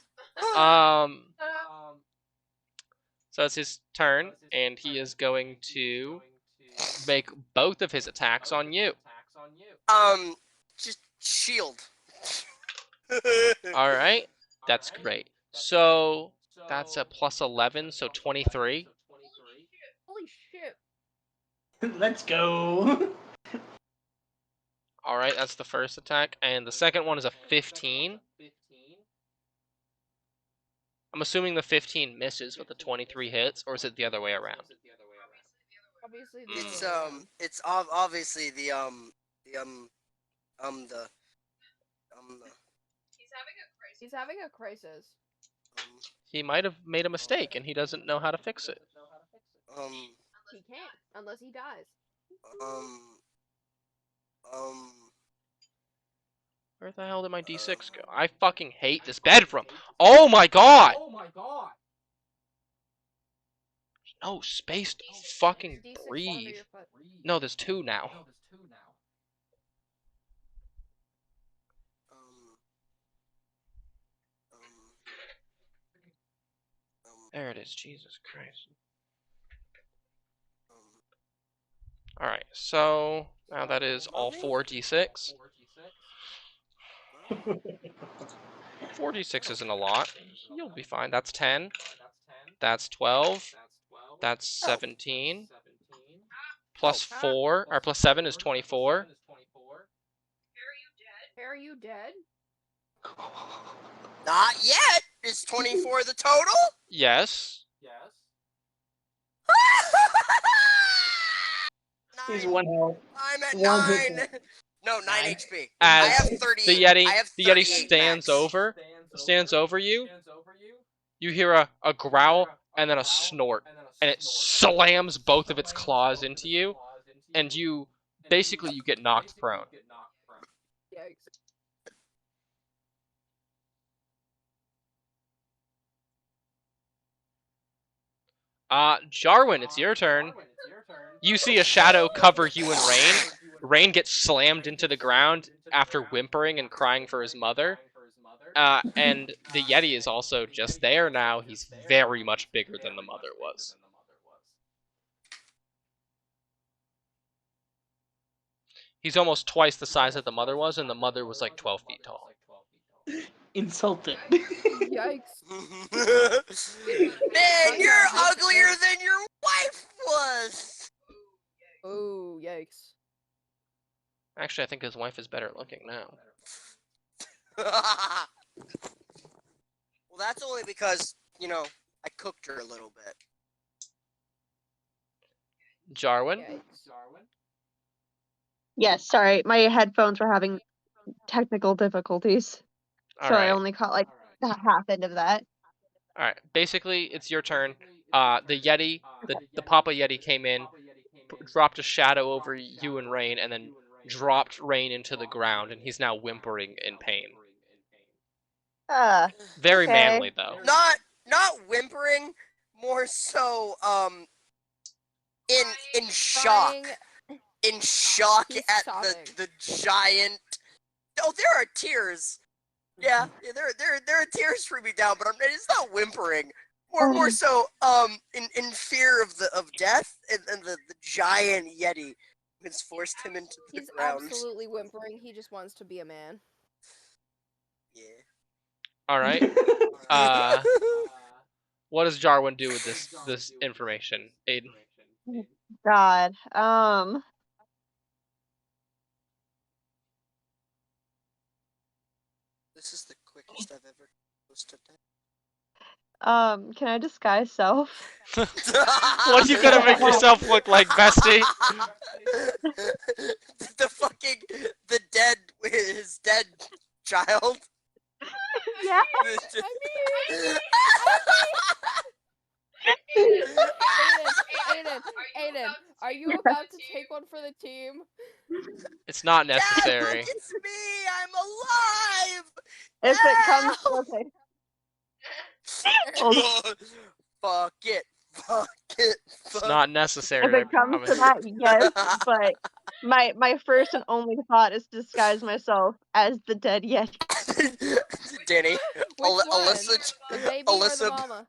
So it's his turn, and he is going to make both of his attacks on you. Just shield. All right, that's great. So that's a plus 11, so 23. Holy shit. Let's go. All right, that's the first attack, and the second one is a 15. I'm assuming the 15 misses with the 23 hits, or is it the other way around? Obviously, the It's other way around. it's obviously the the the He's having a crisis. He might have made a mistake, and he doesn't know how to fix it. He can't unless he dies. Where the hell did my D6 go? I fucking hate this bedroom. Oh my god! No space to fucking D6 under breathe. your foot. No, there's 2 now. There it is, Jesus Christ. Alright, so now that is all 4d6. 4d6 isn't a lot. You'll be fine. That's 10. That's 12. That's 17. Plus 4, or plus 7 is 24. Are you dead? Not yet. Is 24 the total? Yes. He's 9. 1 health. I'm at 1 hit 9. point. No, 9 9. HP. I As have 30. the Yeti, I have the Yeti 38 stands max. over you. You hear a growl and then a snort, and it slams both of its claws into you, and you get knocked prone. Yikes. Jarwin, it's your turn. You see a shadow cover you in Rain. Rain gets slammed into the ground after whimpering and crying for his mother. And the Yeti is also just there now. He's very much bigger than the mother was. He's almost twice the size that the mother was, and the mother was like 12 feet tall. Insulted. Yikes. Man, you're uglier than your wife was. Oh, yikes. Actually, I think his wife is better looking now. Well, that's only because, you know, I cooked her a little bit. Jarwin? Yikes. Yes, sorry, my headphones were having technical difficulties, so I Alright. only caught like the half end of that. Alright, basically, it's your turn. The Yeti, the Papa Yeti came in, dropped a shadow over you and Rain, and then dropped Rain into the ground, and he's now whimpering in pain. Very okay. manly, though. Not whimpering, more so, in shock. Crying. In shock He's at sobbing. the giant. Oh, there are tears. Yeah, there are tears streaming down, but it's not whimpering. More so, in fear of death and the giant Yeti has forced him into the He's ground. absolutely whimpering. He just wants to be a man. Yeah. Alright. What does Jarwin do with this information, Aiden? God. This is the quickest I've ever posted that. Can I disguise self? What are you gonna make yourself look like, bestie? the dead, his dead child. Yeah. Aiden, are you about to take one for the team? It's not necessary. Dad, it's me. I'm alive. If it comes, okay. Fuck it. It's not necessary. If it comes to that, yes. But my first and only thought is to disguise myself as the dead Yeti. Danny, Alyssa, the baby or the mama?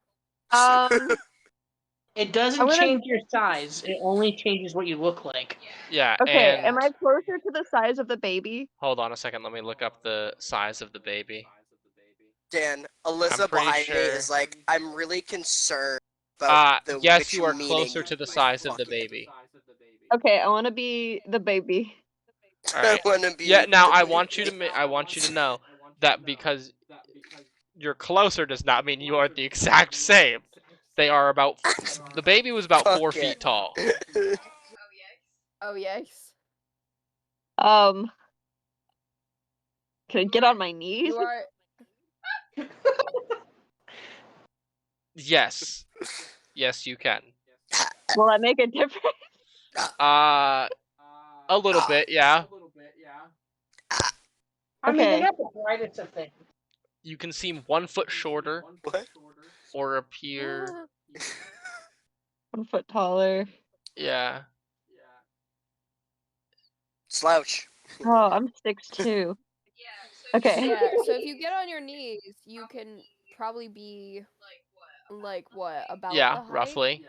It doesn't change your size. It only changes what you look like. Yeah. Okay, and am I closer to the size of the baby? Hold on a second. Let me look up the size of the baby. Dan, Alyssa behind me is like, I'm really concerned about the yes, you are closer to the size of the baby. Okay, I want to be the baby. All right. wanna be Yeah. Now the I baby. want you to I want you to know that because you're closer does not mean you are the exact same. They are about. The baby was about Fuck 4 feet it. tall. Oh yes. Um, can I get on my knees? You are. Yes. Yes, you can. Will that make a difference? A little bit, yeah. I mean, they Okay. got the brightest of things. You can seem 1 foot shorter What? or appear. 1 foot taller. Yeah. Slouch. Oh, I'm 6'2". Okay. Yeah. So if you get on your knees, you can probably be like what about Yeah, the height? roughly.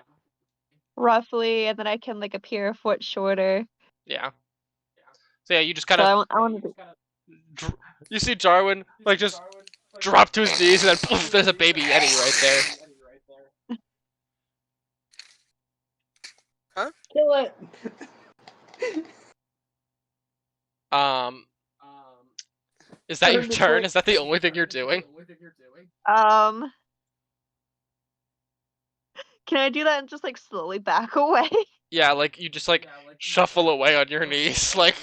Roughly, and then I can like appear a foot shorter. Yeah. So yeah, you just kind So of. I want to be. You see Jarwin like just drop to his knees and then poof, there's a baby Yeti right there. Kill it. Um, is that your turn? Is that the only thing you're doing? Um, can I do that and just like slowly back away? Yeah, like you just like shuffle away on your knees, like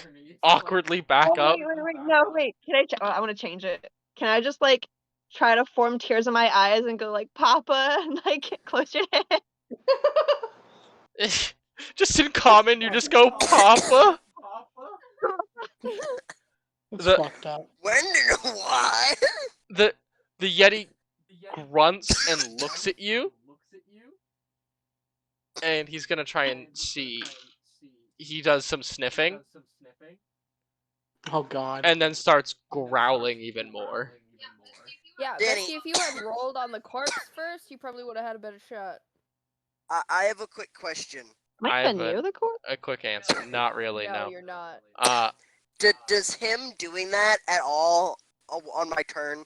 awkwardly back Oh up. wait, no, wait. Can I? I want to change it. Can I just like try to form tears in my eyes and go like Papa and like close your head? Just in common, you just go Papa. That's The fucked up. When and why? the the Yeti grunts and looks at you, and he's gonna try and see. He does some sniffing, Oh god. and then starts growling even more. Yeah, Danny. Betsy, if you had rolled on the corpse first, you probably would have had a better shot. I have a quick question. Am I I have even near the corpse? a quick answer. Not really, No, no. you're not. Does him doing that at all on my turn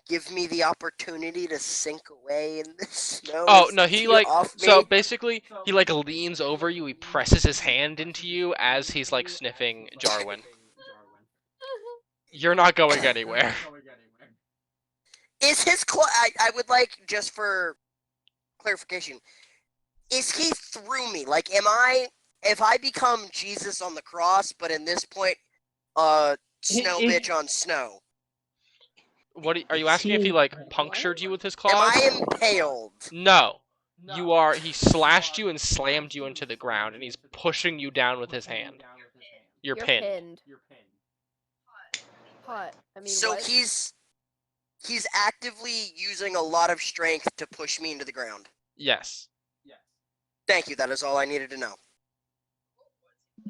give me the opportunity to sink away in the snow? Oh and no, he steal like off me? so basically he like leans over you. He presses his hand into you as he's like sniffing Jarwin. You're not going anywhere. Is his I would like, just for clarification, is he through me? Like, if I become Jesus on the cross, but in this point, snow He- bitch on snow? What are you asking if he like punctured you with his claws? Am I impaled? No. You are. He slashed you and slammed you into the ground, and he's pushing you down with his hand. You're pinned. Hot. I mean, So what? he's actively using a lot of strength to push me into the ground. Yes. Thank you. That is all I needed to know.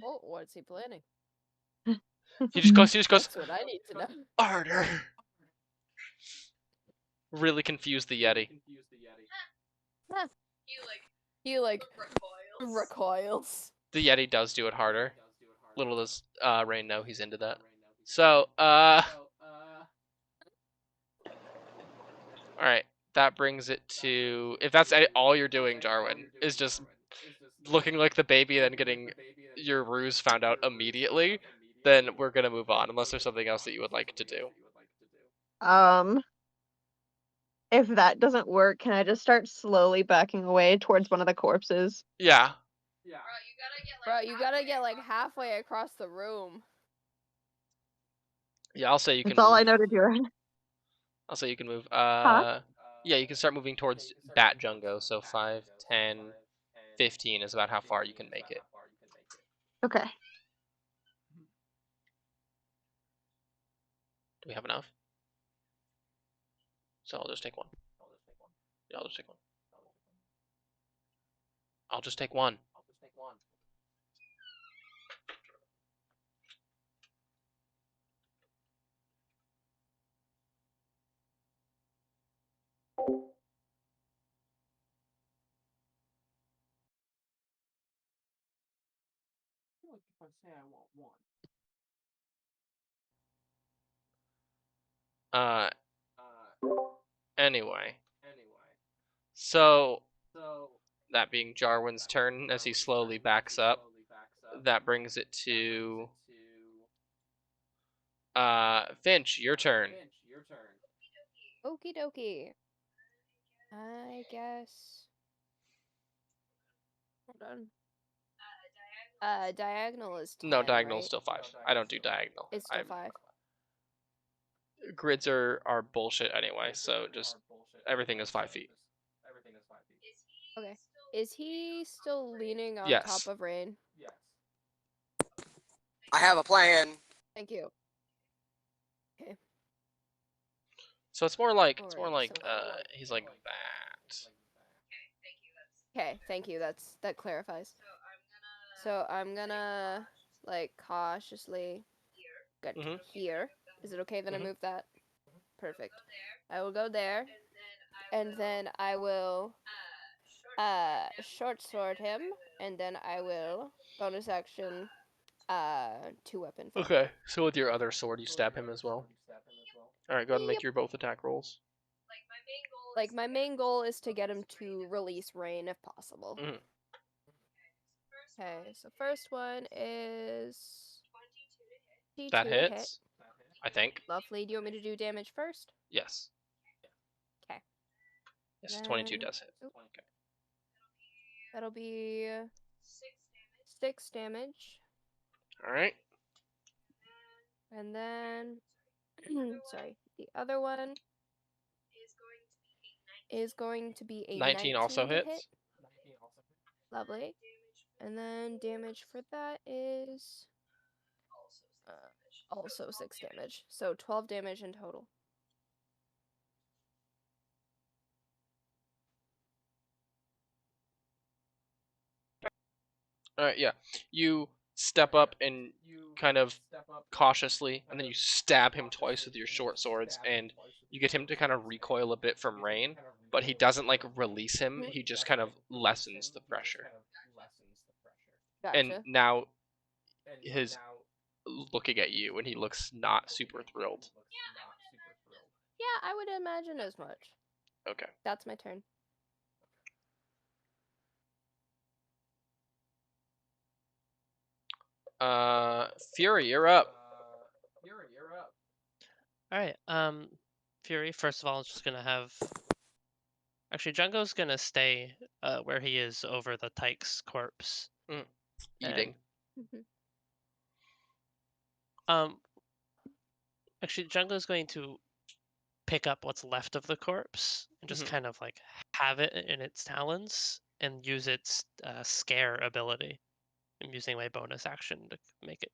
Oh, what's he planning? He just goes. That's what I need to know. Harder. Really confused the Yeti. He like recoils. The Yeti does do it harder. Little does Rain know he's into that. So, alright. That brings it to... If that's all you're doing, Jarwin, is just looking like the baby and then getting your ruse found out immediately, then we're gonna move on, unless there's something else that you would like to do. If that doesn't work, can I just start slowly backing away towards one of the corpses? Yeah. Bro, you gotta get like halfway across the room. Yeah, I'll say you can That's all move. I know to do right now. I'll say you can move. Huh? Yeah, you can start moving towards Bat Jungo, so 5, 10, 15 is about how far you can make it. Okay. Do we have enough? So I'll just take one. Yeah, I'll just take one. I'll just take one. Uh, anyway. So, that being Jarwin's turn as he slowly backs up, that brings it to Finch, your turn. Okie dokie. I guess. Hold on. Diagonal is 10, No, diagonal right? is still 5. I don't do diagonal. It's still 5. Grids are bullshit anyway, so just everything is 5 feet. Okay. Is he still leaning on Yes. top of Rain? I have a plan. Thank you. Okay. So it's more like Alright, so- he's like that. Okay, thank you. That clarifies. So I'm gonna like cautiously get Mhm. here. Is it okay that I Mhm. move that? Perfect. I will go there, and then I will short sword him, and then I will bonus action 2-weapon flip. Okay. So with your other sword, you stab him as well. All right, go ahead and make Yep. your both attack rolls. Like my main goal is to get him to release Rain if possible. Mhm. Okay, so first one is That 22 to hit. hits, I think. Lovely. Do you want me to do damage first? Yes. Okay. Yes, 22 does hit. Oop, Okay. that'll be 6 damage. All right. And then, sorry, the other one is going to be a 19 also to hit. hits. Lovely. And then damage for that is also 6 damage. So 12 damage in total. All right, yeah. You step up and kind of cautiously, and then you stab him twice with your short swords, and you get him to kind of recoil a bit from Rain, but he doesn't like release him. He just kind of lessens the pressure. And Gotcha. now his looking at you, and he looks not super thrilled. Yeah, I would imagine as much. Okay. That's my turn. Fury, you're up. All right. Fury. First of all, is just gonna have. Actually, Jungo's gonna stay where he is over the Tyke's corpse. Eating. And, actually, Jungo's going to pick up what's left of the corpse and just kind of like have it in its talons and use its scare ability. I'm using my bonus action to make it,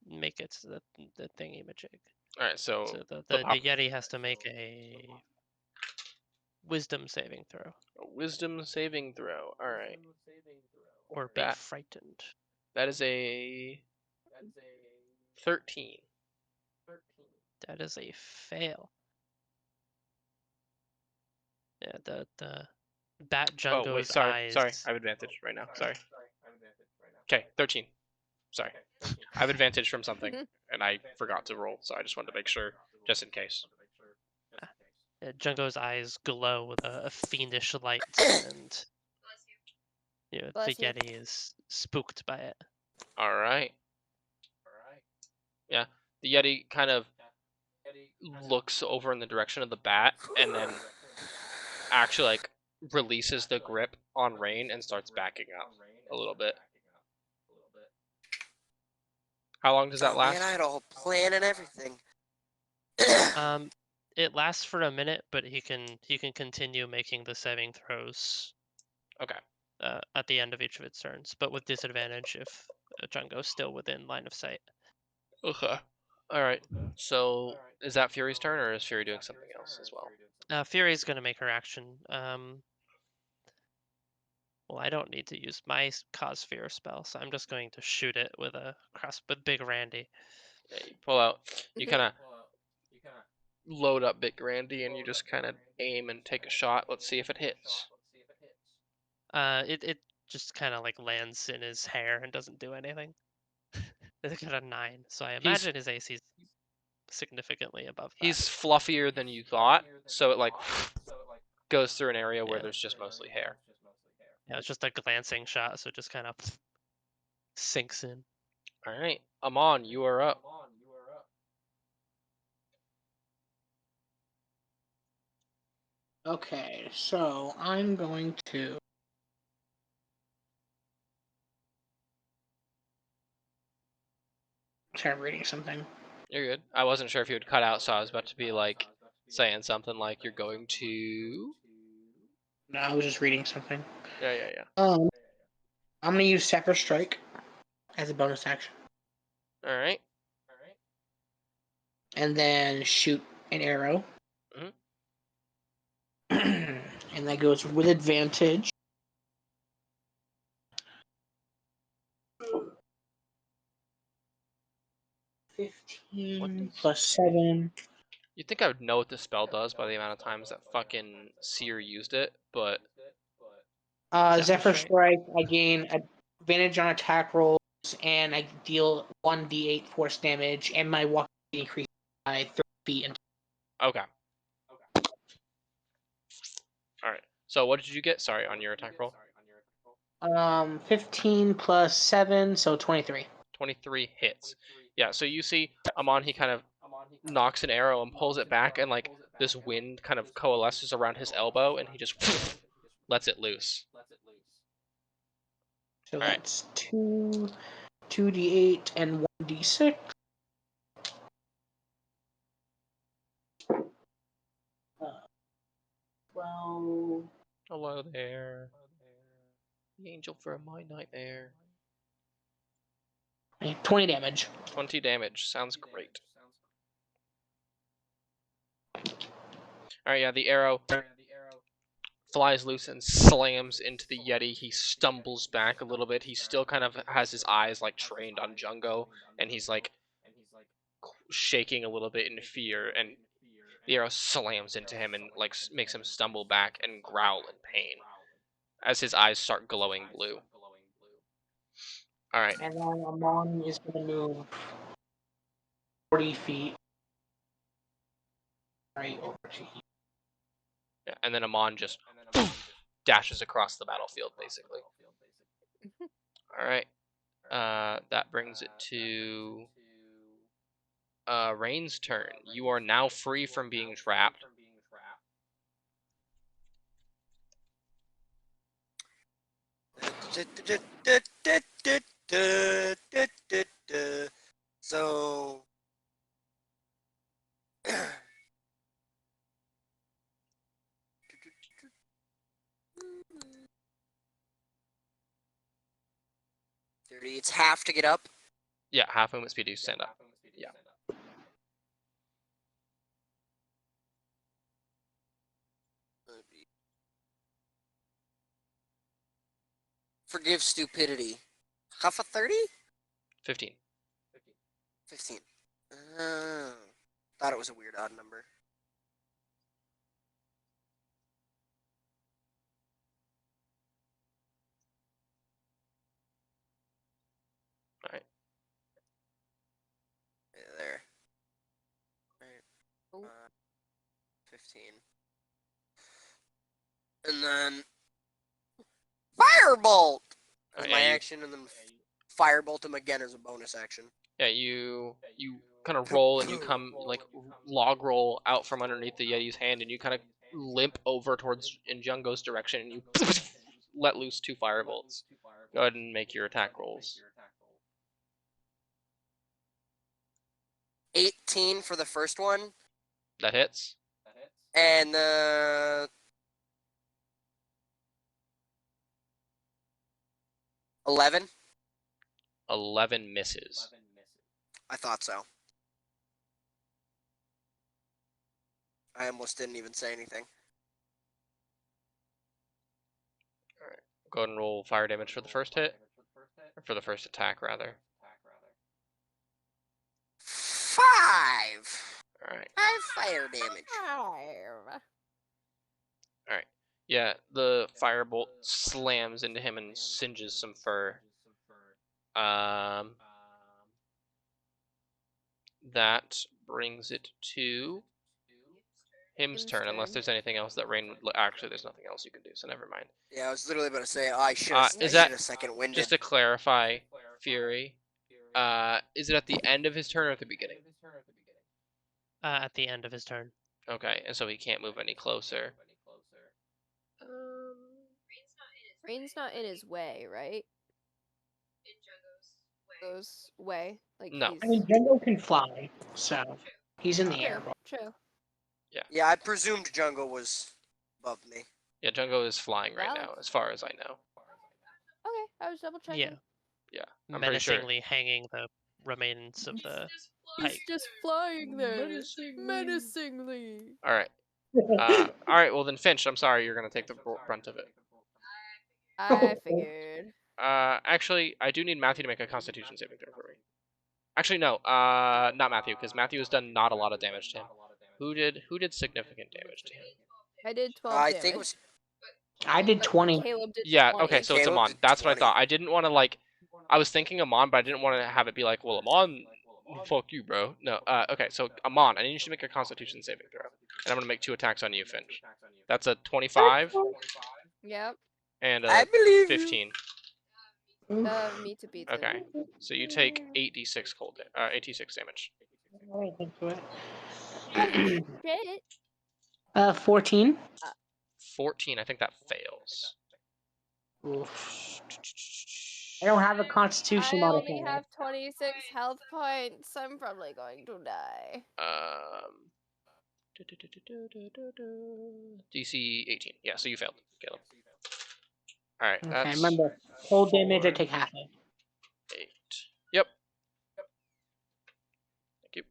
make it the thingy majig. All right, so the Yeti has to make a wisdom saving throw. A wisdom saving throw. All right. Or be That- frightened. That is a 13. That is a fail. Yeah, the Bat Oh wait, Jungo's sorry, eyes. sorry. I have advantage right now. Sorry. Okay, 13. Sorry. I have advantage from something, and I forgot to roll, so I just wanted to make sure, just in case. Jungo's eyes glow with a fiendish light, and the Bless you. Yeti is spooked by it. All right. Yeah, the Yeti kind of looks over in the direction of the bat, and then actually like releases the grip on Rain and starts backing up a little bit. How long does that Oh last? man, I had a whole plan and everything. It lasts for a minute, but he can continue making the saving throws. Okay. At the end of each of its turns, but with disadvantage if Jungo's still within line of sight. Okay. All right. So is that Fury's turn, or is Fury doing something else as well? Fury's going to make her action. Well, I don't need to use my cause fear spell, so I'm just going to shoot it with a with Big Randy. Yeah, you pull out. You kind of load up Big Randy, and you just kind of aim and take a shot. Let's see if it hits. It just kind of like lands in his hair and doesn't do anything. It's got a 9, so I imagine his AC is significantly above that. He's fluffier than you thought, so it like goes through an area where there's just mostly hair. Yeah, it's just a glancing shot, so it just kind of sinks in. All right, Amon, you are up. Okay, so I'm going to. Sorry, I'm reading something. You're good. I wasn't sure if you would cut out, so I was about to be like saying something like you're going to. No, I was just reading something. Yeah. I'm gonna use Sapper Strike as a bonus action, All right. and then shoot an arrow. Mhm. And that goes with advantage. What 15 does plus 7. You think I would know what the spell does by the amount of times that fucking seer used it, but Zephyr Strike. Strike, I gain advantage on attack rolls, and I deal 1d8 force damage, and my walk speed increases by 30 feet. okay. All right. So what did you get? Sorry, on your attack roll. 15 plus 7, so 23. 23 hits. Yeah. So you see Amon, he kind of knocks an arrow and pulls it back, and like this wind kind of coalesces around his elbow, and he just lets it loose. So All right. that's 2d8 and 1d6. Uh, 12. Hello there. The angel from my nightmare. 20 damage. 20 damage. Sounds great. Alright, yeah, the arrow flies loose and slams into the Yeti. He stumbles back a little bit. He still kind of has his eyes like trained on Jungo, and he's like shaking a little bit in fear, and the arrow slams into him and like makes him stumble back and growl in pain as his eyes start glowing blue. Alright. And then Amon is going to move 40 feet right over to here. Yeah, and then Amon just dashes across the battlefield, basically. Alright. That brings it to Rain's turn. You are now free from being trapped. So. 30. It's half to get up. Yeah, half movement speed to stand up. Yeah. Forgive stupidity. Half a 30? 15. 15. Thought it was a weird odd number. Alright. Yeah, there. Right. 15. And then Firebolt as my action, and then Firebolt him again as a bonus action. Yeah, you kind of roll and you come like log roll out from underneath the Yeti's hand, and you kind of limp over towards Njungo's direction, and you let loose 2 firebolts. Go ahead and make your attack rolls. 18 for the first one, That hits. and 11. 11 misses. I thought so. I almost didn't even say anything. Alright. Go ahead and roll fire damage for the first hit. Or for the first attack, rather. 5. Alright. 5 fire damage. Alright. Yeah, the firebolt slams into him and singes some fur. That brings it to him's turn, unless there's anything else that Rain. Actually, there's nothing else you can do, so never mind. Yeah, I was literally about to say, oh, I should have Is that second winded. just to clarify, Fury? Is it at the end of his turn or at the beginning? At the end of his turn. Okay, and so he can't move any closer. Rain's not in his way, right? Goes way. Like No. he's I mean, Jungle can fly, so he's in the air. true. Yeah, I presumed Jungle was above me. Yeah, Jungo is flying right Valid. now, as far as I know. Okay, I was double checking. Yeah. Yeah, I'm pretty sure. Menacingly hanging the remains of the He's pike. just flying there. Menacingly. Menacingly. All right. All right. Well, then Finch, I'm sorry, you're gonna take the brunt of it. I figured. Actually, I do need Matthew to make a Constitution saving throw for me. Actually, no. Not Matthew, because Matthew has done not a lot of damage to him. Who did significant damage to him? I did 12 I damage. think it was. I did 20. Caleb did Yeah. 20. Okay. So it's Caleb Amon. did That's what I 20. thought. I didn't want to like. I was thinking Amon, but I didn't want to have it be like, well, Amon, fuck you, bro. No. Okay. So Amon, I need you to make a Constitution saving throw, and I'm gonna make 2 attacks on you, Finch. That's a 25 Yep. and I a believe 15. Me to beat it. Okay. So you take 8d6 cold, 8d6 damage. Alright, thanks for Holy it. shit. 14. 14. I think that fails. Oof. I don't have a Constitution I only modifier. have 26 health points. I'm probably going to die. DC 18. Yeah, so you failed, Caleb. All right, Okay, that's remember, cold damage, I take half of. 8. Yep. Thank you.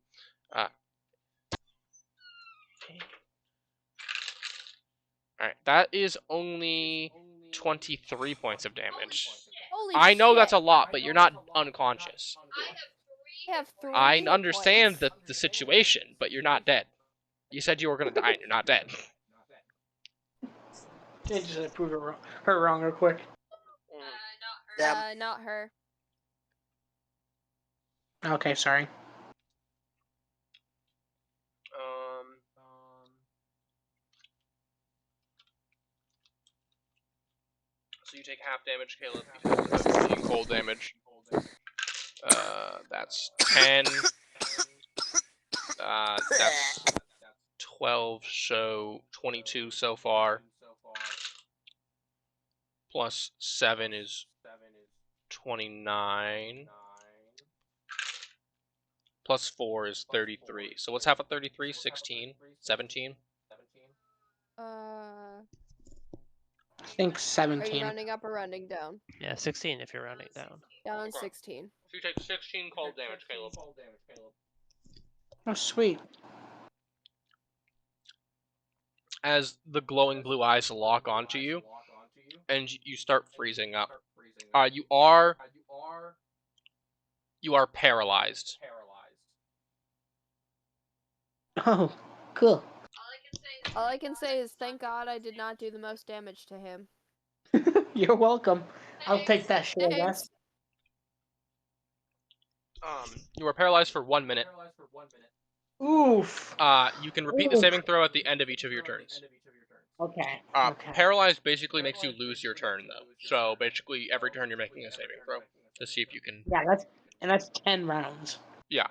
All right, that is only 23 points of damage. Holy I know shit. that's a lot, but you're not unconscious. I have 3 I hit understand points. the situation, but you're not dead. You said you were gonna die, and you're not dead. I just proved her wrong real quick. Damn. Not her. Okay, sorry. So you take half damage, Caleb, because of 15 cold damage. That's 10. That's 12, so 22 so far. Plus 7 is 29. Plus 4 is 33. So what's half of 33? 16? 17? I think Are you 17. rounding up or rounding down? Yeah, 16 if you're rounding down. Down Okay. 16. So you take 16 cold damage, Caleb. Oh, sweet. As the glowing blue eyes lock onto you, and you start freezing up. You are paralyzed. Oh, cool. All I can say is thank God I did not do the most damage to him. You're welcome. I'll take that shit, I guess. You are paralyzed for 1 minute. Oof. You can repeat the saving throw at the end of each of your turns. Okay. Okay. Paralyzed basically makes you lose your turn, though. So basically, every turn you're making a saving throw to see if you can. Yeah, that's 10 rounds. Yeah.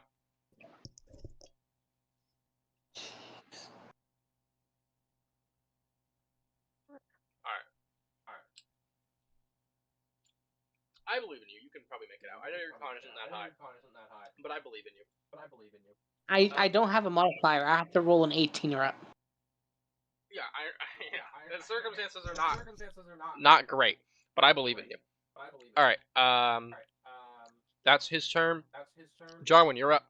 I believe in you. You can probably make it out. I know your con isn't that high, but I believe in you. I don't have a modifier. I have to roll an 18 or up. Yeah, yeah. The circumstances are not great, but I believe in you. All right. That's his turn. Jarwin, you're up.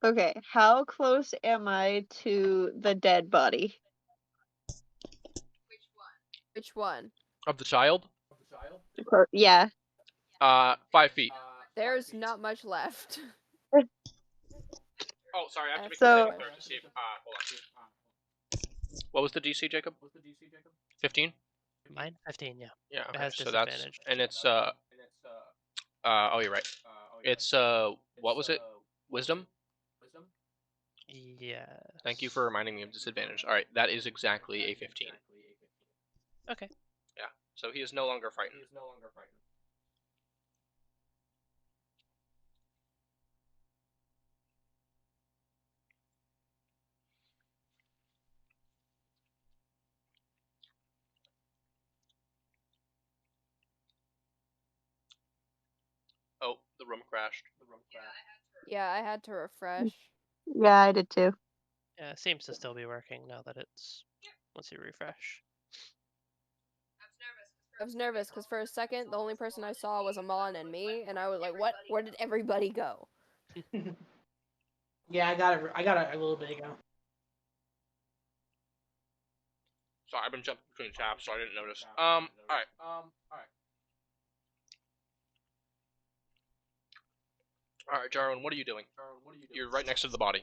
Okay, how close am I to the dead body? Which one? Of the child. Yeah. 5 feet. There's not much left. Oh, sorry. I have to make So- a saving throw to see if. Hold on. What was the DC, Jacob? 15. Mine 15, yeah. Yeah. It Okay. has So that's disadvantage. and it's Oh, you're right. It's what was it? Wisdom. Yeah. Thank you for reminding me of disadvantage. All right, that is exactly a 15. Okay. Yeah. So he is no longer frightened. Oh, the room crashed. Yeah, I had to refresh. Yeah, I did too. Yeah, it seems to still be working now that it's once you refresh. I was nervous because for a second, the only person I saw was Amon and me, and I was like, "What? Where did everybody go?" Yeah, I got it. I got it a little bit ago. Sorry, I've been jumping between tabs, so I didn't notice. All right. All right, Jarwin, what are you doing? You're right next to the body,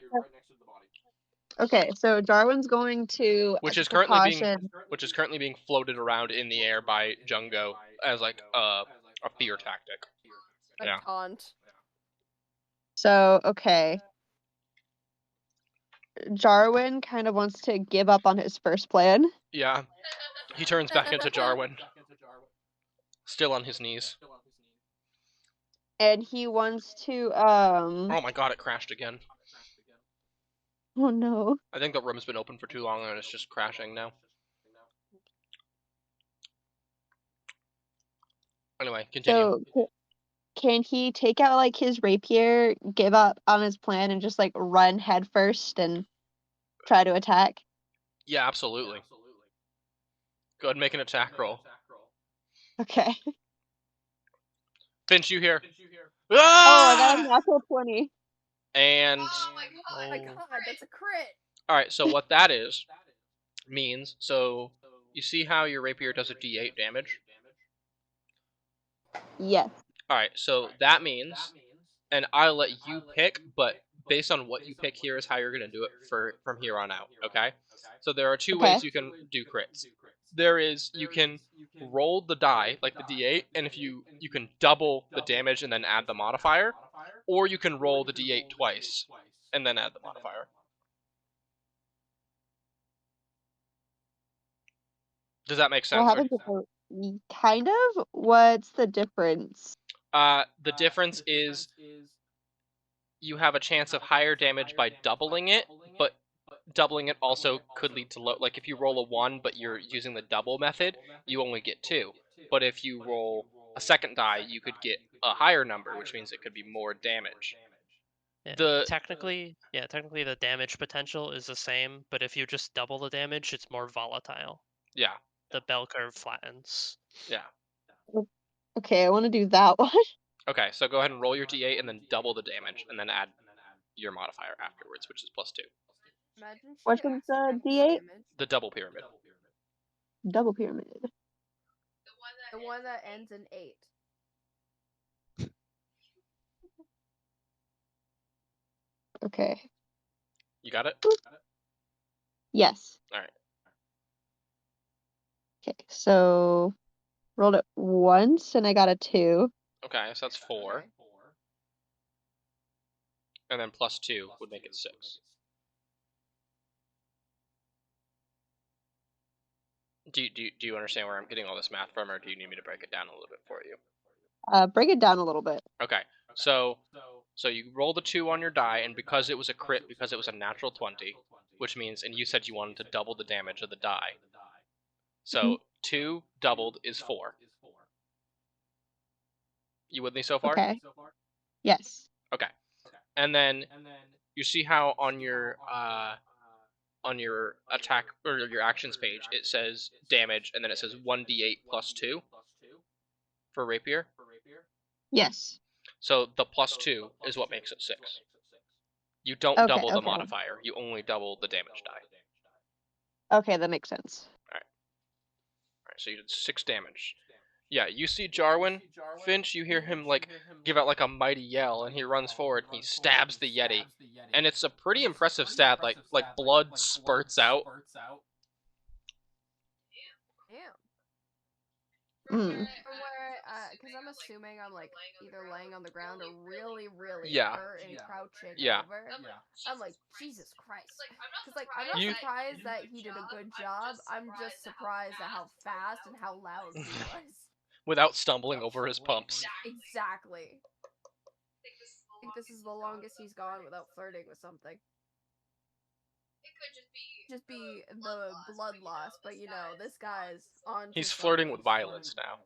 Okay, so Jarwin's going to, which as a is currently precaution, being floated around in the air by Jungo as like a fear tactic. A Yeah. taunt. So, okay. Jarwin kind of wants to give up on his first plan, Yeah. He turns back into Jarwin, still on his knees. and he wants to, Oh my god, it crashed again. oh no. I think the room's been open for too long and it's just crashing now. Anyway, continue. So, can he take out, like, his rapier, give up on his plan, and just, like, run headfirst and try to attack? Yeah, absolutely. Go ahead and make an attack roll. Okay. Finch, you hear? Oh, I got a Ah! natural 20. And Oh my god, that's a crit. all right, so what that is means, so you see how your rapier does a d8 damage? Yes. All right, so that means, and I'll let you pick, but based on what you pick here is how you're gonna do it from here on out. Okay? So there are two Okay. ways you can do crits. There is you can roll the die like the d8, and if you can double the damage and then add the modifier, or you can roll the d8 twice and then add the modifier. Does that make What sense? happens if kind of? What's the difference? The difference is you have a chance of higher damage by doubling it, but doubling it also could lead to low. Like if you roll a 1, but you're using the double method, you only get 2. But if you roll a second die, you could get a higher number, which means it could be more damage. Yeah, technically the damage potential is the same, but if you just double the damage, it's more volatile. Yeah. The bell curve flattens. Yeah. Okay, I want to do that one. Okay, so go ahead and roll your d8 and then double the damage, and then add your modifier afterwards, which is +2. Imagine she Which gets one's the max D8? damage. The double pyramid. Double pyramid. The one that ends in 8. Okay. You got it? Yes. All right. Okay, so rolled it once and I got a 2. Okay, so that's 4. Okay. And then +2 would make it 6. Do you understand where I'm getting all this math from, or do you need me to break it down a little bit for you? Break it down a little bit. Okay, so you roll the 2 on your die, and because it was a crit, because it was a natural 20, which means, and you said you wanted to double the damage of the die. So 2 doubled is 4. You with me so far? Okay. Yes. Okay. And then you see how on your attack or your actions page it says damage, and then it says 1d8 +2 for rapier. Yes. So the +2 is what makes it 6. You don't Okay, double the okay. modifier. You only double the damage die. Okay, that makes sense. All right. So you did 6 damage. Yeah, you see Jarwin, Finch. You hear him like give out like a mighty yell, and he runs forward and he stabs the Yeti, and it's a pretty impressive stab. Like blood spurts out. Damn. Mm. From where because I'm assuming I'm like either laying on the ground or really, really Yeah. hurt and crouching Yeah. over. I'm like, Jesus Christ. Because like I'm not You- surprised that he did a good job. I'm just surprised at how fast and how loud he was. Without stumbling over his pumps. Exactly. I think this is the longest he's gone without flirting with something. Just be the blood loss, but you know, this guy's on to He's flirting something. with violence now.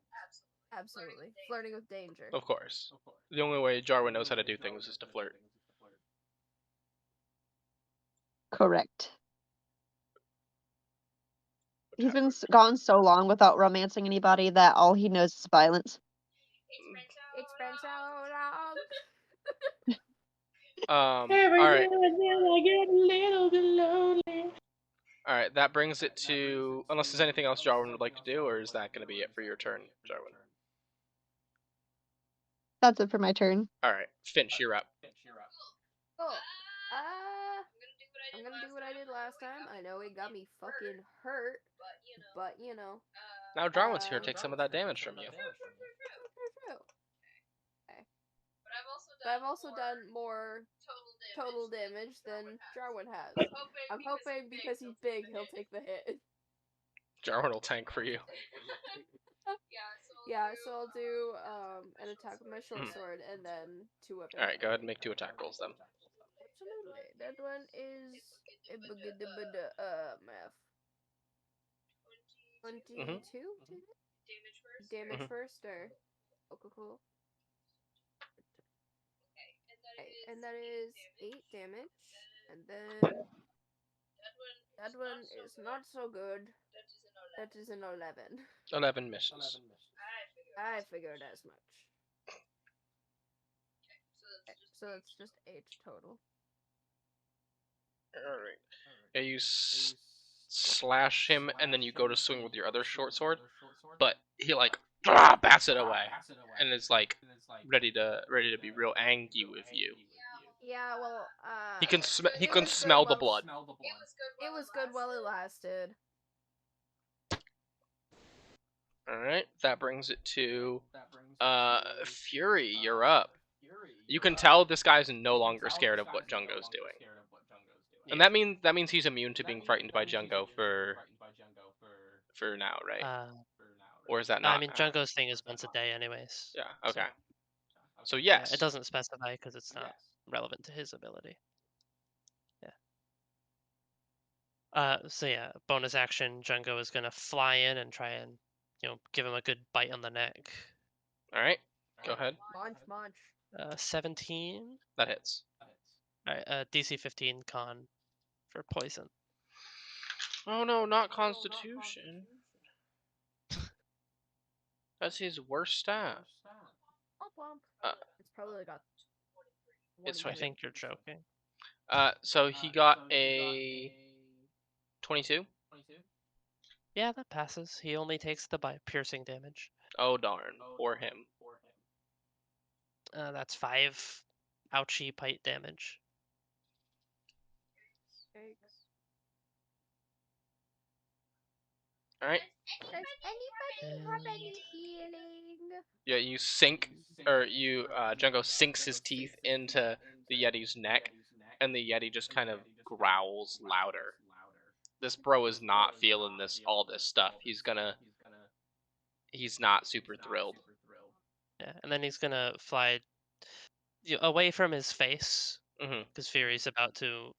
Absolutely. Flirting with danger. Of course. The only way Jarwin knows how to do things is to flirt. Correct. He's been gone so long without romancing anybody that all he knows is violence. It's been so long. Every Alright. now and then I get a little bit lonely. Alright, that brings it to... Unless there's anything else Jarwin would like to do, or is that going to be it for your turn, Jarwin? That's it for my turn. Alright, Finch, you're up. Cool. I'm gonna do what I did last time. I know it got me fucking hurt, but you know. Now Jarwin's here to take some of that damage from you. True. Okay. But I've also done more total damage than Jarwin has. I'm hoping because he's big, he'll take the hit. Jarwin will tank for you. Yeah, so I'll do an attack with my short sword and then 2 weapons. Alright, go ahead and make 2 attack rolls then. Absolutely. That one is math. 22 damage first or cool. Okay, and that is 8 damage, and then that one is not so good. That is an 11. 11 misses. I figured as much. Okay, so it's just 8 total. Alright. Yeah, you slash him, and then you go to swing with your other short sword, but he like bats it away, and is like ready to be real angry with you. Yeah, well, He can it was smell good the blood. It was good while it lasted. Alright, that brings it to Fury, you're up. You can tell this guy's no longer scared of what Jungo's doing. And that means he's immune to being frightened by Jungo for now, right? Or is that not? I mean, Jungo's thing is once a day, anyways. Yeah. Okay. So Yeah, yes. it doesn't specify because it's not relevant to his ability. Yeah. So yeah, bonus action. Jungo is gonna fly in and try and give him a good bite on the neck. All right. Go ahead. Munch. 17. That hits. All right. DC 15 con for poison. Oh no, not Constitution. That's his worst stat. It's probably got. It's I think you're joking. So he got a 22. Yeah, that passes. He only takes the piercing damage. Oh darn, for him. That's 5 ouchie bite damage. All right. Does anybody have any healing? Yeah, you sink, or you Jungo sinks his teeth into the Yeti's neck, and the Yeti just kind of growls louder. This bro is not feeling all this stuff. He's not super thrilled. Yeah, and then he's gonna fly away from his face because Fury's about to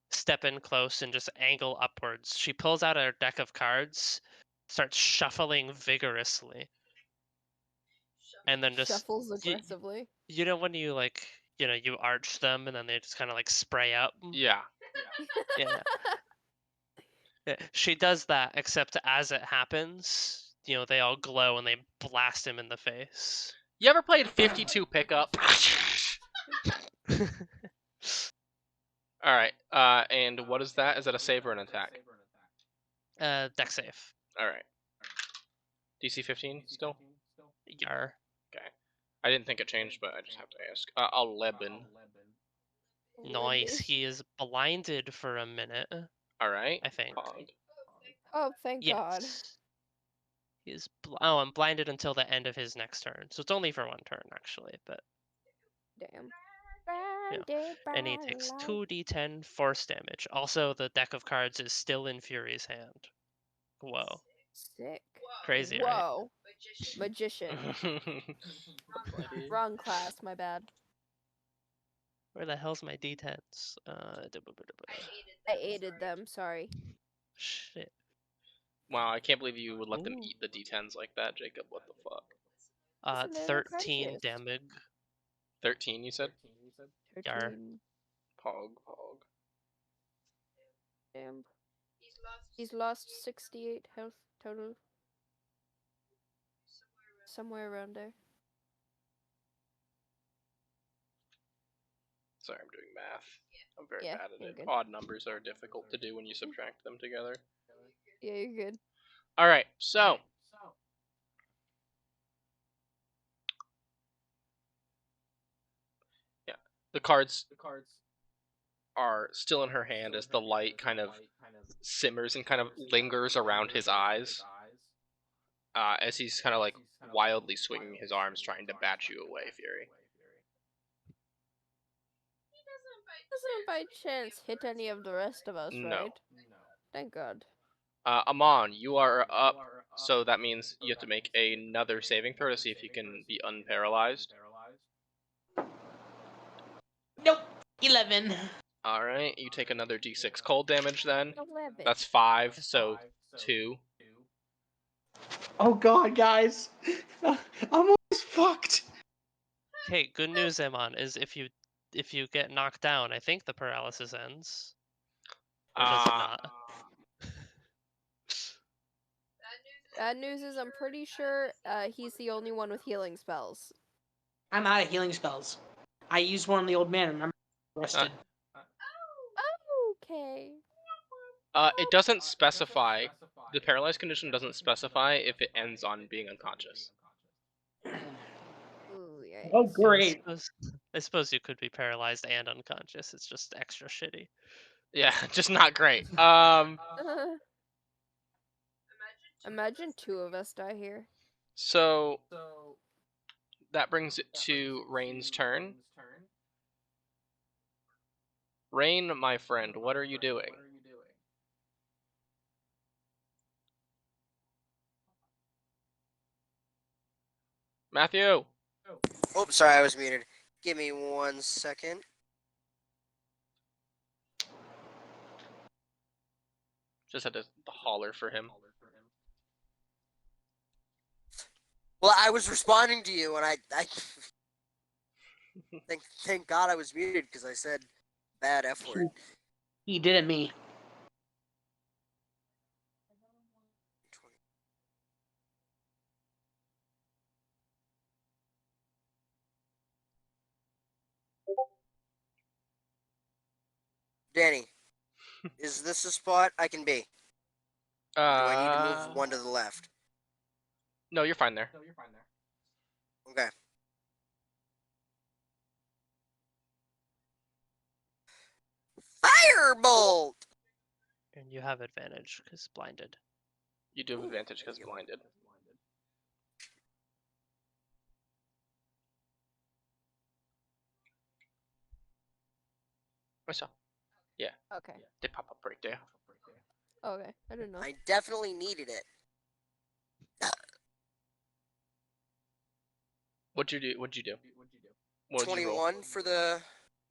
step in close and just angle upwards. She pulls out her deck of cards, starts shuffling vigorously, and then just shuffles aggressively. You know when you you arch them and then they just kind of like spray up. Yeah. Yeah. She does that, except as it happens, they all glow and they blast him in the face. You ever played 52 pickup? Alright, and what is that? Is that a save or an attack? Deck save. Alright. DC 15 still? Yar. Okay. I didn't think it changed, but I just have to ask. 11. Nice. He is blinded for a minute. Alright. I think. Pog. Oh, thank God. I'm blinded until the end of his next turn. So it's only for 1 turn, actually. But Damn. Yeah. Blinded and he by takes light. 2d10 force damage. Also, the deck of cards is still in Fury's hand. Whoa, Sick. crazy, right? Whoa. Magician. Wrong class, my bad. Where the hell's my d10s? I aided them, sorry. Shit. Wow, I can't believe you would let them Ooh. eat the D10s like that, Jacob. What the fuck? Listen, they were 13 precious. damage. 13, you said? Yar. 13. Pog. Damn. He's lost 68 health total. Somewhere around there. Sorry, I'm doing math. I'm very Yeah, bad at you're it. good. Odd numbers are difficult to do when you subtract them together. Yeah, you're good. Alright, so. Yeah, the cards are still in her hand as the light kind of simmers and kind of lingers around his eyes. As he's kind of like wildly swinging his arms trying to bat you away, Fury. Doesn't by chance hit any of the rest of us, No. right? Thank God. Amon, you are up, so that means you have to make another saving throw to see if you can be unparalyzed. Nope. 11. Alright, you take another d6 cold damage then. 11. That's 5, so 2. Oh god, guys. I'm almost fucked. Hey, good news, Amon, is if you get knocked down, I think the paralysis ends. Or does it not? Bad news is I'm pretty sure he's the only one with healing spells. I'm out of healing spells. I used one on the old man, remember? Rested. Okay. It doesn't specify, the paralyzed condition doesn't specify if it ends on being unconscious. Ooh, yikes. Oh, great. I suppose you could be paralyzed and unconscious. It's just extra shitty. Yeah, just not great. Imagine 2 of us die here. So that brings it to Rain's turn. Rain, my friend, what are you doing? Matthew! Oops, sorry, I was muted. Give me 1 second. Just had to holler for him. Well, I was responding to you, and I thank God I was muted because I said bad F word. He did it me. Danny, is this a spot I can be? Do I need to move 1 to the left? No, you're fine there. Okay. Firebolt! And you have advantage because blinded. You do have advantage because blinded. I saw. Yeah, Okay. they pop up right there. Okay, I didn't know. I definitely needed it. What'd you do? What did you roll? 21 for the...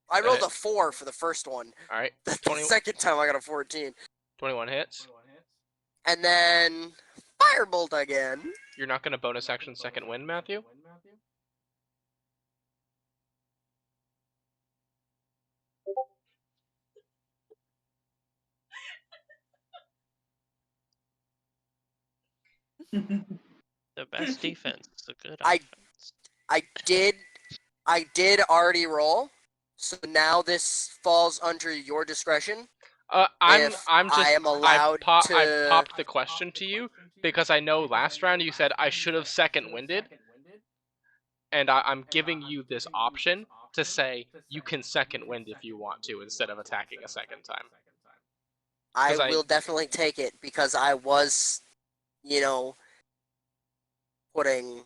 I rolled a 4 for the first one. Alright, The 20, second time I got a 14. 21 hits. And then... Firebolt again. You're not going to bonus action second wind, Matthew? The best defense is a good I- offense. I did already roll. So now this falls under your discretion. I'm If just I am allowed I to... popped the question to you because I know last round you said I should have second winded, and I'm giving you this option to say you can second wind if you want to instead of attacking a second time. I 'Cause will definitely take it because I was, you know, putting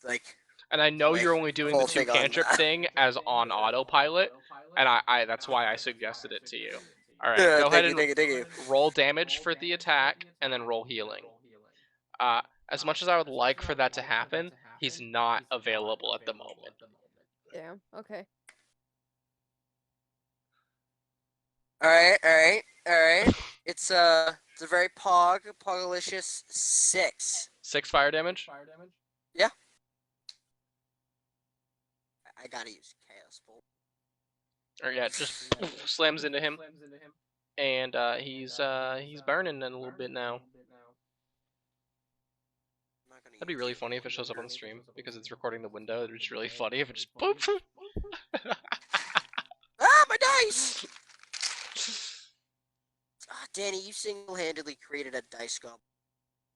like And I know like you're only doing the whole 2 thing on cantrip thing as on autopilot, and I that's why I suggested it to you. All right, go ahead thank you, and thank you, thank you. roll damage for the attack, and then roll healing. As much as I would like for that to happen, he's not available at the moment. Yeah. Okay. All right. It's a very pogalicious 6. 6 fire damage. Yeah. I gotta use chaos bolt. Or yeah, just slams into him, and he's burning in a little bit now. I'm not gonna That'd be use really funny if it shows up on the stream because it's recording the window. It'd be really funny if it just boop. Ah, my dice! Ah, Danny, you single-handedly created a dice goblin.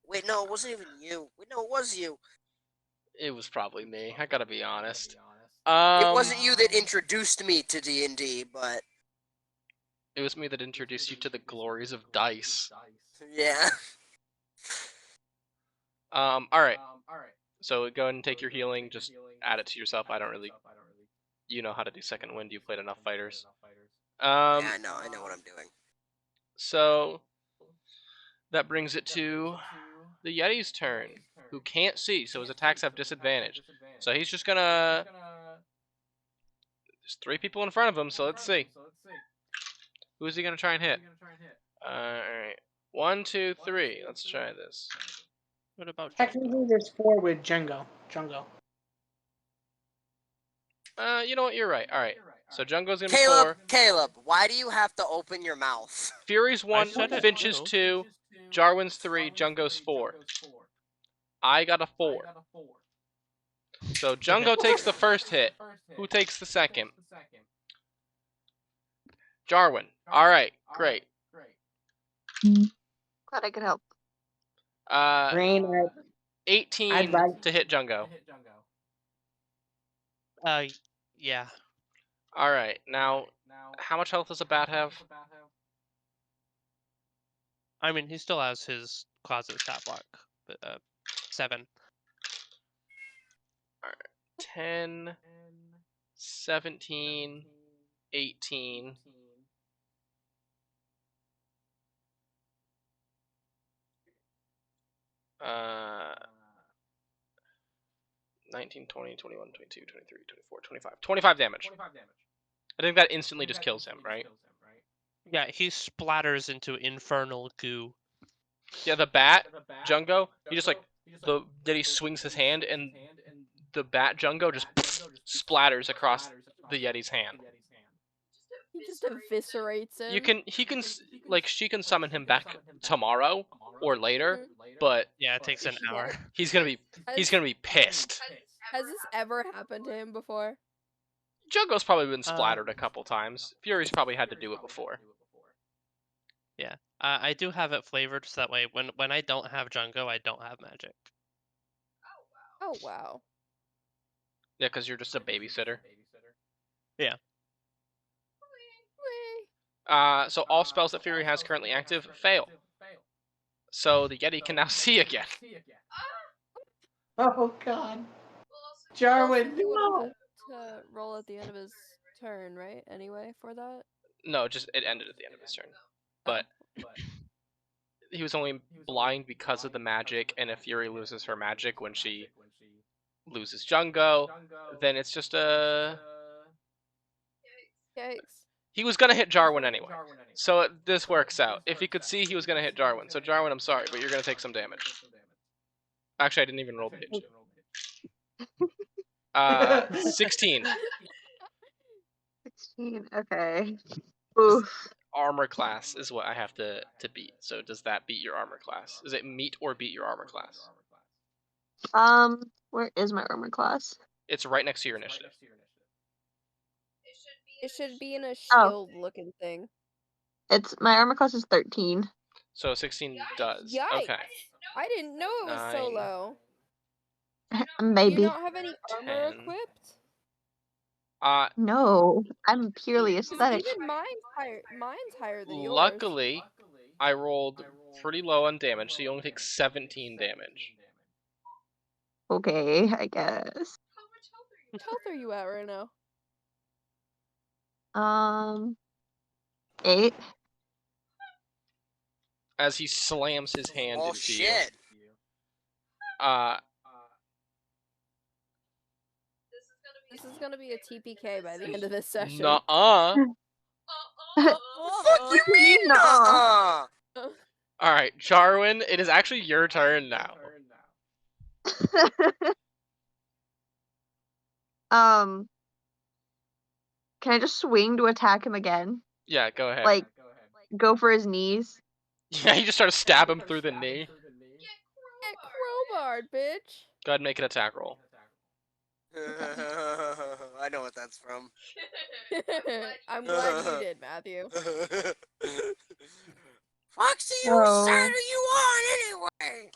Wait, no, it wasn't even you. Wait, no, it was you. It was probably me. I gotta be honest. It wasn't you that introduced me to D&D, but It was me that introduced you to the glories of dice. yeah. All right. So go ahead and take your healing. Just add it to yourself. I don't really. You know how to do second wind. You played enough fighters. Yeah, I know what I'm doing. So that brings it to the Yeti's turn, who can't see, so his attacks have disadvantage. So he's just gonna. There's 3 people in front of him, so let's see. Who is he gonna try and hit? Alright. 1, 2, 3. Let's try this. What about Django? Technically, there's 4 with Django. You know what? You're right. Alright. So Jungo's gonna be 4. Caleb, why do you have to open your mouth? Fury's 1, said it Finch's too. 2, Jarwin's 3, Jungo's 4. I got a 4. So Jungo takes the first hit. Who takes the second? Jarwin. Alright, great. Glad I could help. Rain, 18 like- to hit Jungo. Yeah. Alright, now, how much health does a bat have? I mean, he still has his closet stat block, but 7. 10, 17, 18. Uh, 19, 20, 21, 22, 23, 24, 25. 25 damage. I think that instantly just kills him, right? Yeah, he splatters into infernal goo. Yeah, the bat, Jungo, he just like, then he swings his hand and the bat Jungo just splatters across the Yeti's hand. He just eviscerates him. She can summon him back tomorrow or later, but Yeah, it takes an hour. he's gonna be pissed. Has this ever happened to him before? Jungo's probably been splattered a couple times. Fury's probably had to do it before. Yeah, I do have it flavored so that way when I don't have Jungo, I don't have magic. Oh wow. Yeah, because you're just a babysitter. Yeah. Whee! So all spells that Fury has currently active fail. So the Yeti can now see again. Oh God. Also, Jarwin, he would no! have to roll at the end of his turn, right? Anyway, for that. No, just it ended at the end of his turn. But he was only blind because of the magic, and if Fury loses her magic when she loses Jungo, then it's just a... Yikes. He was gonna hit Jarwin anyway, so this works out. If he could see, he was gonna hit Jarwin. So Jarwin, I'm sorry, but you're gonna take some damage. Actually, I didn't even roll the hit. 16. 16. Okay. Oof. Armor class is what I have to beat. So does that beat your armor class? Does it meet or beat your armor class? Where is my armor class? It's right next to your initiative. It should be in a Oh. shield-looking thing. My armor class is 13. So 16 does. Yikes! Okay. I didn't know it was so 9. low. Do Maybe. you not have any armor 10. equipped? No, I'm purely 'Cause aesthetic. even mine's higher than yours. Luckily, I rolled pretty low on damage, so you only take 17 damage. Okay, I guess. What health are you at right now? 8. As he slams his hand Oh into you. shit! This is gonna be a TPK by the end of this session. Nuh-uh. Fuck you mean, nuh-uh? Alright, Jarwin, it is actually your turn now. Can I just swing to attack him again? Yeah, go ahead. Like, go for his knees? Yeah, you just start to stab him through the knee. Get crowbarred, bitch. Go ahead and make an attack roll. I know what that's from. I'm glad you did, Matthew. Foxy, whose Oh. side are you on anyway?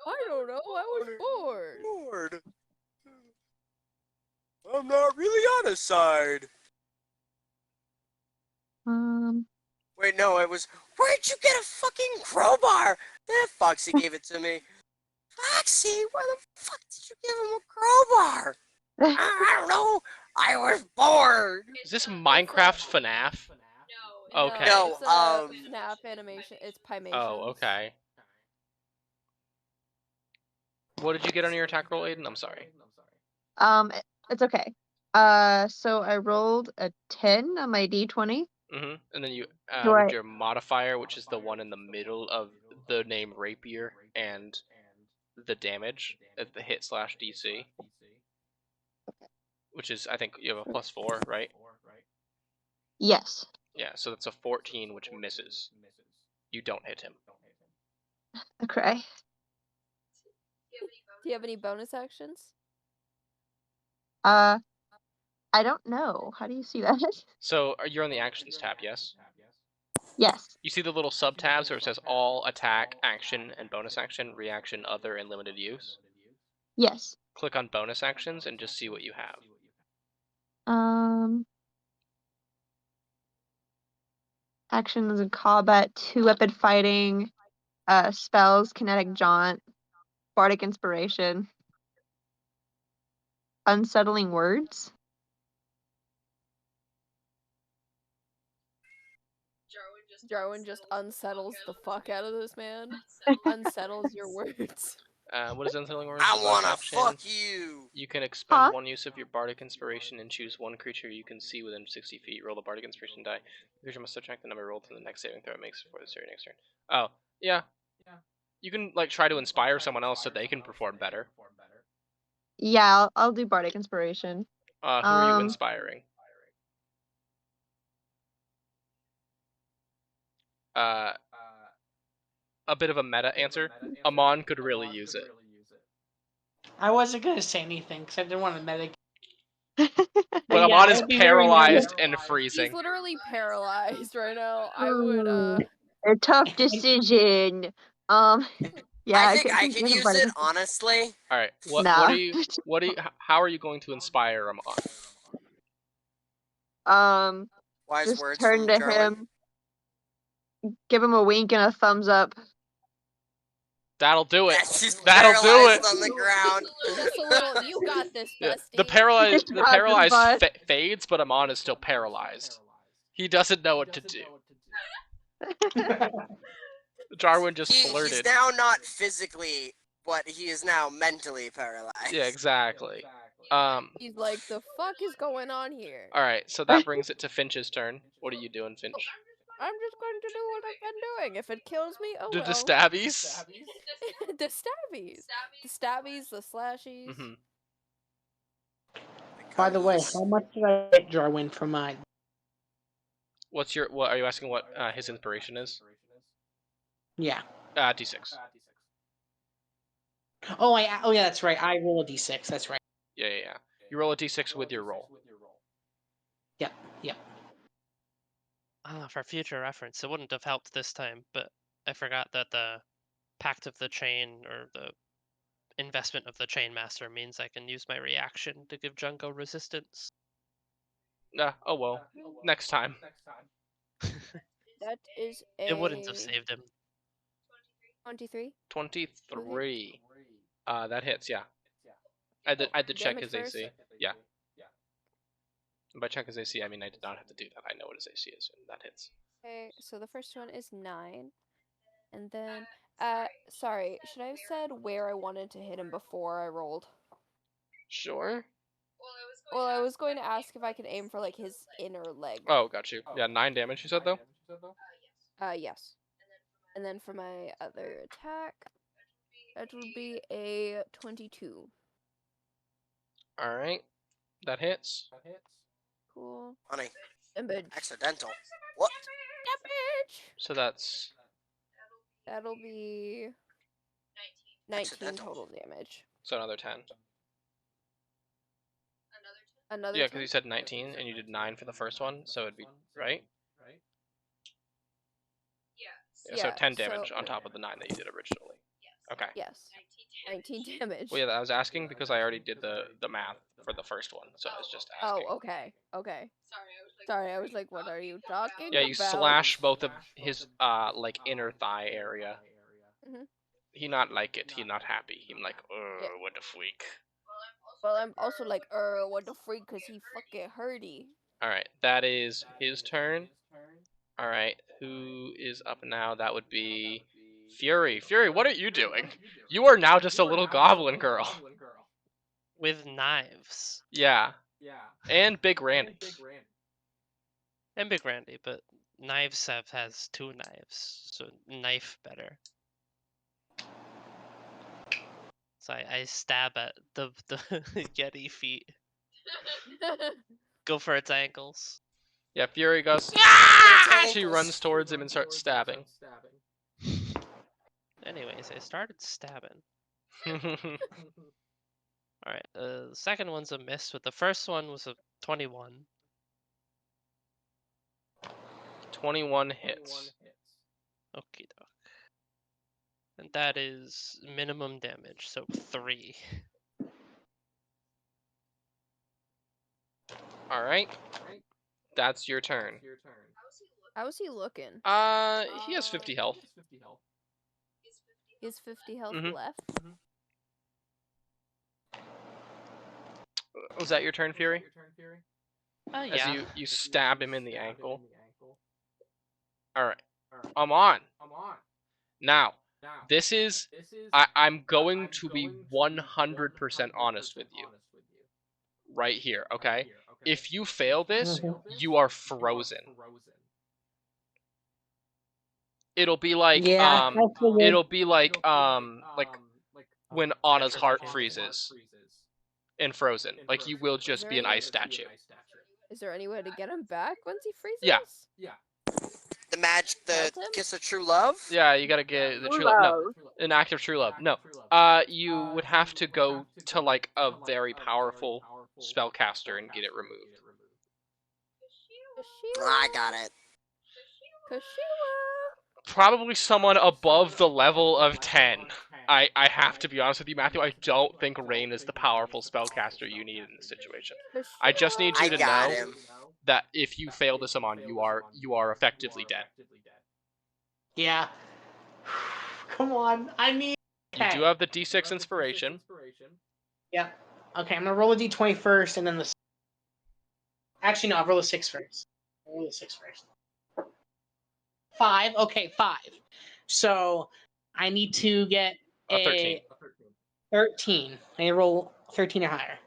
I don't know. I was bored. Bored. I'm not really on his side. Wait, no, it was. Where'd you get a fucking crowbar? Foxy gave it to me. Foxy, why the fuck did you give him a crowbar? I don't know. I was bored. Is this Minecraft FNAF? Okay. No, it's FNAF animation. It's Pimation. Oh, okay. What did you get on your attack roll, Aiden? I'm sorry. It's okay. So I rolled a 10 on my d20. Mm-hmm. And then you Do with I- your modifier, which is the one in the middle of the name rapier and the damage at the hit / DC, which is, I think you have a +4, right? Yes. Yeah, so that's a 14, which misses. You don't hit him. Okay. Do you have any bonus actions? I don't know. How do you see that? So you're on the actions tab, yes? Yes. You see the little sub tabs where it says all, attack, action, and bonus action, reaction, other, and limited use? Yes. Click on bonus actions and just see what you have. Actions in combat, 2-weapon fighting, spells, kinetic jaunt, bardic inspiration, unsettling words. Jarwin just unsettles the fuck out of this man. Unsettles your words. What is unsettling words? I Bonus wanna action. fuck you. You can expend Huh? 1 use of your bardic inspiration and choose 1 creature you can see within 60 feet. Roll the bardic inspiration die. The creature must subtract the number rolled from the next saving throw it makes before the next turn. Oh, yeah. You can like try to inspire someone else so they can perform better. Yeah, I'll do bardic inspiration. Who are you inspiring? A bit of a meta answer. Amon could really use it. I wasn't gonna say anything because I didn't want to medic. But yeah, Amon is I'd be very paralyzed nervous. and freezing. He's literally paralyzed right now. I would A tough decision. Yeah, I think I can could take a use bardic it, honestly. All right. What Nah. do you how are you going to inspire Amon? Wise Just words turn from to Jarwin. him, give him a wink and a thumbs up. That'll do it. Yes, he's That'll do paralyzed it. on the ground. just a little. You got this, Yeah, bestie. the paralyzed Bud. fades, but Amon is still paralyzed. He doesn't know what to do. Jarwin just He's flirted. now not physically, but he is now mentally paralyzed. Yeah, exactly. He's like, the fuck is going on here? All right, so that brings it to Finch's turn. What are you doing, Finch? I'm just going to do what I've been doing. If it kills me, oh Do well. the stabbies? The stabbies. The stabbies, the slashies. Mm-hmm. By the way, how much did I get Jarwin from mine? What are you asking what his inspiration is? Yeah. D6. Oh, yeah, that's right. I roll a d6. That's right. Yeah. You roll a d6 with your roll. Yep. For future reference, it wouldn't have helped this time, but I forgot that the Pact of the Chain, or the investment of the Chain Master, means I can use my reaction to give Junko resistance. Oh well. Next time. That is a... It wouldn't have saved him. 23? 23. That hits, yeah. I did check Damage his first? AC. Yeah. And by check his AC, I mean I did not have to do that. I know what his AC is, and that hits. Okay, so the first one is 9. And then, sorry, should I have said where I wanted to hit him before I rolled? Sure. Well, I was going to ask if I could aim for, like, his inner leg. Oh, got you. Yeah, 9 damage, you said, though? Yes. And then for my other attack, that would be a 22. Alright. That hits. Cool. Honey, Damage. accidental. What? Damage! So that's... That'll be 19 Accidental. total damage. So another 10. Another Yeah, 10? because you said 19, and you did 9 for the first one, so it'd be... Right? Yeah, so 10 damage on top of the 9 that you did originally. Okay. Yes. 19 damage. Well, yeah, I was asking because I already did the math for the first one, so I was just asking. Oh, okay. Okay. Sorry, I was like, what are you talking Yeah, about? you slash both of his, like, inner thigh area. Mhm. He not like it. He not happy. He like, Yeah. what a freak. Well, I'm also like, what the freak, cause he fucking hurty. Alright, that is his turn. Alright, who is up now? That would be Fury. Fury, what are you doing? You are now just a little goblin girl. With knives. Yeah. And Big Randy. And Big Randy, but Knives has 2 knives, so knife better. So I stab at the Yeti feet. Go for its ankles. Yeah, Fury goes, Ah! she runs towards him and starts stabbing. Anyways, I started stabbing. Alright, the second one's a miss, but the first one was a 21. 21 hits. Okie doke. And that is minimum damage, so 3. Alright. That's your turn. How's he looking? He has 50 health. He has 50 health Mhm. left. Was that your turn, Fury? As Yeah. you stab him in the ankle. Alright. I'm on. Now, this is... I'm going to be 100% honest with you. Right here, okay? If you fail this, you are frozen. It'll be like, Yeah, I figured. it'll be like when Anna's heart freezes in Frozen. Like, you will just be an ice statue. Is there any way to get him back once he freezes? Yeah. The magic, the Melt him? kiss of true love? Yeah, you gotta get the true love. No, an act of true love. No. You would have to go to, like, a very powerful spellcaster and get it removed. I got it. Kashiwa! Probably someone above the level of 10. I have to be honest with you, Matthew. I don't think Rain is the powerful spellcaster you need in this situation. I just need you I to got know him. that if you fail to summon, you are effectively dead. Yeah. Come on. I mean. You do have the D6 inspiration. Yeah. Okay, I'm gonna roll a d20 first, and then the. Actually, no, I'll roll a 6 first. I'll roll a 6 first. 5. Okay, 5. So I need to get A 13. 13. I need to roll 13 or higher.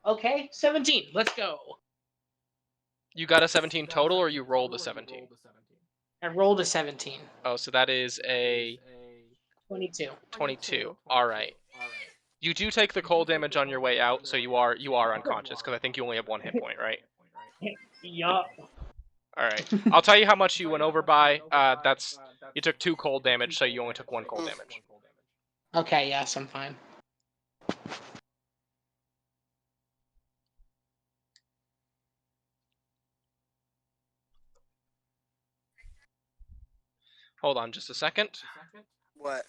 Okay, 17. Let's go. You got a 17 total, or you rolled a 17? I rolled a 17. Oh, so that is a 22. 22. All right. You do take the cold damage on your way out, so you are unconscious because I think you only have 1 hit point, right? Yup. All right. I'll tell you how much you went over by. You took 2 cold damage, so you only took 1 cold damage. Okay, yes, I'm fine. Hold on just a second. What?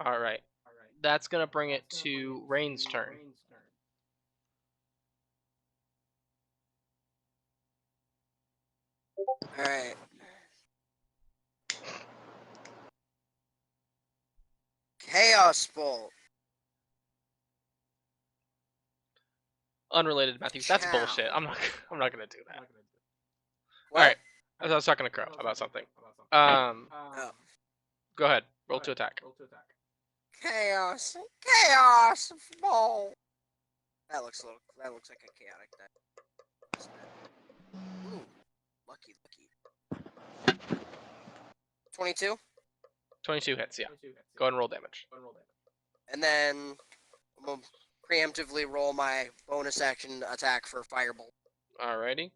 All right. That's gonna bring it to Rain's turn. All right. Chaos Bolt. Unrelated, Matthew. That's Chow. bullshit. I'm not. I'm not gonna do that. What? All right. I was talking to Crow about something. Oh. Go ahead. Roll to attack. Chaos Bolt. That looks like a chaotic die. Ooh, lucky. 22, 22 hits. Yeah. Go ahead and roll damage. and then I'm gonna preemptively roll my bonus action attack for Firebolt. Alrighty.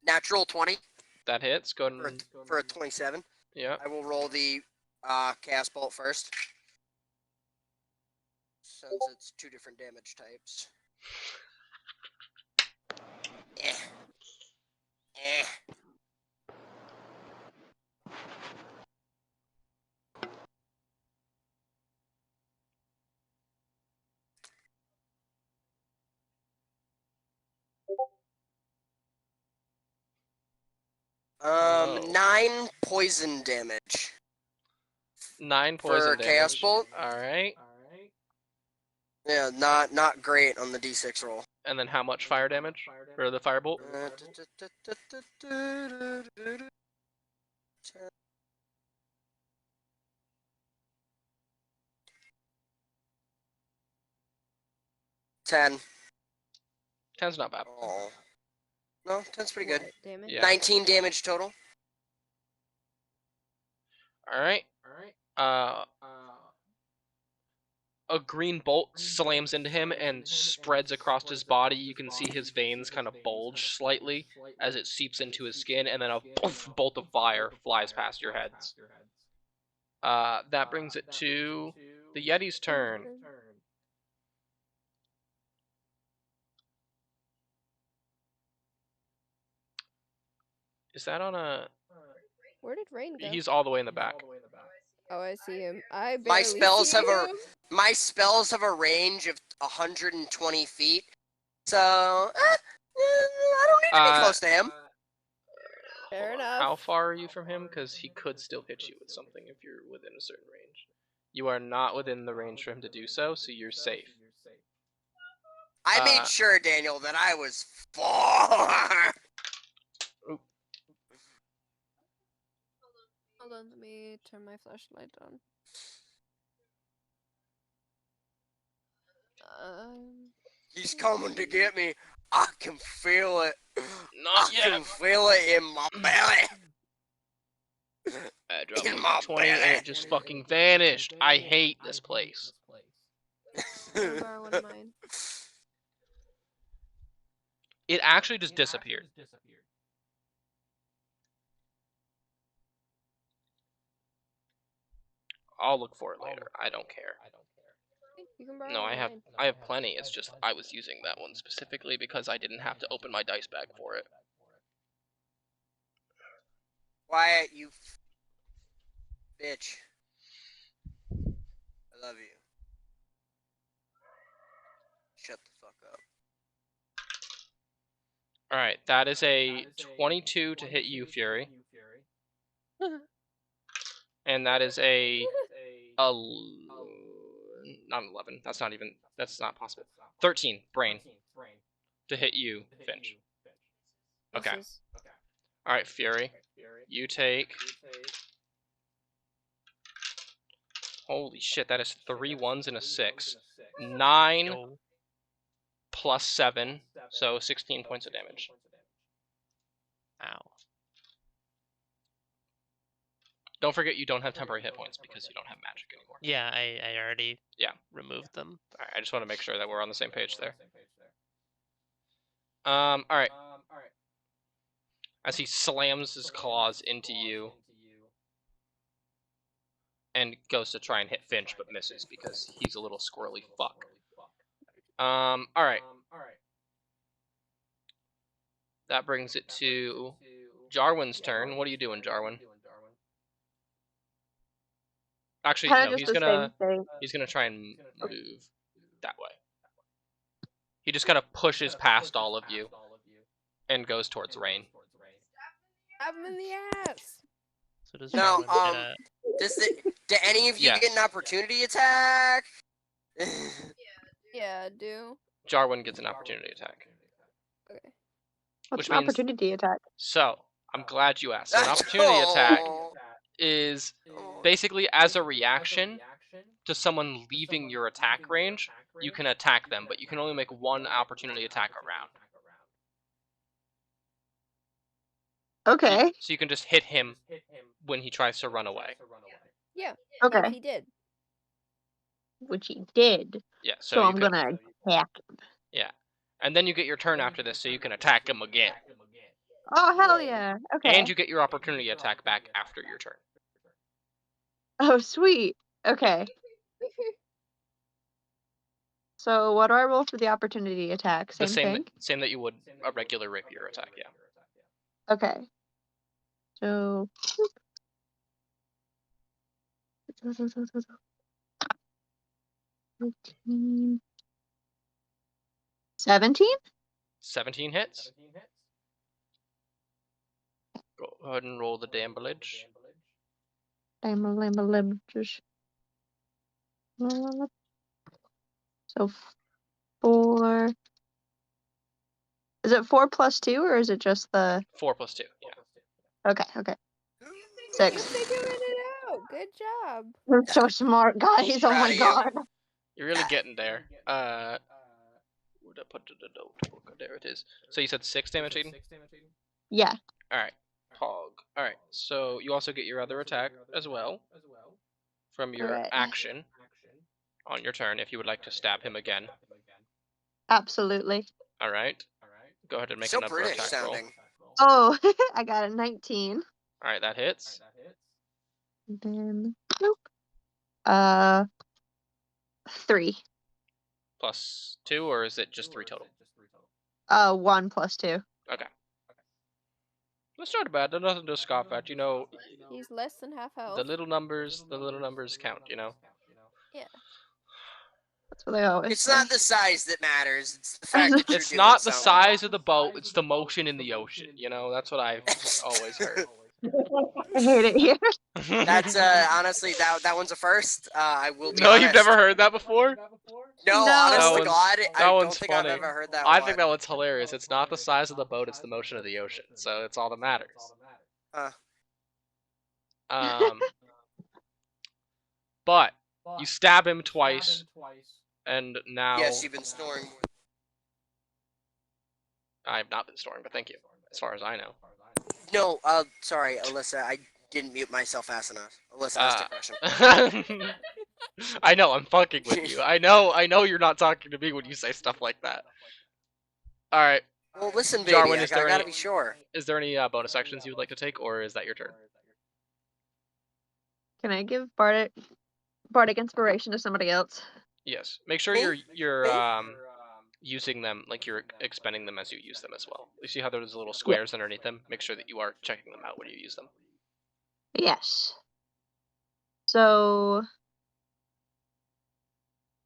Natural 20 That hits. Go ahead and for a 27. yeah. I will roll the Chaos Bolt first, since it's 2 different damage types. Eh. 9 poison damage 9 for poison Chaos damage. Bolt. All right. Yeah, not great on the D6 roll. And then how much fire damage for the firebolt? 10. 10's not bad. Oh. No, 10's pretty good. What damage? Yeah. 19 damage total. All right. A green bolt slams into him and spreads across his body. You can see his veins kind of bulge slightly as it seeps into his skin, and then a poof, bolt of fire flies past your heads. That brings it to the Yeti's turn. Is that on a... Where did Rain go? He's all the way in the back. Oh, I see him. I My barely spells see have him. my spells have a range of 120 feet, so I don't need to be close to him. Fair enough. How far are you from him? Because he could still hit you with something if you're within a certain range. You are not within the range for him to do so, so you're safe. I made sure, Daniel, that I was far. Hold on, let me turn my flashlight on. He's coming to get me. I can feel it. Not I yet. can feel it in my belly. I dropped In it my to 20 and belly. it just fucking vanished. I hate this place. I'll borrow one of mine. It actually just disappeared. I'll look for it later. I don't care. You can borrow No, one I of mine. have plenty. It's just I was using that one specifically because I didn't have to open my dice bag for it. Quiet, you bitch. I love you. Shut the fuck up. Alright, that is a 22 to hit you, Fury. And that is not 11. That's not possible. 13, Brain, to hit you, Finch. Okay. Misses. Alright, Fury. You take... Holy shit, that is 3 1s and a 6. 9 Yo. plus 7, so 16 points of damage. Ow. Don't forget you don't have temporary hit points because you don't have magic anymore. Yeah, I already Yeah. removed them. Alright, I just want to make sure that we're on the same page there. Alright. As he slams his claws into you and goes to try and hit Finch but misses because he's a little squirrely fuck. Alright. That brings it to Jarwin's turn. What are you doing, Jarwin? Actually, Kind of no. just the same thing. He's gonna try and move that way. He just kind of pushes past all of you and goes towards Rain. Stab him in the ass. So does Now, Jarwin get a... do any of you get an opportunity attack? Yeah, I do. Jarwin gets an opportunity attack. Okay. What's Which an means- opportunity attack? So, I'm glad you asked. So an opportunity attack is basically as a reaction to someone leaving your attack range, you can attack them, but you can only make one opportunity attack a round. Okay. So you can just hit him when he tries to run away. Yeah. Okay. Which he did. Which he did. Yeah, So you I'm could- gonna attack him. Yeah. And then you get your turn after this, so you can attack him again. Oh hell yeah. Okay. And you get your opportunity attack back after your turn. Oh sweet. Okay. So what do I roll for the opportunity attack? The Same thing? same that you would a regular rapier attack, yeah. Okay. So 15. 17? 17 hits. Go ahead and roll the damage. So 4. Is it 4 plus 2 or is it just the 4 plus 2, yeah. Okay. You're 6. figuring it out. Good job. We're so smart, guys. Oh Proud my of you. god. You're really getting there. Where'd I put the notebook? There it is. So you said 6 damage, Aiden? Yeah. Alright. Pog. Alright, so you also get your other attack as well from your Alright. action on your turn if you would like to stab him again. Absolutely. Alright. Go ahead and make So another British attack roll. sounding. Oh, I got a 19. Alright, that hits. Then nope. 3. Plus 2, or is it just 3 total? 1 plus 2. Okay. That's not bad. There's nothing to scoff at. You know, He's less than half health. the little numbers count, you know? Yeah. That's what they always It's say. not the size that matters. It's the fact that you're It's doing not the something. size of the boat, it's the motion in the ocean. You know, that's what I've always heard. I hate it here. That's honestly that one's a first. I will be No, honest. you've never heard that before? No, No. honest That to one's- God, I that don't one's think funny. I've ever heard that I one. think that one's hilarious. It's not the size of the boat, it's the motion of the ocean. So it's all that matters. But you stab him twice, and now Yes, you've been snoring. I've not been snoring, but thank you. As far as I know. No, sorry, Alyssa, I didn't mute myself fast enough. Alyssa, ask a question. I know, I'm fucking with you. I know you're not talking to me when you say stuff like that. Alright, Well, listen, baby, Jarwin, I is there gotta any- be sure. is there any bonus actions you would like to take, or is that your turn? Can I give Bardic inspiration to somebody else? Yes. Make sure Me? you're using them, like you're expending them as you use them as well. You see how there's little squares underneath them? Make sure that you are checking them out when you use them. Yes. So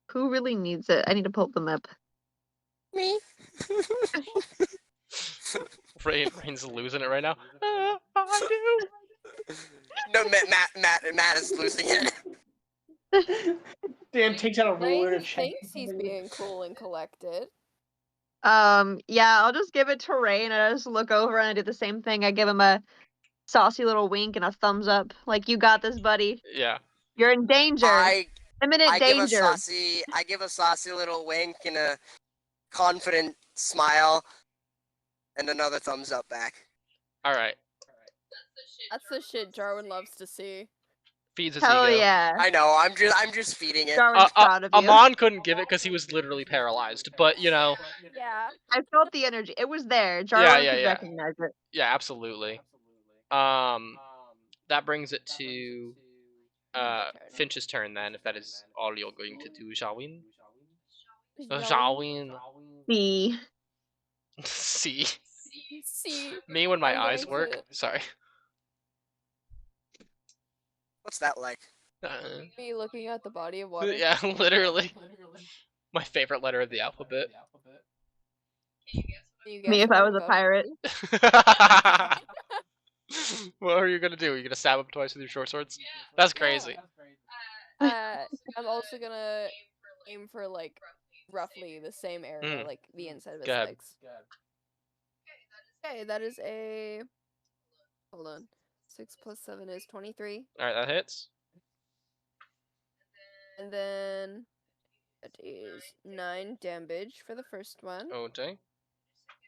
who really needs it? I need to pull them up. Me? Rain's losing it right now. I do. No, Matt is losing it. Dan takes out a ruler to Rain check. thinks he's being cool and collected. Yeah, I'll just give it to Ray and I just look over and I do the same thing. I give him a saucy little wink and a thumbs up. Like, you got this, buddy. Yeah. You're in danger. Imminent I give danger. a saucy little wink and a confident smile, and another thumbs up back. Alright. That's the shit Jarwin loves to see. Feeds his Hell ego. yeah. I know. I'm just feeding it. Darwin's proud of you. Amon couldn't give it because he was literally paralyzed, but you know. Yeah. I felt the energy. It was there. Jarwin could yeah. recognize it. Yeah, absolutely. That brings it to Finch's turn then, if that is all you're going to do, Xiaowin. Xiaowin. See. See. See. Me when my I'm eyes going work. to- Sorry. What's that like? Me looking at the body of water. Yeah, literally. My favorite letter of the alphabet. You Me guess if what I I'm was a about to pirate. do? What are you gonna do? Are you gonna stab him twice with your short swords? That's crazy. I'm also gonna aim for like roughly the same area, like the inside of his Go ahead. legs. Okay, that is a. Hold on. 6 plus 7 is 23. Alright, that hits. And then that is 9 damage for the first one. Okay.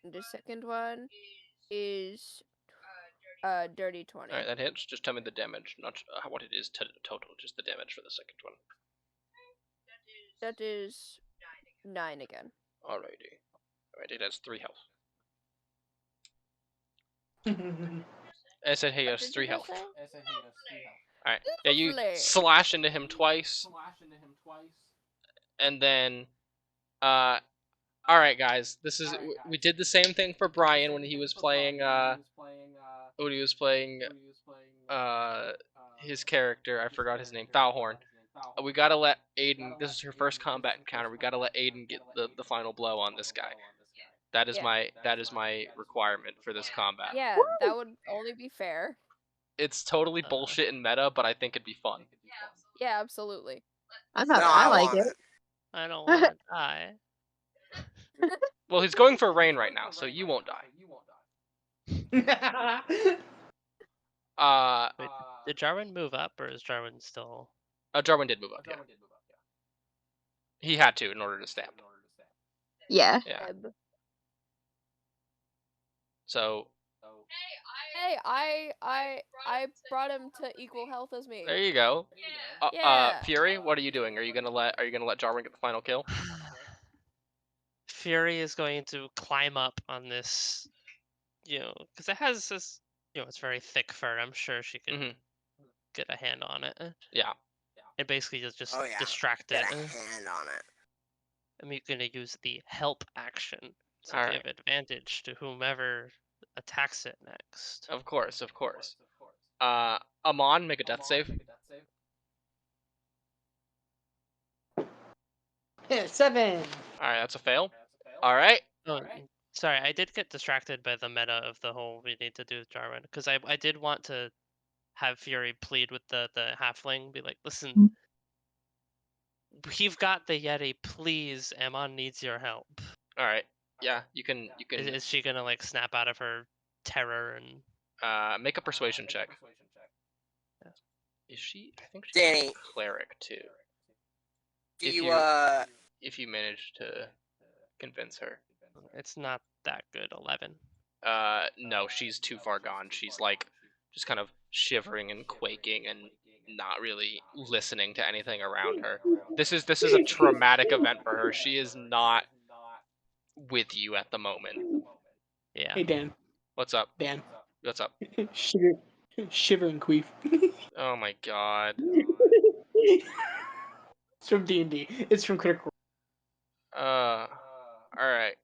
And the second one is dirty 20. Alright, that hits. Just tell me the damage, not what it is total, just the damage for the second one. That is 9 again. Alrighty. Alright, it has 3 health. I said he What has did 3 you just health. say? Alright. Yeah, you Lovely. slash into him twice. And then alright guys, this is we did the same thing for Brian when he was playing his character, I forgot his name, Foulhorn. We gotta let Aiden, this is her first combat encounter, we gotta let Aiden get the final blow on this guy. That is my requirement for this combat. Yeah, that would only be fair. It's totally bullshit and meta, but I think it'd be fun. Yeah, absolutely. I No, I I like want it. it. I don't want to die. Well, he's going for rain right now, so you won't die. Wait, did Jarwin move up, or is Jarwin still? Jarwin did move up, yeah. He had to in order to stamp. Yeah. Yeah. So. Hey, I brought him to equal health as me. There you go. Yeah. Fury, what are you doing? Are you gonna let Jarwin get the final kill? Fury is going to climb up on this, because it has this, it's very thick fur. I'm sure she could get a hand on it. Yeah. And basically just distract Get it. a hand on it. I'm going to use the help action to All give advantage to whomever attacks it next. Of course. Amon, make a death save. Yeah, 7. Alright, that's a fail. Alright. Oh, sorry, I did get distracted by the meta of the whole we need to do with Jarwin, because I did want to have Fury plead with the halfling, be like, listen, we've got the Yeti, please, Amon needs your help. Alright. Yeah, you can. Is she gonna like snap out of her terror and make a persuasion check. Yeah. Is she? I think she's Danny, a cleric too. do If you if you manage to convince her. It's not that good. 11. No, she's too far gone. She's like just kind of shivering and quaking and not really listening to anything around her. This is a traumatic event for her. She is not with you at the moment. Yeah. Hey, Dan. What's up? Dan. What's up? Shiver and queef. Oh my god. It's from D&D. It's from Critical. Alright.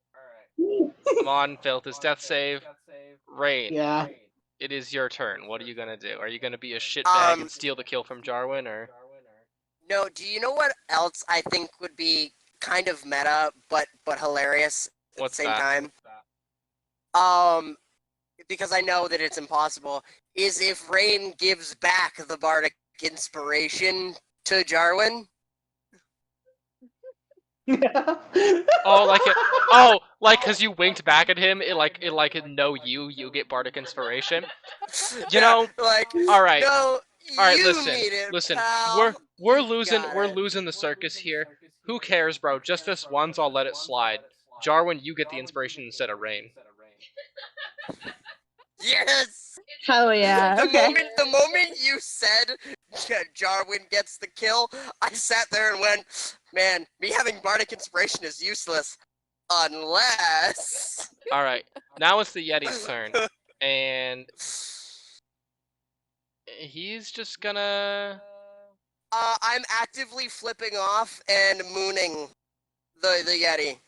Amon failed his death save. Rain. Yeah. It is your turn. What are you gonna do? Are you gonna be a shitbag and steal the kill from Jarwin, or? No, do you know what else I think would be kind of meta, but hilarious at What's the same that? time? Because I know that it's impossible, is if Rain gives back the bardic inspiration to Jarwin. Oh, like it. Oh, like because you winked back at him. It know you get bardic inspiration. You know. Like, All right. no, All right. you Listen. need it, Listen. pal. We're You losing. got We're it. losing the circus here. Who cares, bro? Just this once, I'll let it slide. Jarwin, you get the inspiration instead of Rain. Yes. Hell yeah. Okay. The moment you said Jarwin gets the kill, I sat there and went, man, me having bardic inspiration is useless. Unless... All right. Now it's the Yeti's turn, and he's just gonna. I'm actively flipping off and mooning the Yeti.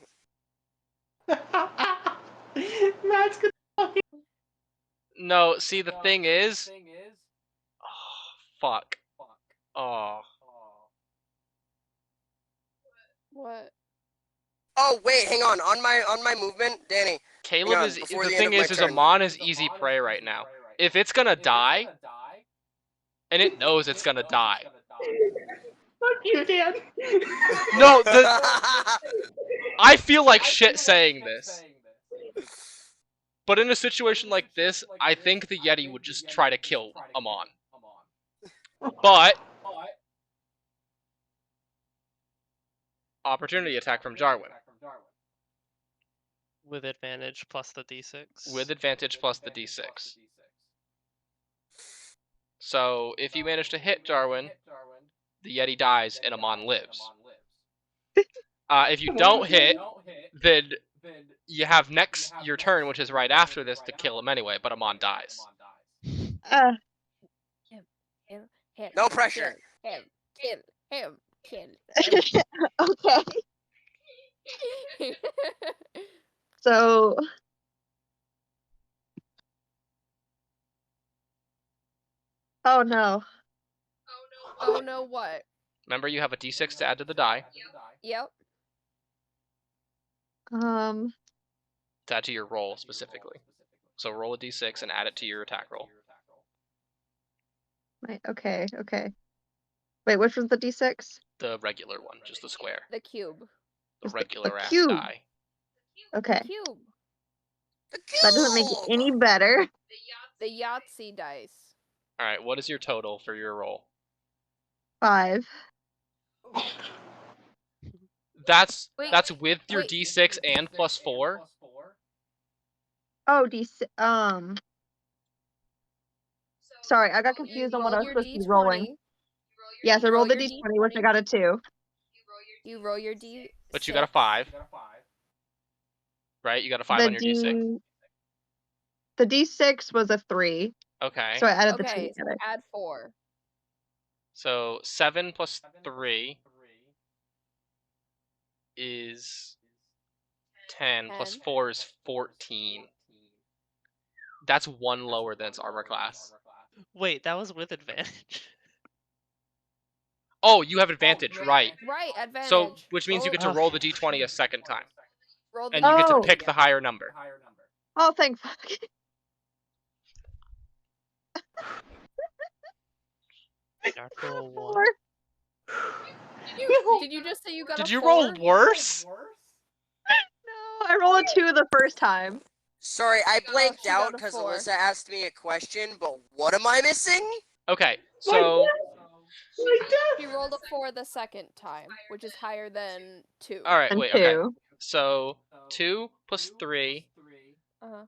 Matt's gonna. No, see the thing is. Oh, fuck. Oh. What? Oh wait, hang on. On my movement, Danny. Caleb on, is before the the end thing of my is turn. Amon is easy prey right now. If it's gonna die, and it knows it's gonna die. Fuck you, Dan. No, I feel like shit saying this. But in a situation like this, I think the Yeti would just try to kill Amon. But opportunity attack from Jarwin. With advantage plus the d6. With advantage plus the d6. So if you manage to hit Jarwin, the Yeti dies and Amon lives. If you don't hit, then you have your turn, which is right after this, to kill him anyway, but Amon dies. No pressure. Kill him. Okay. So. Oh no. Oh no, what? Remember, you have a d6 to add to the die. Yep. To add to your roll specifically. So roll a d6 and add it to your attack roll. Right, okay. Wait, which was the d6? The regular one, just the square. The cube. The Just regular ass cube. die. Okay. Cube. That doesn't make it any better. The Yahtzee dice. Alright, what is your total for your roll? 5. That's Wait, with your d6 and plus 4? Oh, sorry, I got confused on what I was your supposed to be D20. rolling. Yes, I roll rolled the your d20, which I D20. got a 2. You roll your D6. But you got a 5. Right? You got a 5 The on your d6. The d6 was a 3. Okay. So I added the 2 Okay, together. add 4. So 7 plus 3 is 10, plus 4 is 14. That's 1 lower than its armor class. Wait, that was with advantage. Oh, you have advantage, right. Right, advantage. So, which means you Roll- get to roll the d20 a second time. roll the And you get to Oh. pick the higher number. Oh, thank fuck. Natural 1. 4. Did you just say you got Did a you 4? roll worse? No, I rolled a 2 the first time. Sorry, I blanked she got out a because 4. Alyssa asked me a question, but what am I missing? Okay, so... She rolled a 4 the second time, which is higher than 2. Alright, And wait, 2. okay. So, 2 plus 3 Uh-huh.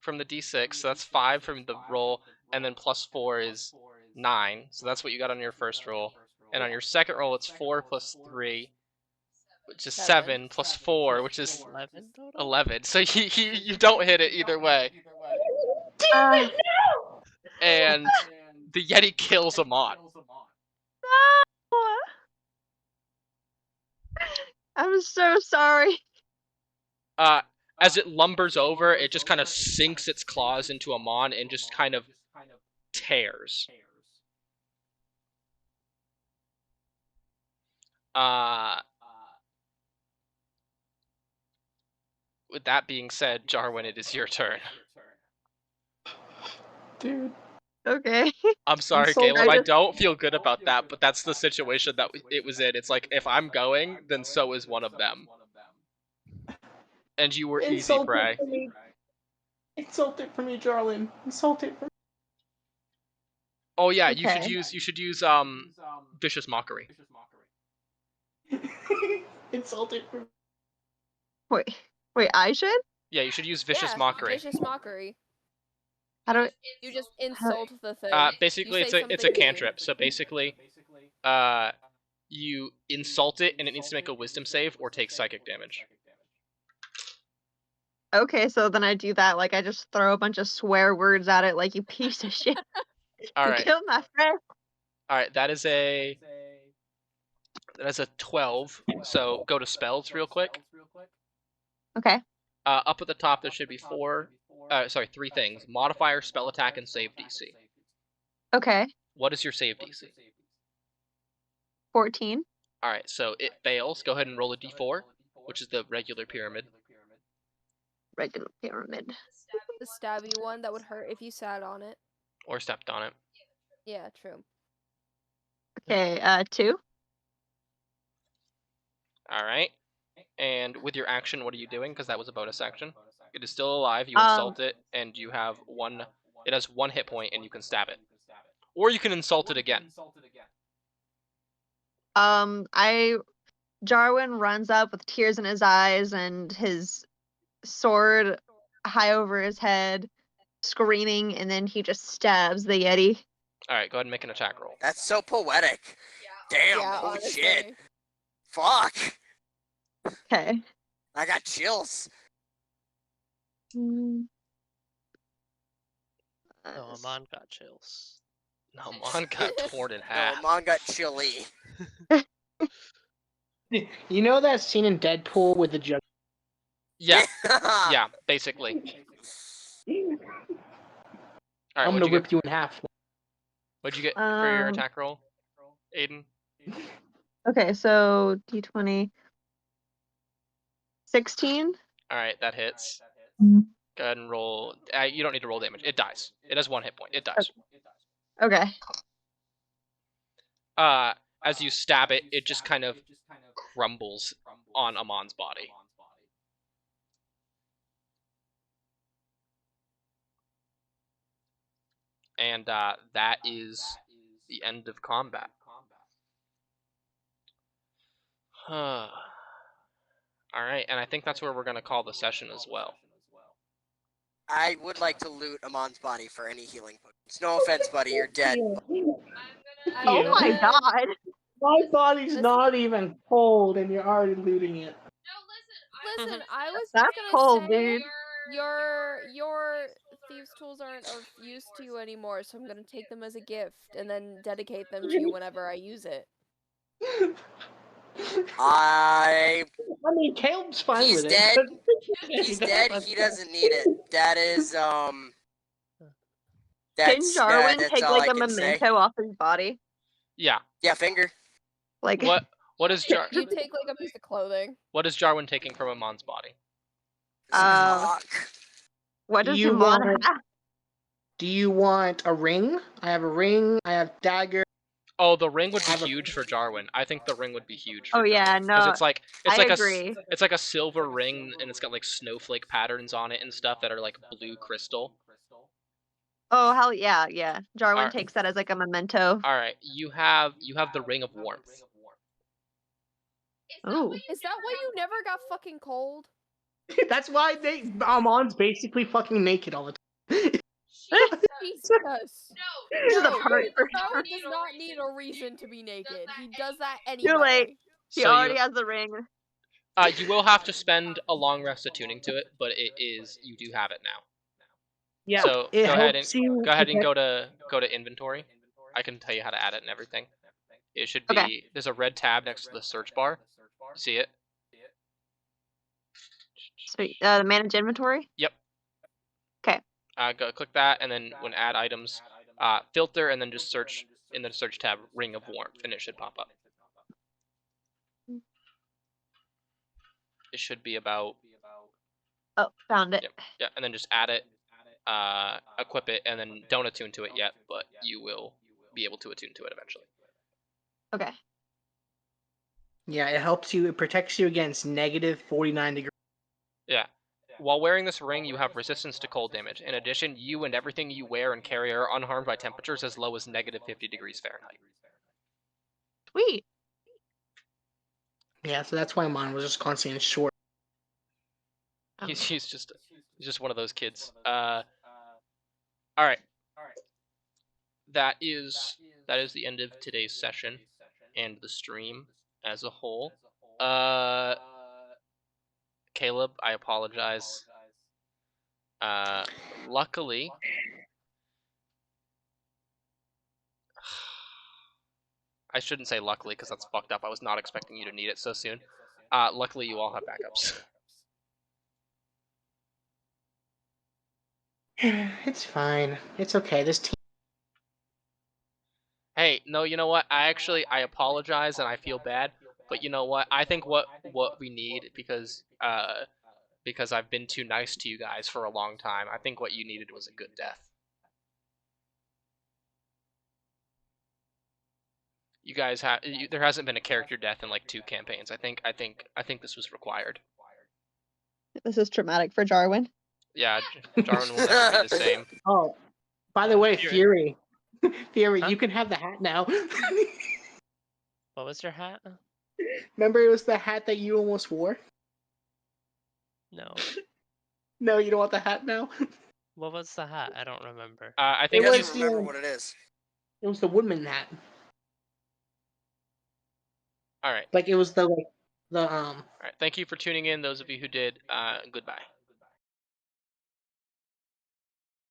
from the d6, so that's 5 from the roll, and then plus 4 is 9. So that's what you got on your first roll. And on your second roll, it's 4 plus 3, which is 7, plus 4, which is 11 total? 11. So you don't hit it either way. Ah. And the Yeti kills Amon. I'm so sorry. As it lumbers over, it just kind of sinks its claws into Amon and just kind of tears. With that being said, Jarwin, it is your turn. Dude. Okay. I'm sorry, so Caleb. I just- don't feel good about that, but that's the situation that it was in. It's like, if I'm going, then so is one of them. And you were easy prey. Insult it for me, Jarlin. Insult it for me. Oh yeah, Okay. you should use vicious mockery. Insult it for me. Wait, I should? Yeah, you should use vicious Yeah, mockery. Vicious mockery. How do You just insult the thing. Basically, You it's say a something cantrip. mean. So basically, you insult it, and it needs to make a wisdom save or take psychic damage. Okay, so then I do that, like I just throw a bunch of swear words at it like you piece of shit. All You right, killed my friend. all right. That is a 12. So go to spells real quick. Okay. Up at the top, there should be 3 things: modifier, spell attack, and save DC. Okay. What is your save DC? 14. All right, so it fails. Go ahead and roll a d4, which is the regular pyramid. Regular pyramid. The stabby one that would hurt if you sat on it. Or stepped on it. Yeah, true. Okay, 2. All right. And with your action, what are you doing? Because that was a bonus action. It is still alive. You insult it, and you have one. It has 1 hit point, and you can stab it, or you can insult it again. Jarwin runs up with tears in his eyes and his sword high over his head, screaming, and then he just stabs the Yeti. All right, go ahead and make an attack roll. That's so poetic. Damn, Yeah, holy honestly. shit. Fuck. Okay. I got chills. Oh, Amon got chills. No, Mon got torn in No, half. Mon got chilly. You know that scene in Deadpool with the jug? Yeah, yeah, basically. All right, I'm gonna what'd you rip get? you in half. What'd you get for your attack roll, Aiden? Okay, so D20. 16. All right, that hits. Go ahead and roll. You don't need to roll damage. It dies. It has 1 hit point. It dies. Okay. As you stab it, it just kind of crumbles on Amon's body. And that is the end of combat. All right, and I think that's where we're going to call the session as well. I would like to loot Amon's body for any healing potions. No offense, buddy, you're dead. I'm Oh my gonna- god. My body's Listen- not even cold, and you're already looting it. Listen, I was That's just gonna cold, say dude. your thieves' tools aren't of use to you anymore, so I'm gonna take them as a gift and then dedicate them to you whenever I use it. I. I mean, Caleb's fine He's with dead. it. He's dead. He doesn't need it. That is Can That's Jarwin that's take all like I a can say. memento off his body? Yeah. Yeah, finger. Like What is You take like a piece of clothing. What is Jarwin taking from Amon's body? Fuck. what does you Amon want- have? Do you want a ring? I have a ring. I have dagger. Oh, the ring would be Have a- huge for Jarwin. I think the ring would be huge for Oh yeah, because no. it's like I a agree. it's like a silver ring and it's got like snowflake patterns on it and stuff that are like blue crystal. Oh hell yeah, yeah. Jarwin Alright. takes that as like a memento. All right, you have the ring of warmth. Ooh. Is that why you never got fucking cold? That's why Amon's basically fucking naked all the time. Jesus. This is the part for Jarwin does not need a reason to be naked. He does that Too anyway. late. He So already you has the ring. you will have to spend a long rest attuning to it, but you do have it now. Yeah. So it go ahead helps and you go to inventory. I can tell you how to add it and everything. It should be Okay. there's a red tab next to the search bar. See it? Sweet. The manage inventory? Yep. Okay. Go click that, and then when add items, filter, and then just search in the search tab ring of warmth, and it should pop up. It should be about Oh, found it. yep, yeah, and then just add it, equip it, and then don't attune to it yet, but you will be able to attune to it eventually. Okay. Yeah, it helps you. It protects you against negative 49 degrees. Yeah. While wearing this ring, you have resistance to cold damage. In addition, you and everything you wear and carry are unharmed by temperatures as low as negative 50 degrees Fahrenheit. Sweet. Yeah, so that's why mine was just constantly in short. He's just one of those kids. All right. That is the end of today's session and the stream as a whole. Caleb, I apologize. Luckily, I shouldn't say luckily because that's fucked up. I was not expecting you to need it so soon. Luckily, you all have backups. It's fine. It's okay. This team. Hey, no, you know what? I apologize and I feel bad, but you know what? I think what we need because I've been too nice to you guys for a long time. I think what you needed was a good death. You guys have there hasn't been a character death in like 2 campaigns. I think this was required. This is traumatic for Jarwin. Yeah, Jarwin will never be the same. Oh, by the way, Fury. Fury, Huh? you can have the hat now. What was your hat? Remember, it was the hat that you almost wore. No. No, you don't want the hat now. What was the hat? I don't remember. I He think doesn't was, remember what it is. It was the woodman hat. All right. Like it was the All right. Thank you for tuning in. Those of you who did, goodbye.